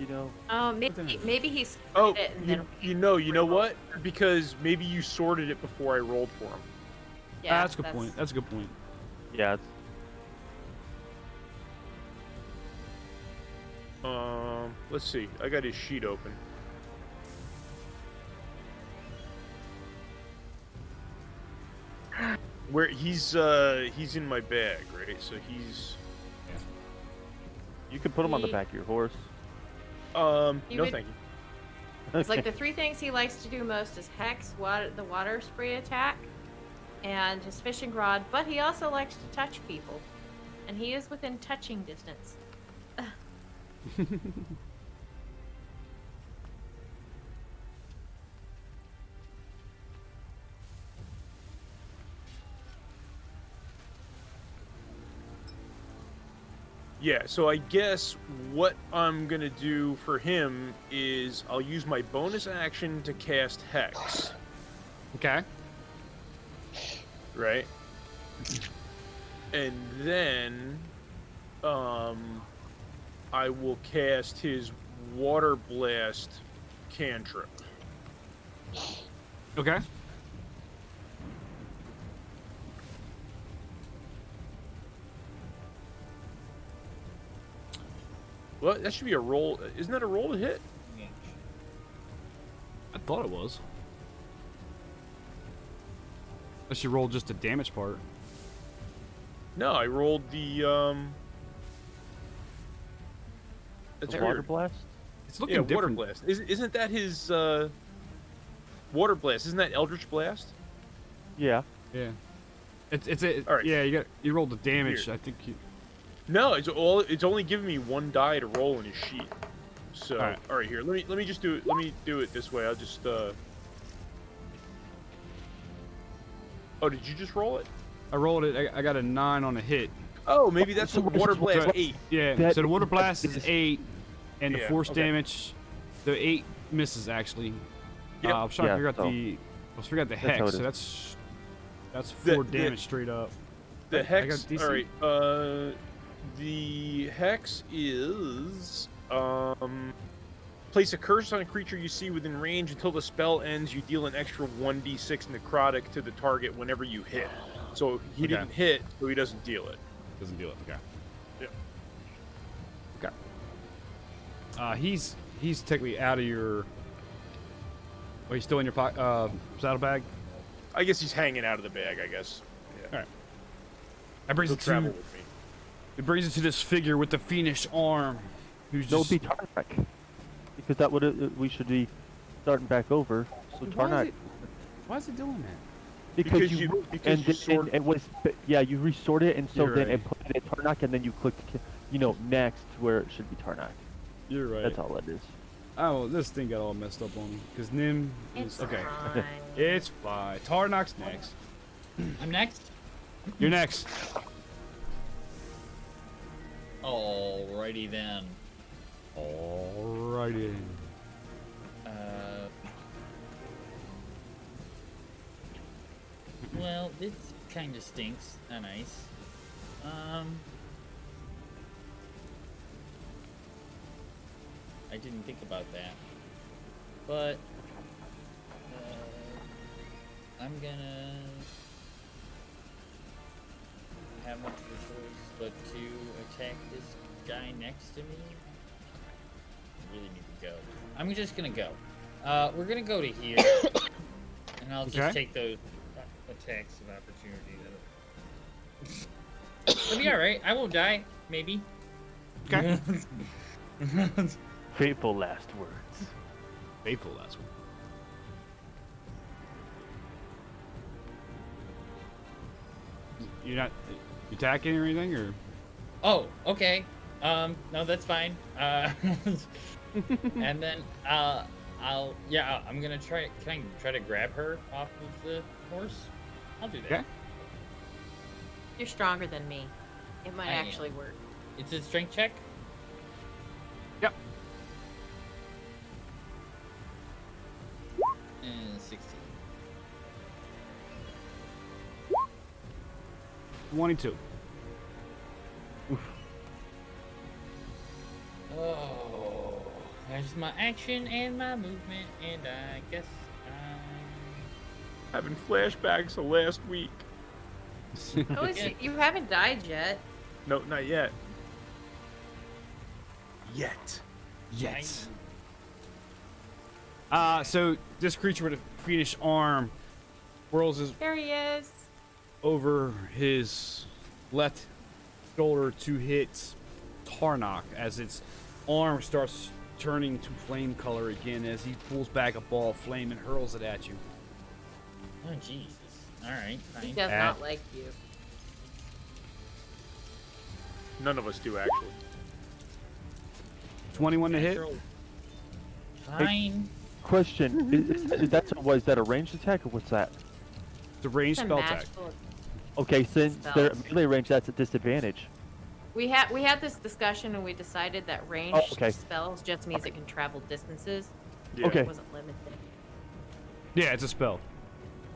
Oh, maybe he's Oh, it and you, then you know what? Because maybe you sorted it before I rolled for him. yeah, That's a good point. That's a good point. Yeah, let's see. I got his sheet open. Where he's in my bag, right? So he's You could put him on the back of your horse. no, would- thank you. It's like the 3 things he likes to do most is hex, the water spray attack, and his fishing rod. But he also likes to touch people, and he is within touching distance. Yeah, so I guess what I'm gonna do for him is I'll use my bonus action to cast Hex, Okay. right? And then, I will cast his Water Blast cantrip. Okay. Well, that should be a roll. Isn't that a roll to hit? Yeah. I thought it was. Unless you rolled just the damage part. No, I rolled the That's Water weird. blast? It's looking Yeah, Water different. Blast. Isn't that his Water Blast? Isn't that Eldritch Blast? Yeah. Yeah. All right. Yeah, you rolled the damage. Weird. I think you. No, it's only giving me 1 die to roll in his sheet. So, All all right, here. Let me just do it. Let me do it this way. I'll just Oh, did you just roll it? I rolled it. I got a 9 on a hit. Oh, maybe that's the So- Water Blast so- 8. Yeah. That- so the water blast that is is- 8, and the Yeah, force okay. damage, the 8 misses actually. Yep. I was trying to Yeah, figure out so- let's figure out the That's how hex. it So is. that's The- 4 the- damage straight up. The I got hex. DC. All right. The hex is place a curse on a creature you see within range until the spell ends. You deal an extra 1d6 necrotic to the target whenever you hit. So he Okay. didn't hit, so he doesn't deal it. Doesn't do it. Okay. Yeah. Okay. He's technically out of your. Oh, he's still in your saddlebag. I guess he's hanging out of the bag. I guess. Yeah. All right. That brings He'll it travel to. with me. It brings it to this figure with the fiendish arm, who's No, just. it'd be Tarnak. Because that would we should be starting back over. So Tarnak. Why is it doing that? Because you you- moved because and you then sort- it was yeah you restored it and so You're then right. it put it in Tarnak and then you clicked next where it should be Tarnak. You're right. That's all it is. Oh, this thing got all messed up on me because Nim is It's okay. fine. It's fine. Tarnok's next. I'm next. You're next. Alrighty then. Alrighty. Well, this kind of stinks. Nice. I didn't think about that, but I'm gonna have much of a choice but to attack this guy next to me. I really need to go. I'm just gonna go. We're gonna go to here, and I'll just Okay. take those attacks of opportunity. It'll be all right. I won't die. Maybe. Okay. Fateful last words. Faithful last one. You're not attacking or anything, or Oh, okay. No, that's fine. And then I'm gonna try. Can I try to grab her off of the horse? I'll do that. Okay. You're stronger than me. It might I am. actually work. It's a strength check. Yep. And 16. 22. Oh, there's my action and my movement, and I guess Having flashbacks of last week. Oh, you haven't died yet. No, not yet. Yet. Yes. So this creature with a fiendish arm whirls his There he is. over his left shoulder to hit Tarnok as its arm starts turning to flame color again as he pulls back a ball of flame and hurls it at you. Oh Jesus! All right. He Fine. does not like you. None of us do, actually. 21 to hit. Fine. Question: is that a ranged attack or what's that? The ranged It's a spell attack. magical- Okay, since they're Spells. melee range, that's a disadvantage. We had this discussion and we decided that ranged okay. spells just means it can travel distances. Yeah. Okay. It wasn't limited. Yeah, it's a spell.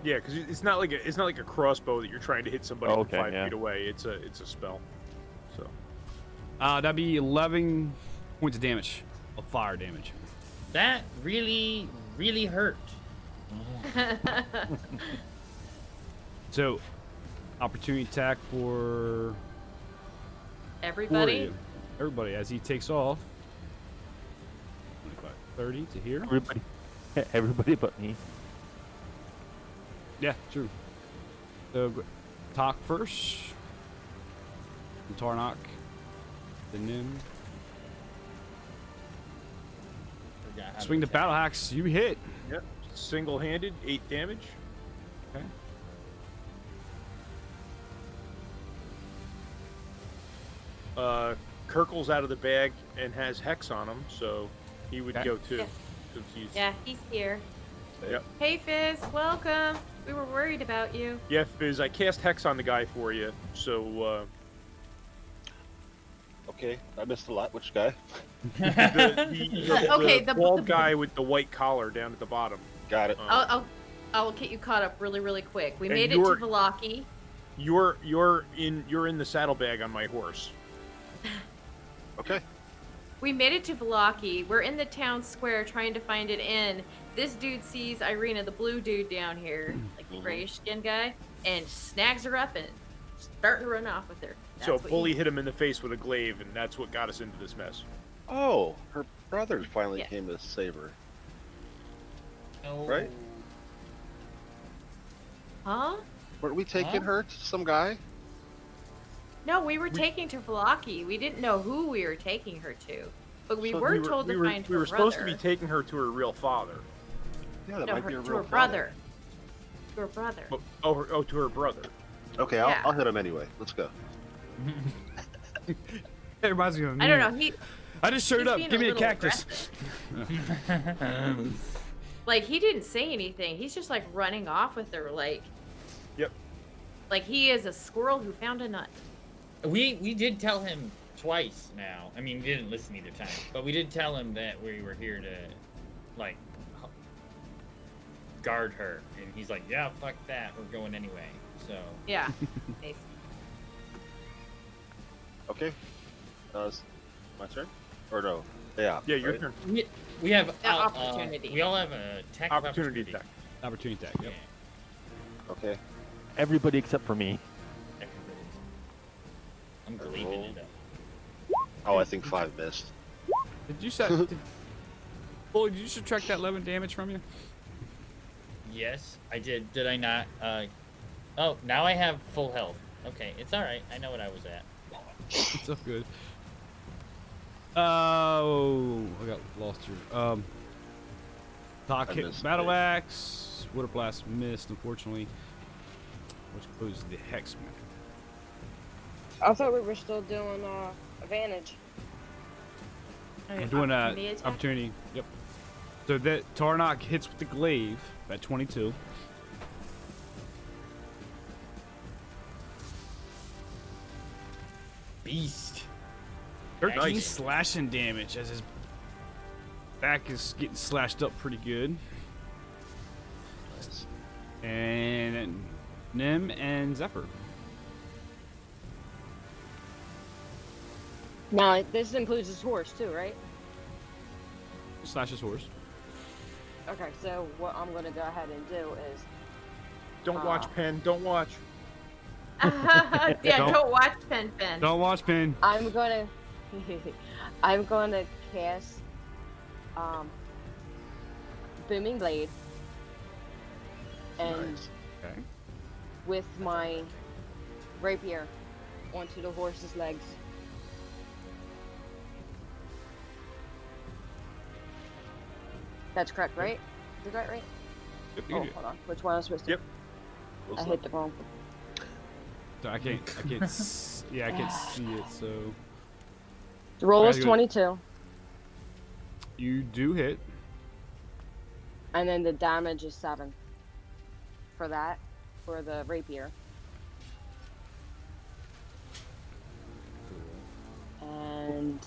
Yeah, because it's not like a crossbow that you're trying to hit somebody Oh, from okay, 5 yeah. feet away. It's a spell. So That'd be 11 points of damage, of fire damage. That really, really hurt. So, opportunity attack for Everybody. you. Everybody as he takes off. 25, 30 to here. Everybody but me. Yeah, true. So, Talk first. The Tarnok. The Nim. Forgot how to Swing the attack. battle axe. You hit. yep, single-handed, 8 damage. Okay. Kirkle's out of the bag and has hex on him, so he would Okay. go too. Yeah. Since he's Yeah, he's here. Yep. Hey Fizz, welcome. We were worried about you. Yeah, Fizz, I cast hex on the guy for you, so Okay, I missed a lot. Which guy? Okay, the the- bald the- guy with the white collar down at the bottom. Got it. I'll get you caught up really quick. We And made it to you're- Vallaki. You're in the saddlebag on my horse. Okay. We made it to Vallaki. We're in the town square trying to find an inn. This dude sees Irina, the blue dude down here, like the grayish skin guy, and snags her up and starting to run off with her. That's So what Bully you- hit him in the face with a glaive, and that's what got us into this mess. Oh, her brother finally Yeah. came to save her. No. Right? Huh? Weren't we taking Huh? her to some guy? No, we were taking to Vallaki. We didn't know who we were taking her to, but we So were told to find we her were brother. supposed to be taking her to her real father. Yeah, that No, might be her, a to real her father. brother. To her brother. To her brother. Okay, Yeah. I'll hit him anyway. Let's go. It reminds me of me. I don't know. He I just showed he's up. being Give me a little cactus. aggressive. Like he didn't say anything. He's just like running off with her, like. Yep. Like he is a squirrel who found a nut. We did tell him twice now. I mean, he didn't listen either time, but we did tell him that we were here to, like, guard her, and he's like, "Yeah, fuck that. We're going anyway." So Yeah. Basically. Okay. It's my turn? Or no? Yeah. Yeah, your right? turn. we have Yeah, opportunity. we all have a attack of Opportunity attack. Opportunity attack. Yep. Okay. Everybody except for me. Yeah. I'm believing it up. Oh, I think 5 missed. Did you set? Bully, did you subtract that 11 damage from you? Yes, I did. Did I not? Oh, now I have full health. Okay, it's all right. I know what I was at. It's all good. Oh, I got lost here. Talk I hit missed battle it. axe. Water blast missed, unfortunately. Which goes to the hexman. I thought we were still doing advantage. I'm doing Opportunity attack? opportunity. Yep. So that Tarnok hits with the glaive at 22. Beast. 13 Nice. slashing damage as his back is getting slashed up pretty good. Nice. And Nim and Zephyr. Now, this includes his horse too, right? Slash his horse. Okay, so what I'm gonna go ahead and do is Don't watch, Pen. Don't watch. Yeah, Don't- don't watch Pen. Don't watch Pin. I'm gonna cast booming blade, and Nice. Okay. with my rapier onto the horse's legs. That's correct, right? Did that right? Yep, you Oh, can do it. hold on. Which one am I supposed to? Yep. I hit the wrong. So I can't yeah, I can't see it, so The roll is Very good. 22, you do hit. and then the damage is 7 for that, for the rapier. And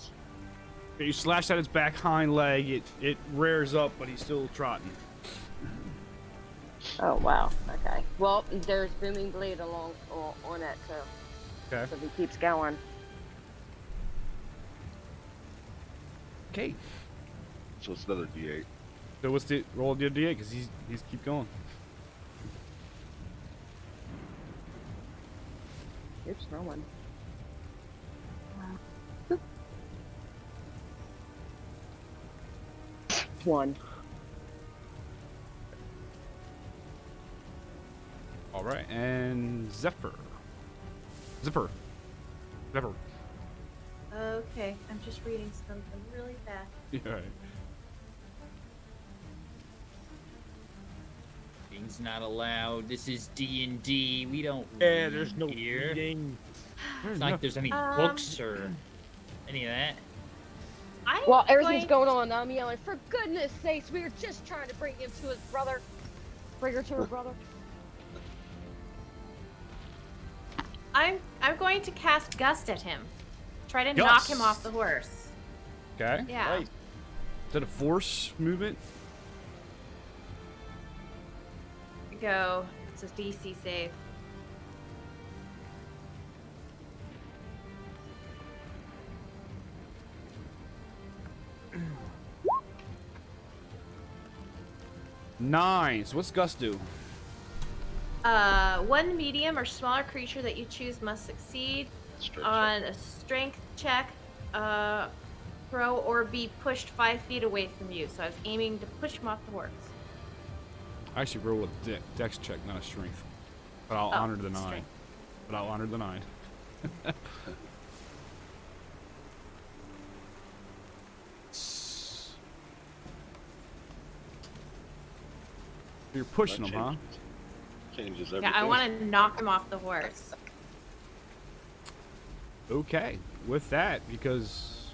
You slash at its back hind leg, it rears up, but he's still trotting. oh wow, okay. Well, there's booming blade along on it too. Okay. So if he keeps going. Okay. So it's another D8. So what's the roll the D8? Because he's keep going. Oops, wrong one. 1. All right, and Zephyr. Zephyr. Okay, I'm just reading something really fast. Yeah. Right. Reading's not allowed. This is D&D. We don't Yeah, read there's no here. reading. It's not like there's any books or any of that. I'm Well, everything's going on. I'm yelling, for goodness sakes, we were just trying to bring him to his brother. Bring her to her brother. I'm going to cast Gust at him. Try to knock him Gust. off the horse. Okay. Yeah. Nice. Is that a force movement? Go. It's a DC save. Nice. What's Gust do? One medium or smaller creature that you choose must succeed Straight on a strength check, throw, or be pushed 5 feet away from you. So I was aiming to push him off the horse. I actually roll a dex check, not a strength. But I'll honor the 9. strength. But I'll honor the 9. You're pushing That him, huh? changes everything. Yeah, I want to knock him off the horse. Okay. With that, because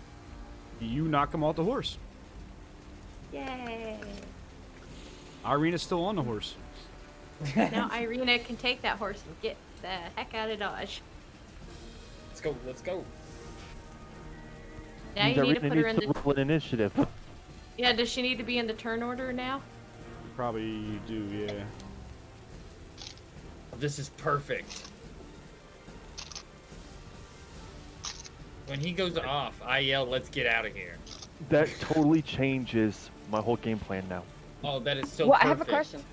you knock him off the horse. Yay! Irina's still on the horse. Now Irina can take that horse and get the heck out of Dodge. Let's go. Let's go. Now you need to put her in to the. roll an initiative. Yeah, does she need to be in the turn order now? Probably do, yeah. This is perfect. When he goes off, I yell, "Let's get out of here!" That totally changes my whole game plan now. Oh, that is so Well, perfect. I have a question.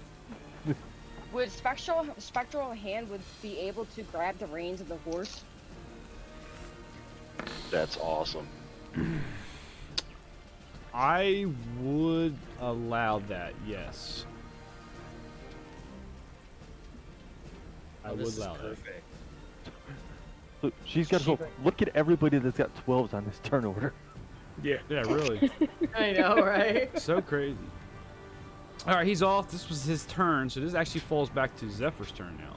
Would spectral hand would be able to grab the reins of the horse? That's awesome. I would allow that, yes. I Oh, would this is allow that. perfect. Look, she's got to go. Look at everybody that's got 12s on this turn order. Yeah. Yeah, really. I know, right? So crazy. All right, he's off. This was his turn, so this actually falls back to Zephyr's turn now.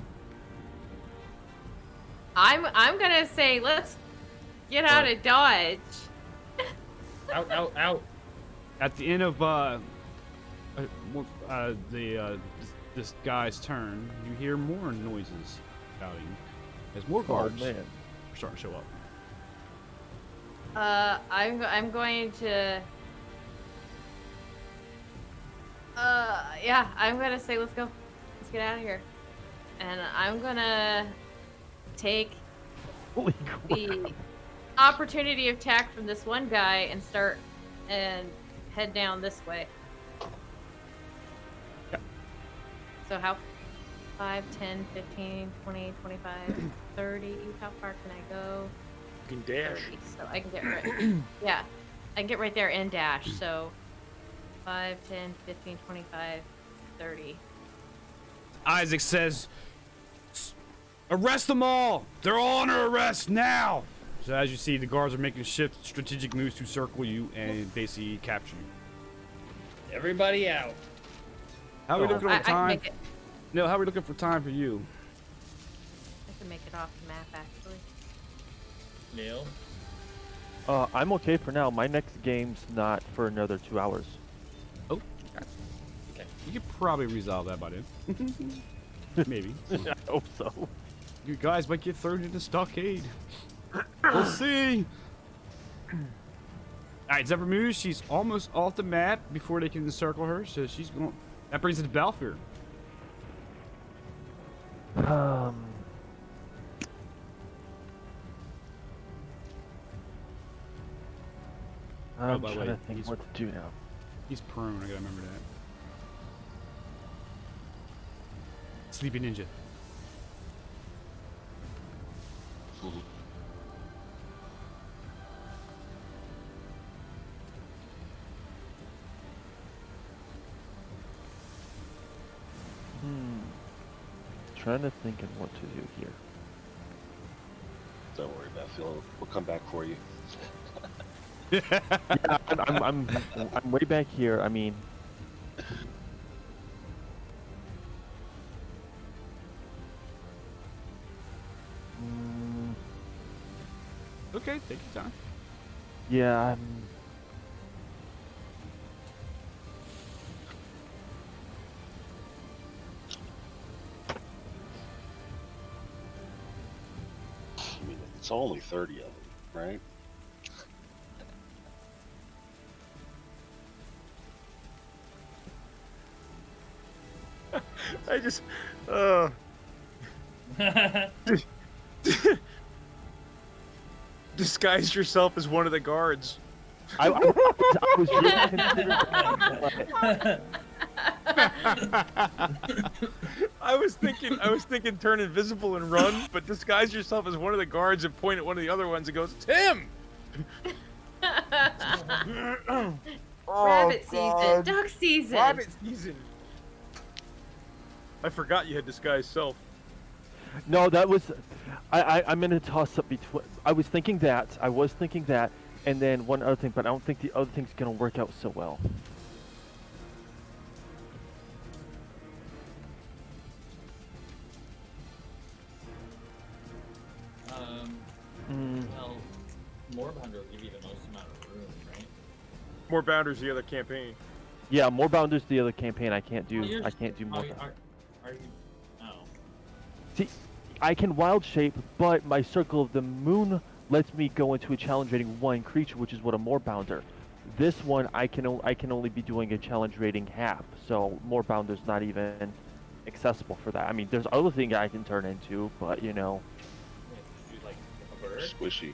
I'm gonna say let's get out of Dodge. Out, out, out. At the end of this guy's turn, you hear more noises shouting as more guards man. are starting to show up. I'm going to. Yeah, I'm gonna say let's go. Let's get out of here. And I'm gonna take Holy crap. the opportunity attack from this one guy and start and head down this way. Yep. So how 5, 10, 15, 20, 25, 30, how far can I go? You can dash. 30, so I can get right. Yeah. I can get right there and dash, so 5, 10, 15, 25, 30. Isaac says, "Arrest them all! They're all under arrest now!" So as you see, the guards are making strategic moves to circle you and basically capture you. Everybody out. How are we looking I for can time? make it. No, how are we looking for time for you? I can make it off the map actually. Neil. I'm okay for now. My next game's not for another 2 hours. Oh, Okay. you could probably resolve that by then. Maybe. I hope so. You guys might get thrown into stockade. We'll see. Alright, Zephyr moves. She's almost off the map before they can encircle her, so she's going. That brings it to Balfour. I'm by the trying way, to think he's- what to do now. He's prone, I gotta remember that. Sleepy Ninja. Trying to think of what to do here. Don't worry about Phil. We'll come back for you. Yeah, I'm way back here. I mean, Okay, take your time. yeah, I mean, it's only 30 of them, right? I just, disguise yourself as one of the guards. I was really considering. I was thinking turn invisible and run, but disguise yourself as one of the guards and point at one of the other ones and goes, "It's him!" Rabbit season, duck season. Rabbit season. I forgot you had disguised self. No, that was. I'm in a toss up between. I was thinking that, and then one other thing, but I don't think the other thing's gonna work out so well. Well, Moorbounder will give you the most amount of room, right? More boundaries the other campaign. Yeah, more bounders the other campaign. I can't do. Oh, you're- I can't do more. Are you? Oh. See, I can wild shape, but my circle of the moon lets me go into a challenge rating 1 creature, which is what a more bounder. This one I can only be doing a challenge rating half, so more bounder's not even accessible for that. I mean, there's other things I can turn into, but you know, Did you like a bird? Squishy.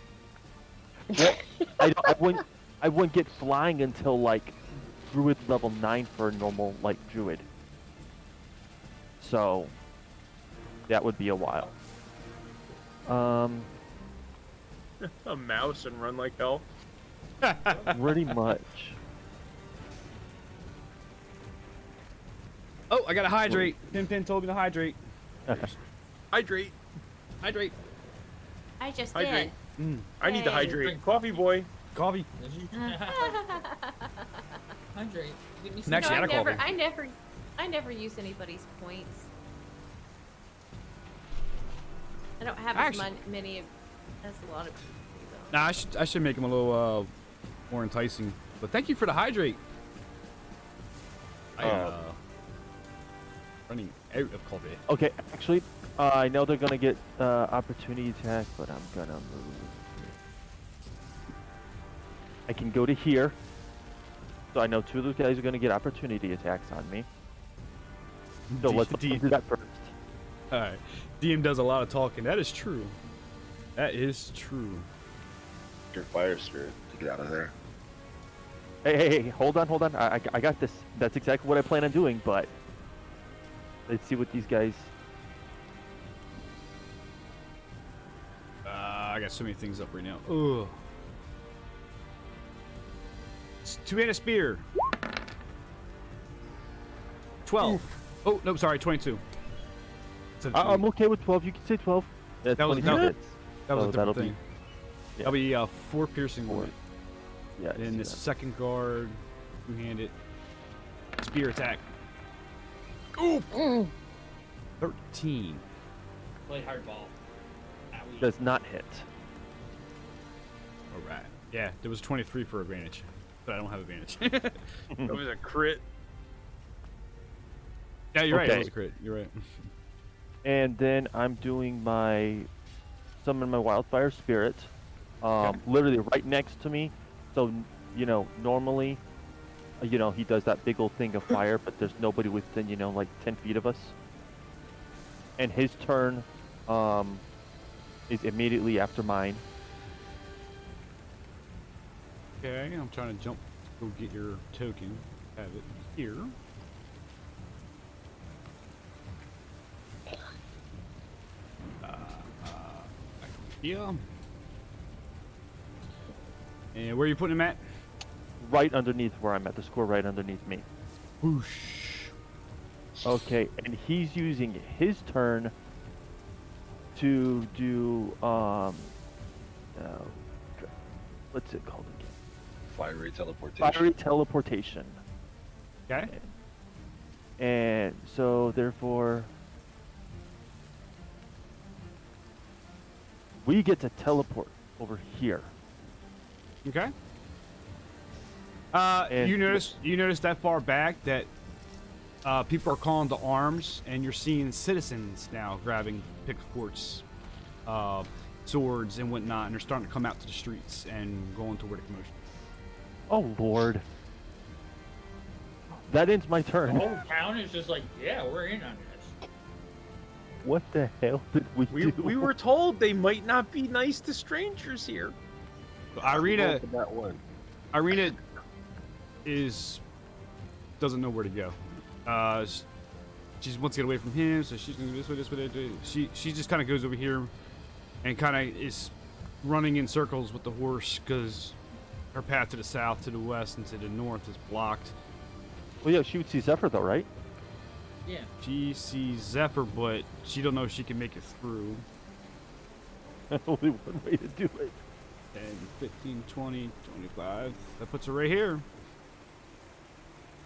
I wouldn't get flying until like druid level 9 for a normal like druid. So that would be a while. A mouse and run like hell. Pretty much. Oh, I gotta hydrate. Pin told me to hydrate. Hydrate. Hydrate. I just Hydrate. did. I need to Hey. hydrate. Coffee boy. Coffee. Did you? Hydrate. Give me some. Next, No, you I had a never, coffee. I never use anybody's points. I don't have Actually- many as a lot of people do, though. Nah, I should make him a little more enticing. But thank you for the hydrate. I running out of coffee. Okay, actually, I know they're gonna get opportunity attack, but I'm gonna move. I can go to here, so I know 2 of those guys are gonna get opportunity attacks on me. So let's do that first. All right. DM does a lot of talking. That is true. That is true. Your fire spirit to get out of there. Hey, hold on. I got this. That's exactly what I plan on doing, but let's see what these guys. I got so many things up right now. Ugh. It's 2-handed spear. 12. Oh, no, sorry, 22. Instead of I'm 20. okay with 12. You can say 12. That's That was- 22 that- hits. That was So a that'll different be- thing. yeah. That'll be 4 piercing Four. wound. Yeah. I And see the that. second guard, two-handed, spear attack. Mm. 13. Play hardball. Owie. Does not hit. All right. Yeah, there was 23 for advantage, but I don't have advantage. That was a crit. Yeah, you're right. It Okay. was a crit. You're right. And then I'm doing my summon my wildfire spirit, literally right next to me. So normally, he does that big old thing of fire, but there's nobody within like 10 feet of us. And his turn, is immediately after mine. Okay, I'm trying to jump. Go get your token. Have it here. Yeah. And where are you putting him at? Right underneath where I'm at, the score right underneath me. Whoosh. Okay, and he's using his turn to do what's it called again? Fiery teleportation. Fiery teleportation. Okay. And so therefore we get to teleport over here. Okay. And- you notice that far back that people are calling to arms, and you're seeing citizens now grabbing pitchforks, swords, and whatnot, and they're starting to come out to the streets and going toward the commotion. Oh Lord. That ends my The turn. whole town is just like, yeah, we're in on this. What the hell did we do? We were told they might not be nice to strangers here. Irina Roll for that one. doesn't know where to go. She wants to get away from him, so she's gonna do this way. She just kind of goes over here, and kind of is running in circles with the horse because her path to the south, to the west, and to the north is blocked. Well, yeah, she would see Zephyr though, right? Yeah. She sees Zephyr, but she don't know if she can make it through. Only one way to do it. 10, 15, 20, 25. That puts her right here.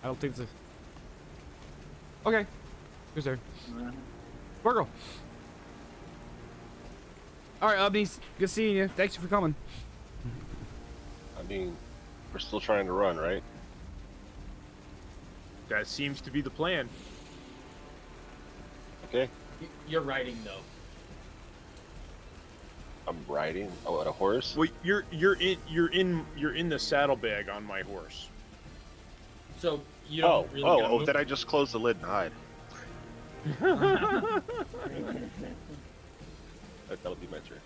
I don't think it's a... Okay. Who's there? Virgo. Alright, Ubnies. Good seeing you. Thanks for coming. I mean, we're still trying to run, right? That seems to be the plan. Okay. You're riding though. I'm riding. Oh, at a horse. Well, you're in the saddlebag on my horse. So you don't really gotta move. Then I just close the lid and hide. That'll be my turn.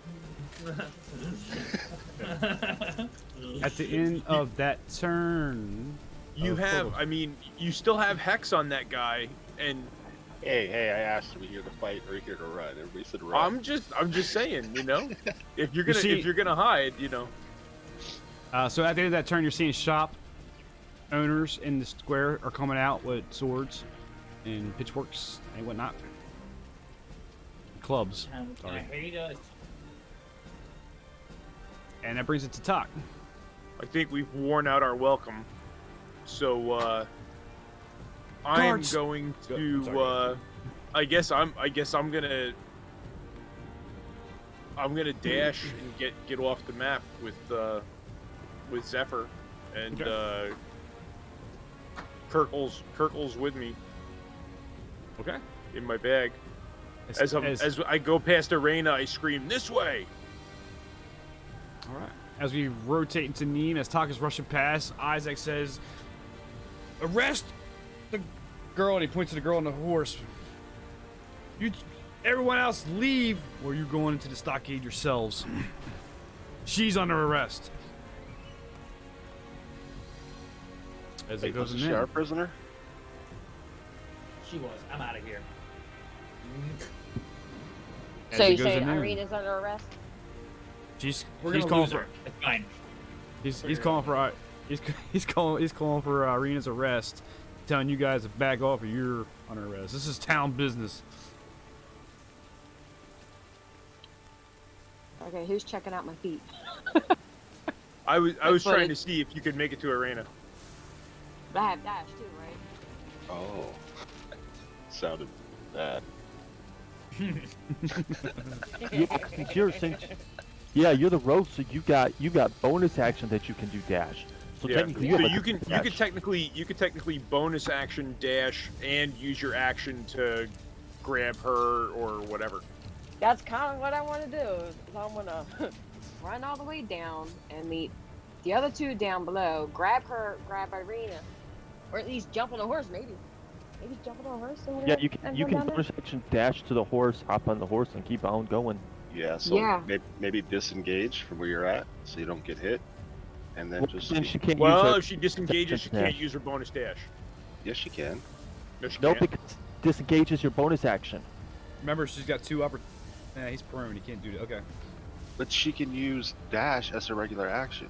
At the end of that turn... You Oh, have, cool. I mean, you still have hex on that guy, and Hey, I asked, are we here to fight or are we here to run? Everybody said run. I'm just saying, if you're see- gonna hide, So at the end of that turn, you're seeing shop owners in the square are coming out with swords and pitchforks and whatnot. Clubs. I Sorry. hate us. And that brings it to Talk. I think we've worn out our welcome. So I'm Guards! going Sorry. to I guess I'm gonna dash and get off the map with Zephyr and Kirkle's with me Okay. in my bag. As I go past Arena, I scream, "This way!" All right. As we rotate into Neem, as Talk is rushing past, Isaac says, "Arrest the girl," and he points to the girl on the horse. Everyone else leave, or you're going into the stockade yourselves. She's under arrest. As Wait, it goes was in she our prisoner? She was. I'm out of here. As So it you goes say in there. Irina's under arrest? She's We're he's gonna calling lose for her. It's fine. he's calling for he's calling for Arena's arrest telling you guys to back off or you're under arrest. This is town business. Okay, who's checking out my feet? I was trying to footage. see if you could make it to Arena. I have dash too, right? Oh, sounded bad. You're the rogue, so you got bonus action that you can do dash. So Yeah. technically, So have you a can dash. technically bonus action dash and use your action to grab her or whatever. That's kind of what I want to do. Is I'm gonna run all the way down and meet the other two down below. Grab her, grab Irina, or at least jump on a horse. Maybe jump on a horse. Or Yeah, whatever, you and can run down there. bonus action dash to the horse, hop on the horse, and keep on going. Yeah, so Yeah. maybe disengage from where you're at so you don't get hit, and then Well, just. then she can't Well, use if she disengages, she dash. can't use her bonus dash. Yes, she can. No, she no, can't. because disengage is your bonus action. Remember, she's got 2 upper. He's prone. He can't do that. Okay. But she can use dash as a regular action.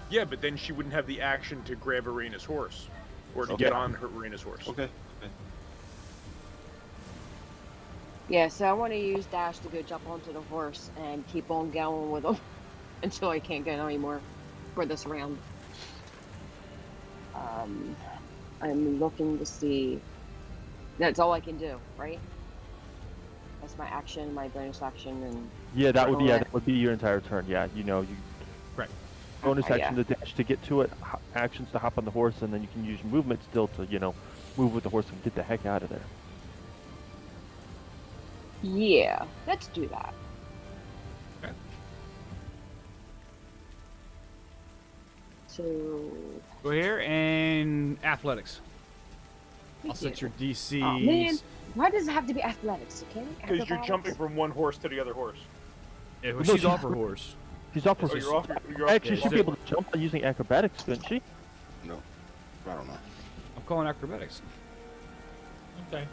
Yeah, but then she wouldn't have the action to grab Arena's horse or to Okay. get on her Arena's horse. Okay. Yeah, so I want to use dash to go jump onto the horse and keep on going with them until I can't go anymore for this round. I'm looking to see. That's all I can do, right? That's my action, my bonus action, and Yeah, that would be Alright. that would be your entire turn. Yeah, you Right. bonus Okay, action to dash to get to it, actions to hop on the horse, and then you can use your movement still to move with the horse and get the heck out of there. yeah, let's do that. Okay. So Go here and athletics. I'll set thank your you. DCs. Oh man, why does it have to be athletics? Okay, Because you're Acrobatics? jumping from one horse to the other horse. Yeah, well, No, she's she's off her fr- horse. She's off her Oh, you're off. You're off. Actually, Yeah, she'd be so- able to jump by using acrobatics, couldn't she? No, I don't know. I'm calling acrobatics. Okay.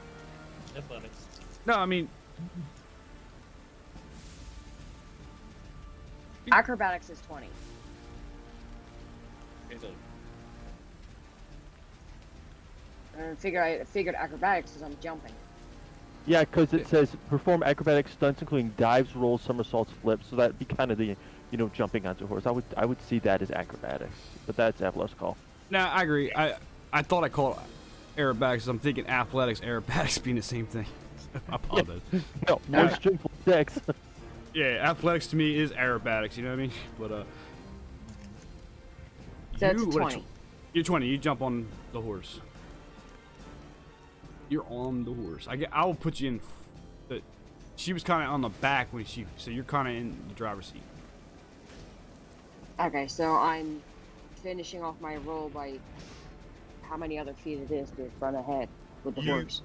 Athletics. No, I mean, Acrobatics is 20. Okay, so I figured acrobatics is I'm jumping. Yeah, because it says perform acrobatic stunts including dives, rolls, somersaults, flips. So that'd be kind of the jumping onto a horse. I would see that as acrobatics, but that's Avalar's call. no, I agree. I thought I called it aerobatics. I'm thinking athletics, aerobatics being the same thing. I apologize. No, one string full of decks. Yeah, athletics to me is aerobatics. You know what I mean? But So it's a what 20. You're 20. You jump on the horse. You're on the horse. I will put you in. She was kind of on the back so you're kind of in the driver's seat. Okay, so I'm finishing off my roll by how many other feet it is to run ahead with the You- horse.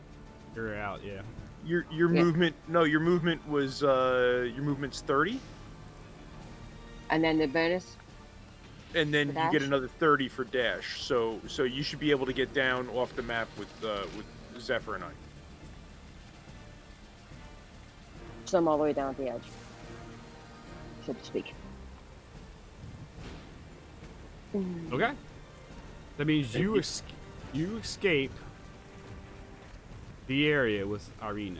You're out. Yeah. Your Yeah. movement. No, your movement was your movement's 30, And then the bonus. and then For you get dash? another 30 for dash. So you should be able to get down off the map with Zephyr and I. So I'm all the way down at the edge, so to speak. Okay. That means you escape the area with Irina.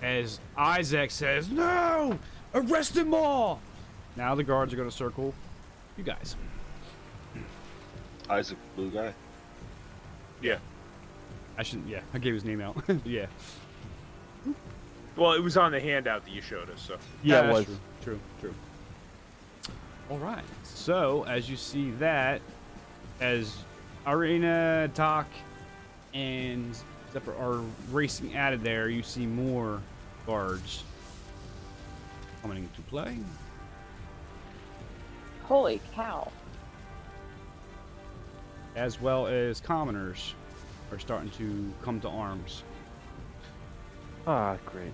As Isaac says, "No! Arrest them all!" Now the guards are going to circle you guys. Isaac, blue guy. Yeah. I shouldn't. Yeah, I gave his name out. Yeah. Well, it was on the handout that you showed us. So Yeah, it that's was. True. All right. So as you see that, as Irina, Doc, and Zephyr are racing out of there, you see more guards coming into play. Holy cow! As well as commoners are starting to come to arms. Ah, great.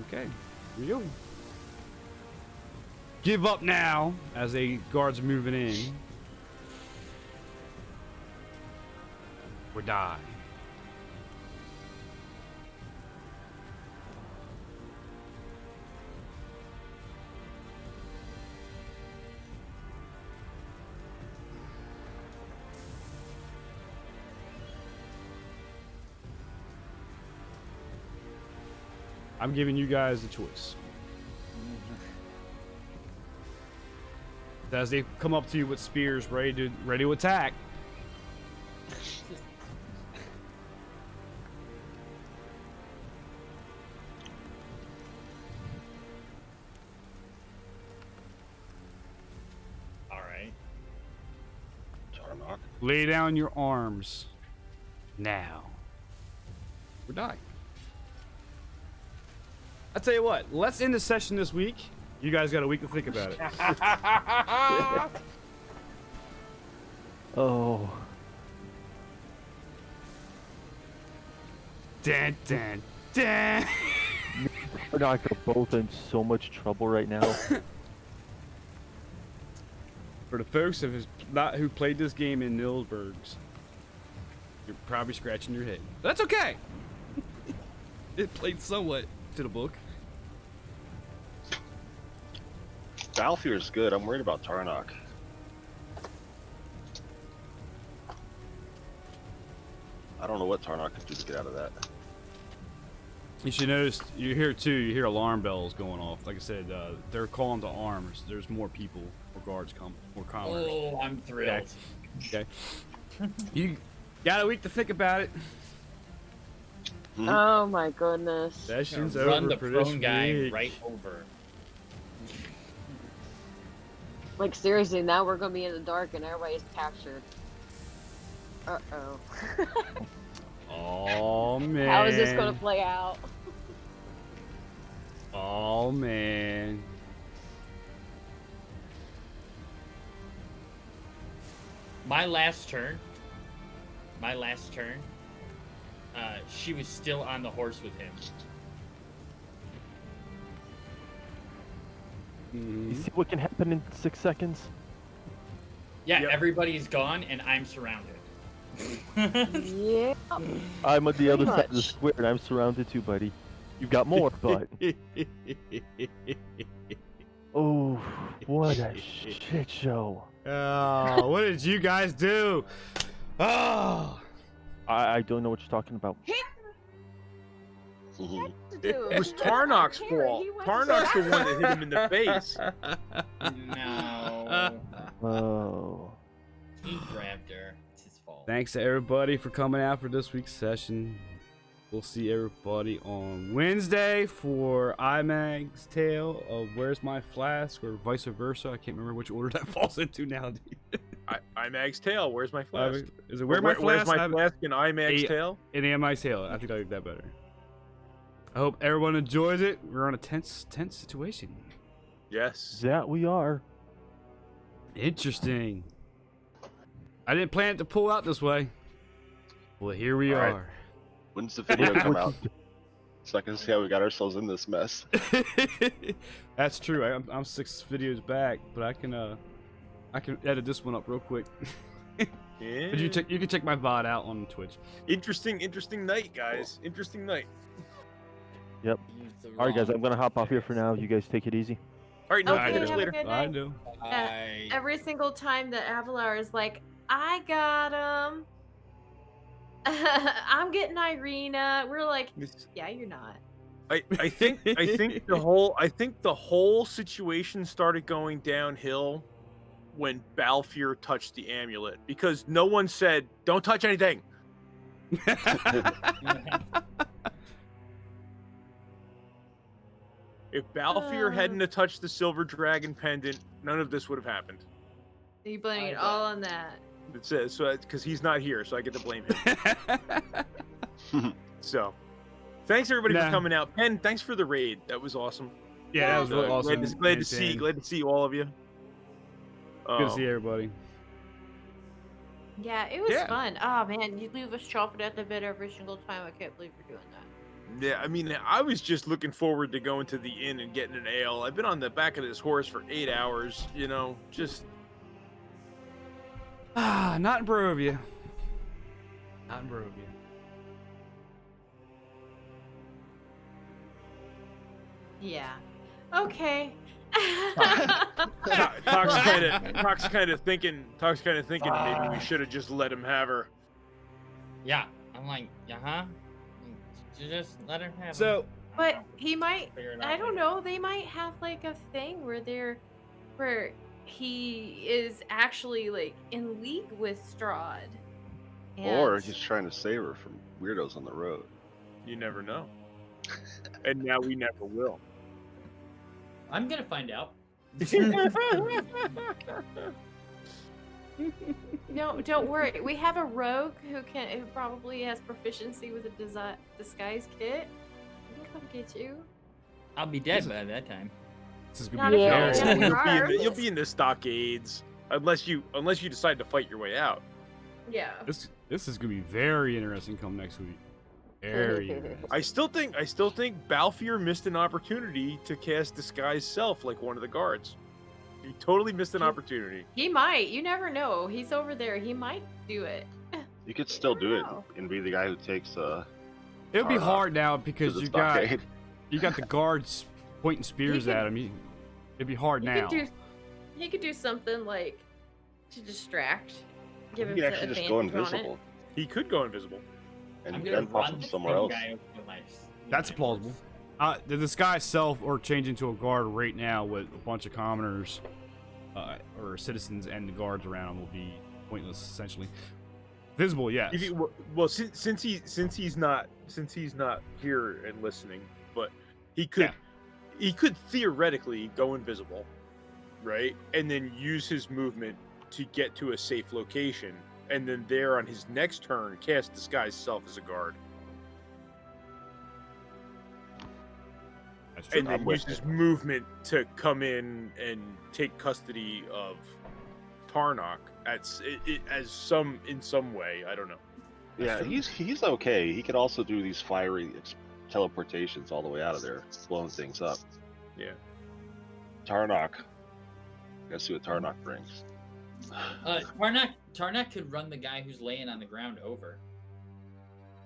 Okay, here we go. Give up now as the guards are moving in. Or die. I'm giving you guys a choice. As they come up to you with spears, ready to attack. All right. Tarnok. Lay down your arms now. Or die. I tell you what, let's end the session this week. You guys got a week to think about it. Oh. Dun, dun, dun. We're not both in so much trouble right now. For the folks who played this game in Nilsburgs, you're probably scratching your head. That's okay. It played somewhat to the book. Balfour is good. I'm worried about Tarnok. I don't know what Tarnok can do to get out of that. You should notice, you hear alarm bells going off. Like I said, they're calling to arms. There's more people, more guards more commoners. Oh, I'm thrilled. Okay. You got a week to think about it. Oh my goodness. Session's Run over the for this prone guy week. right over. Like seriously, now we're gonna be in the dark and everybody's captured. Uh-oh. Oh man. How is this gonna play out? Oh man. My last turn, she was still on the horse with him. You see what can happen in 6 seconds? Yeah, Yep. everybody's gone and I'm surrounded. Yeah. I'm on the Pretty other side of the much. square and I'm surrounded too, buddy. You've got more, but oh, what a shit show! Oh, what did you guys do? Oh. I don't know what you're talking about. It was Tarnok's fault. Tarnok's the one that hit him in the face. No. Oh, He grabbed her. It's his fault. Thanks to everybody for coming out for this week's session. We'll see everybody on Wednesday for IMAG's tale of Where's My Flask, or vice versa. I can't remember which order that falls into now. IMAG's tail. Where's my flask? Is it Where's My Where's Flask? my flask and IMAG's tail? In IMAG's tale. I think I like that better. I hope everyone enjoys it. We're on a tense situation. Yes. that we are. Interesting. I didn't plan it to pull out this way. Well, here we All right. are. When's the video come out? So I can see how we got ourselves in this mess. That's true. I'm 6 videos back, but I can edit this one up real quick. Yeah. But you can check my VOD out on Twitch. Interesting night, guys. Interesting night. Yep. Use the All right, guys, wrong- I'm gonna hop off here for now. You guys take it easy. All right, no, Okay, catch have you a later. good I night. do. Bye. Every single time that Avalar is like, I got him. I'm getting Irina. We're like, yeah, you're not. I think the whole situation started going downhill when Balfour touched the amulet, because no one said don't touch anything. If Balfour hadn't have touched the silver dragon pendant, none of this would have happened. You blaming it I all on that. It says so because he's not here, so I get to blame him. So, thanks everybody Nah. for coming out. Pen, thanks for the raid. That was awesome. Yeah, that was really awesome. Glad to see all of you. Good to see everybody. Yeah, it was Yeah. fun. Oh man, you leave us chopping at the bit every single time. I can't believe you're doing that. Yeah, I mean, I was just looking forward to going to the inn and getting an ale. I've been on the back of this horse for 8 hours, you know, just... Not in Barovia. Not in Barovia. Yeah. Okay. Talk's kind of thinking maybe we should have just let him have her. Yeah, I'm like, just let him have So, But he might. Figure it I out don't later. know. They might have like a thing where he is actually like in league with Strahd. Or And he's trying to save her from weirdos on the road. You never know. And now we never will. I'm gonna find out. no, don't worry. We have a rogue who probably has proficiency with a disguise kit. He can come get you. I'll be dead by that time. This is Not gonna be if very. you're You'll Yeah. you'll be in the stockades unless you decide to fight your way out. Yeah. This is gonna be very interesting come next week. Very interesting. I still think Balfour missed an opportunity to cast Disguise Self like one of the guards. He totally missed an opportunity. He might. You never know. He's over there. He might do it. You could still do it Wow. and be the guy who takes It'll be Tarnock hard now to because the you got stockade. the guards pointing spears could- at him. It'd be hard now. He could do something like to distract. Give You him could the actually just go advantage on it. invisible He could go invisible. I'm and gonna then pop run him the somewhere same else. guy with my- That's with my plausible. horse. The disguise self or change into a guard right now with a bunch of commoners or citizens and the guards around him will be pointless essentially. Visible, yes. Well, since he's not here and listening, but he could theoretically go invisible, right, and then use his movement to get to a safe location, and then there on his next turn cast Disguise Self as a guard, That's true. and then use his movement to come in and take custody of Tarnock in some way. I don't know. Yeah, he's okay. He could also do these fiery teleportations all the way out of there, blowing things up. Yeah. Tarnock. Let's see what Tarnock brings. Tarnock could run the guy who's laying on the ground over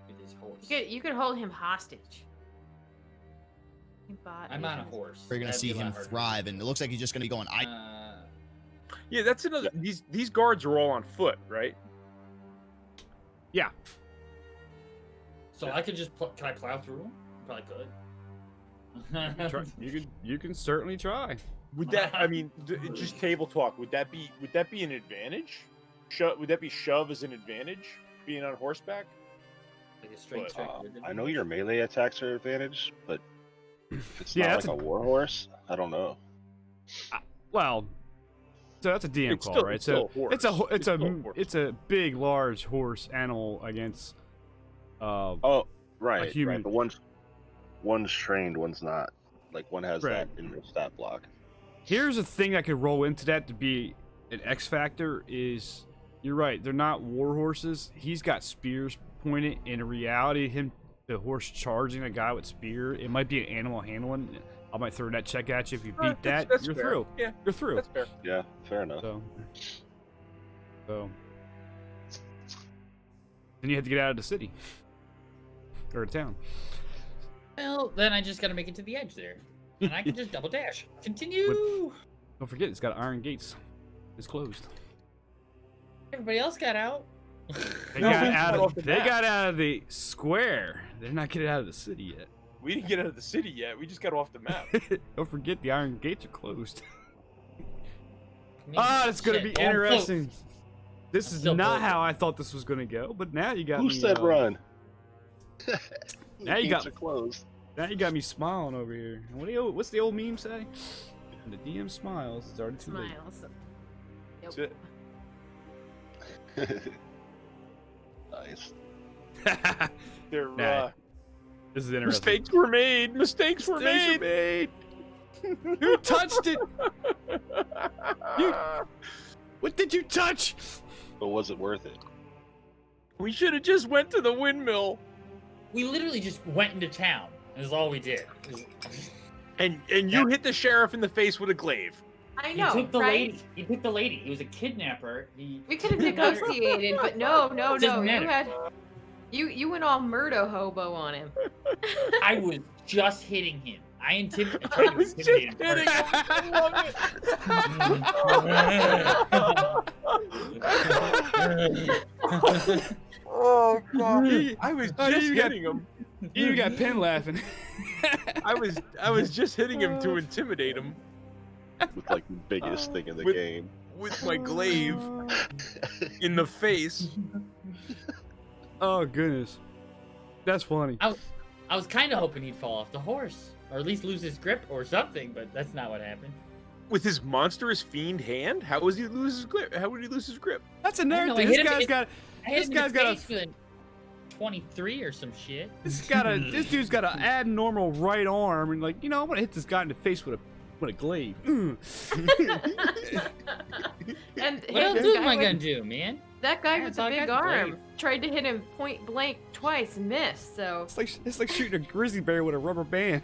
with his horse. You could hold him hostage. I'm on a horse. We're gonna That'd see be a lot him harder. thrive, and it looks like he's just gonna be going. Yeah, that's another. These guards are all on foot, right? Yeah. So I could just can I plow through them? Probably could. You can certainly try. Would that? I mean, just table talk. Would that be an advantage? Would that be shove as an advantage? Being on horseback? Like a straight But, check. would it I be? know your melee attacks are advantage, but if it's Yeah, not that's like a warhorse, I don't know. Well, so that's a DM It's call, still- right? it's So still a it's a horse. It's still a horse. it's a big, large horse animal against. Oh, right, human- right. But one's trained, one's not. Like one has Right. that in their stat block. Here's a thing that could roll into that to be an X factor is you're right. They're not war horses. He's got spears pointed. In reality, the horse charging a guy with spear, it might be an animal handling. I might throw that check at you. If you beat that, That's you're fair. through. Yeah, You're through. that's fair. Yeah, fair enough. So then you have to get out of the city or town. Well, then I just gotta make it to the edge there, and I can just double dash. Continue. Don't forget, it's got iron gates. It's closed. Everybody else got out. They No, got we out got of off the they map. got out of the square. They're not getting out of the city yet. We didn't get out of the city yet. We just got off the map. Don't forget, the iron gates are closed. I mean, Ah, it's gonna shit, be all interesting. This I'm is still not broken. how I thought this was gonna go, but now you got Who me. said run? Now you The got- gates are closed. Now you got me smiling over here. And what's the old meme say? When the DM smiles, it's already too late. Smiles. That's it. Nice. They're, Nah, This is interesting. mistakes were made. Mistakes were Mistakes made. Who touched it? What did you touch? But was it worth it? We should have just went to the windmill. We literally just went into town. Is all we did. And you hit the sheriff in the face with a glaive. I He know, took the right? lady. He took the lady. He was a kidnapper. We could have negotiated, but no. Doesn't matter. You went all murdo hobo on him. I was just hitting him. I tried I to was just intimidate him. kidding. first. I love it. Oh god! I was Oh, just you got- hitting him. You got Penn laughing. I was just hitting him to intimidate him With like the biggest thing in the with- game. with my glaive in the face. Oh goodness, that's funny. I was kind of hoping he'd fall off the horse, or at least lose his grip or something, but that's not what happened. With his monstrous fiend hand, how would he lose his grip? How would he lose his grip? That's I another know, thing. I hit This him guy's in- got. I hit This him guy's in the got a. face with a 23 or some shit. This dude's got an abnormal right arm, and like, you know, I'm gonna hit this guy in the face with a glaive. And What else this am guy I with- gonna do, man? That guy Yeah, with it's the all I big got, arm brave. tried to hit him point blank twice and missed. So It's like shooting a grizzly bear with a rubber band.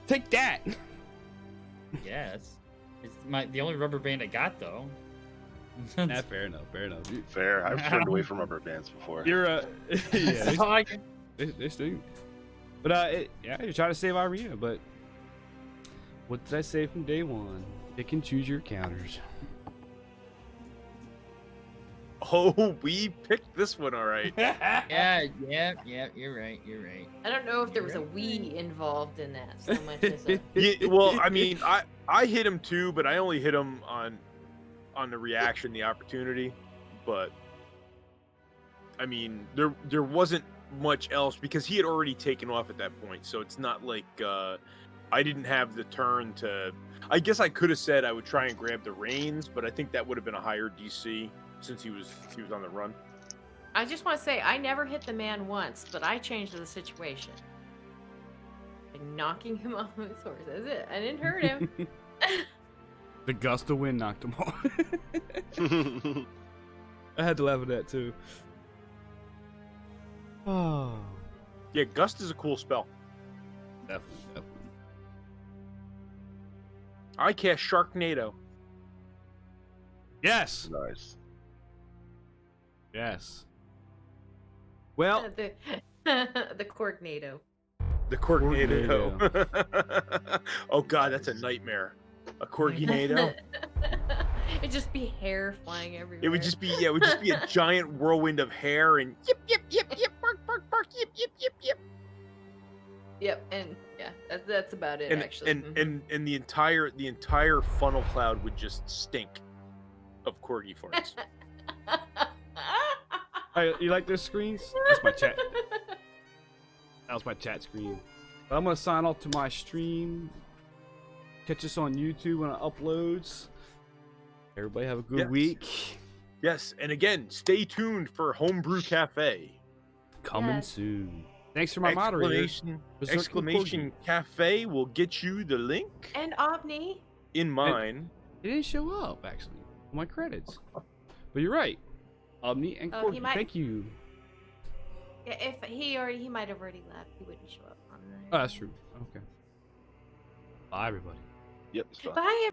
Take that. Yeah, it's the only rubber band I got though. Nah, fair enough. Fair enough. Fair. I've turned away from rubber bands before. You're yeah. That's all I can- They sting. But yeah, you're trying to save Irina, but what did I say from day one? Pick and choose your counters. Oh, we picked this one, all right. Yeah, you're right. I don't know if there was a we involved in that so much as a Yeah, well, I mean, I hit him too, but I only hit him on the reaction, the opportunity. But I mean, there wasn't much else because he had already taken off at that point. So it's not like I didn't have the turn to. I guess I could have said I would try and grab the reins, but I think that would have been a higher DC since he was on the run. I just want to say I never hit the man once, but I changed the situation. By knocking him off his horse. That's it. I didn't hurt him. The gust of wind knocked him off. I had to laugh at that too. Oh, Yeah, Gust is a cool spell. definitely. I cast Sharknado. Yes. Nice. Yes. Well, the Corknado. The Corginado. Oh god, that's a nightmare. A Corginado. It'd just be hair flying everywhere. It would just be a giant whirlwind of hair and yip yip yip yip bark bark bark yip yip yip yip. Yep, and yeah, that's about it And actually. Mhm. and the entire funnel cloud would just stink of corgi farts. hey, you like those screens? That's my chat. That was my chat screen. But I'm gonna sign off to my stream. Catch us on YouTube when it uploads. Everybody have a good Yes. week. Yes, and again, stay tuned for Homebrew Cafe. Coming Yes. soon. Thanks for my moderator. Berserker Exclamation Cafe will get you the link And Omni. in mine. It didn't show up actually on my credits. But you're right. Omni and Oh, he Corgi. might- Thank you. Yeah, if he might have already left. He wouldn't show up on Oh, there. that's true. Okay. Bye everybody. Yep. It's fine. Bye.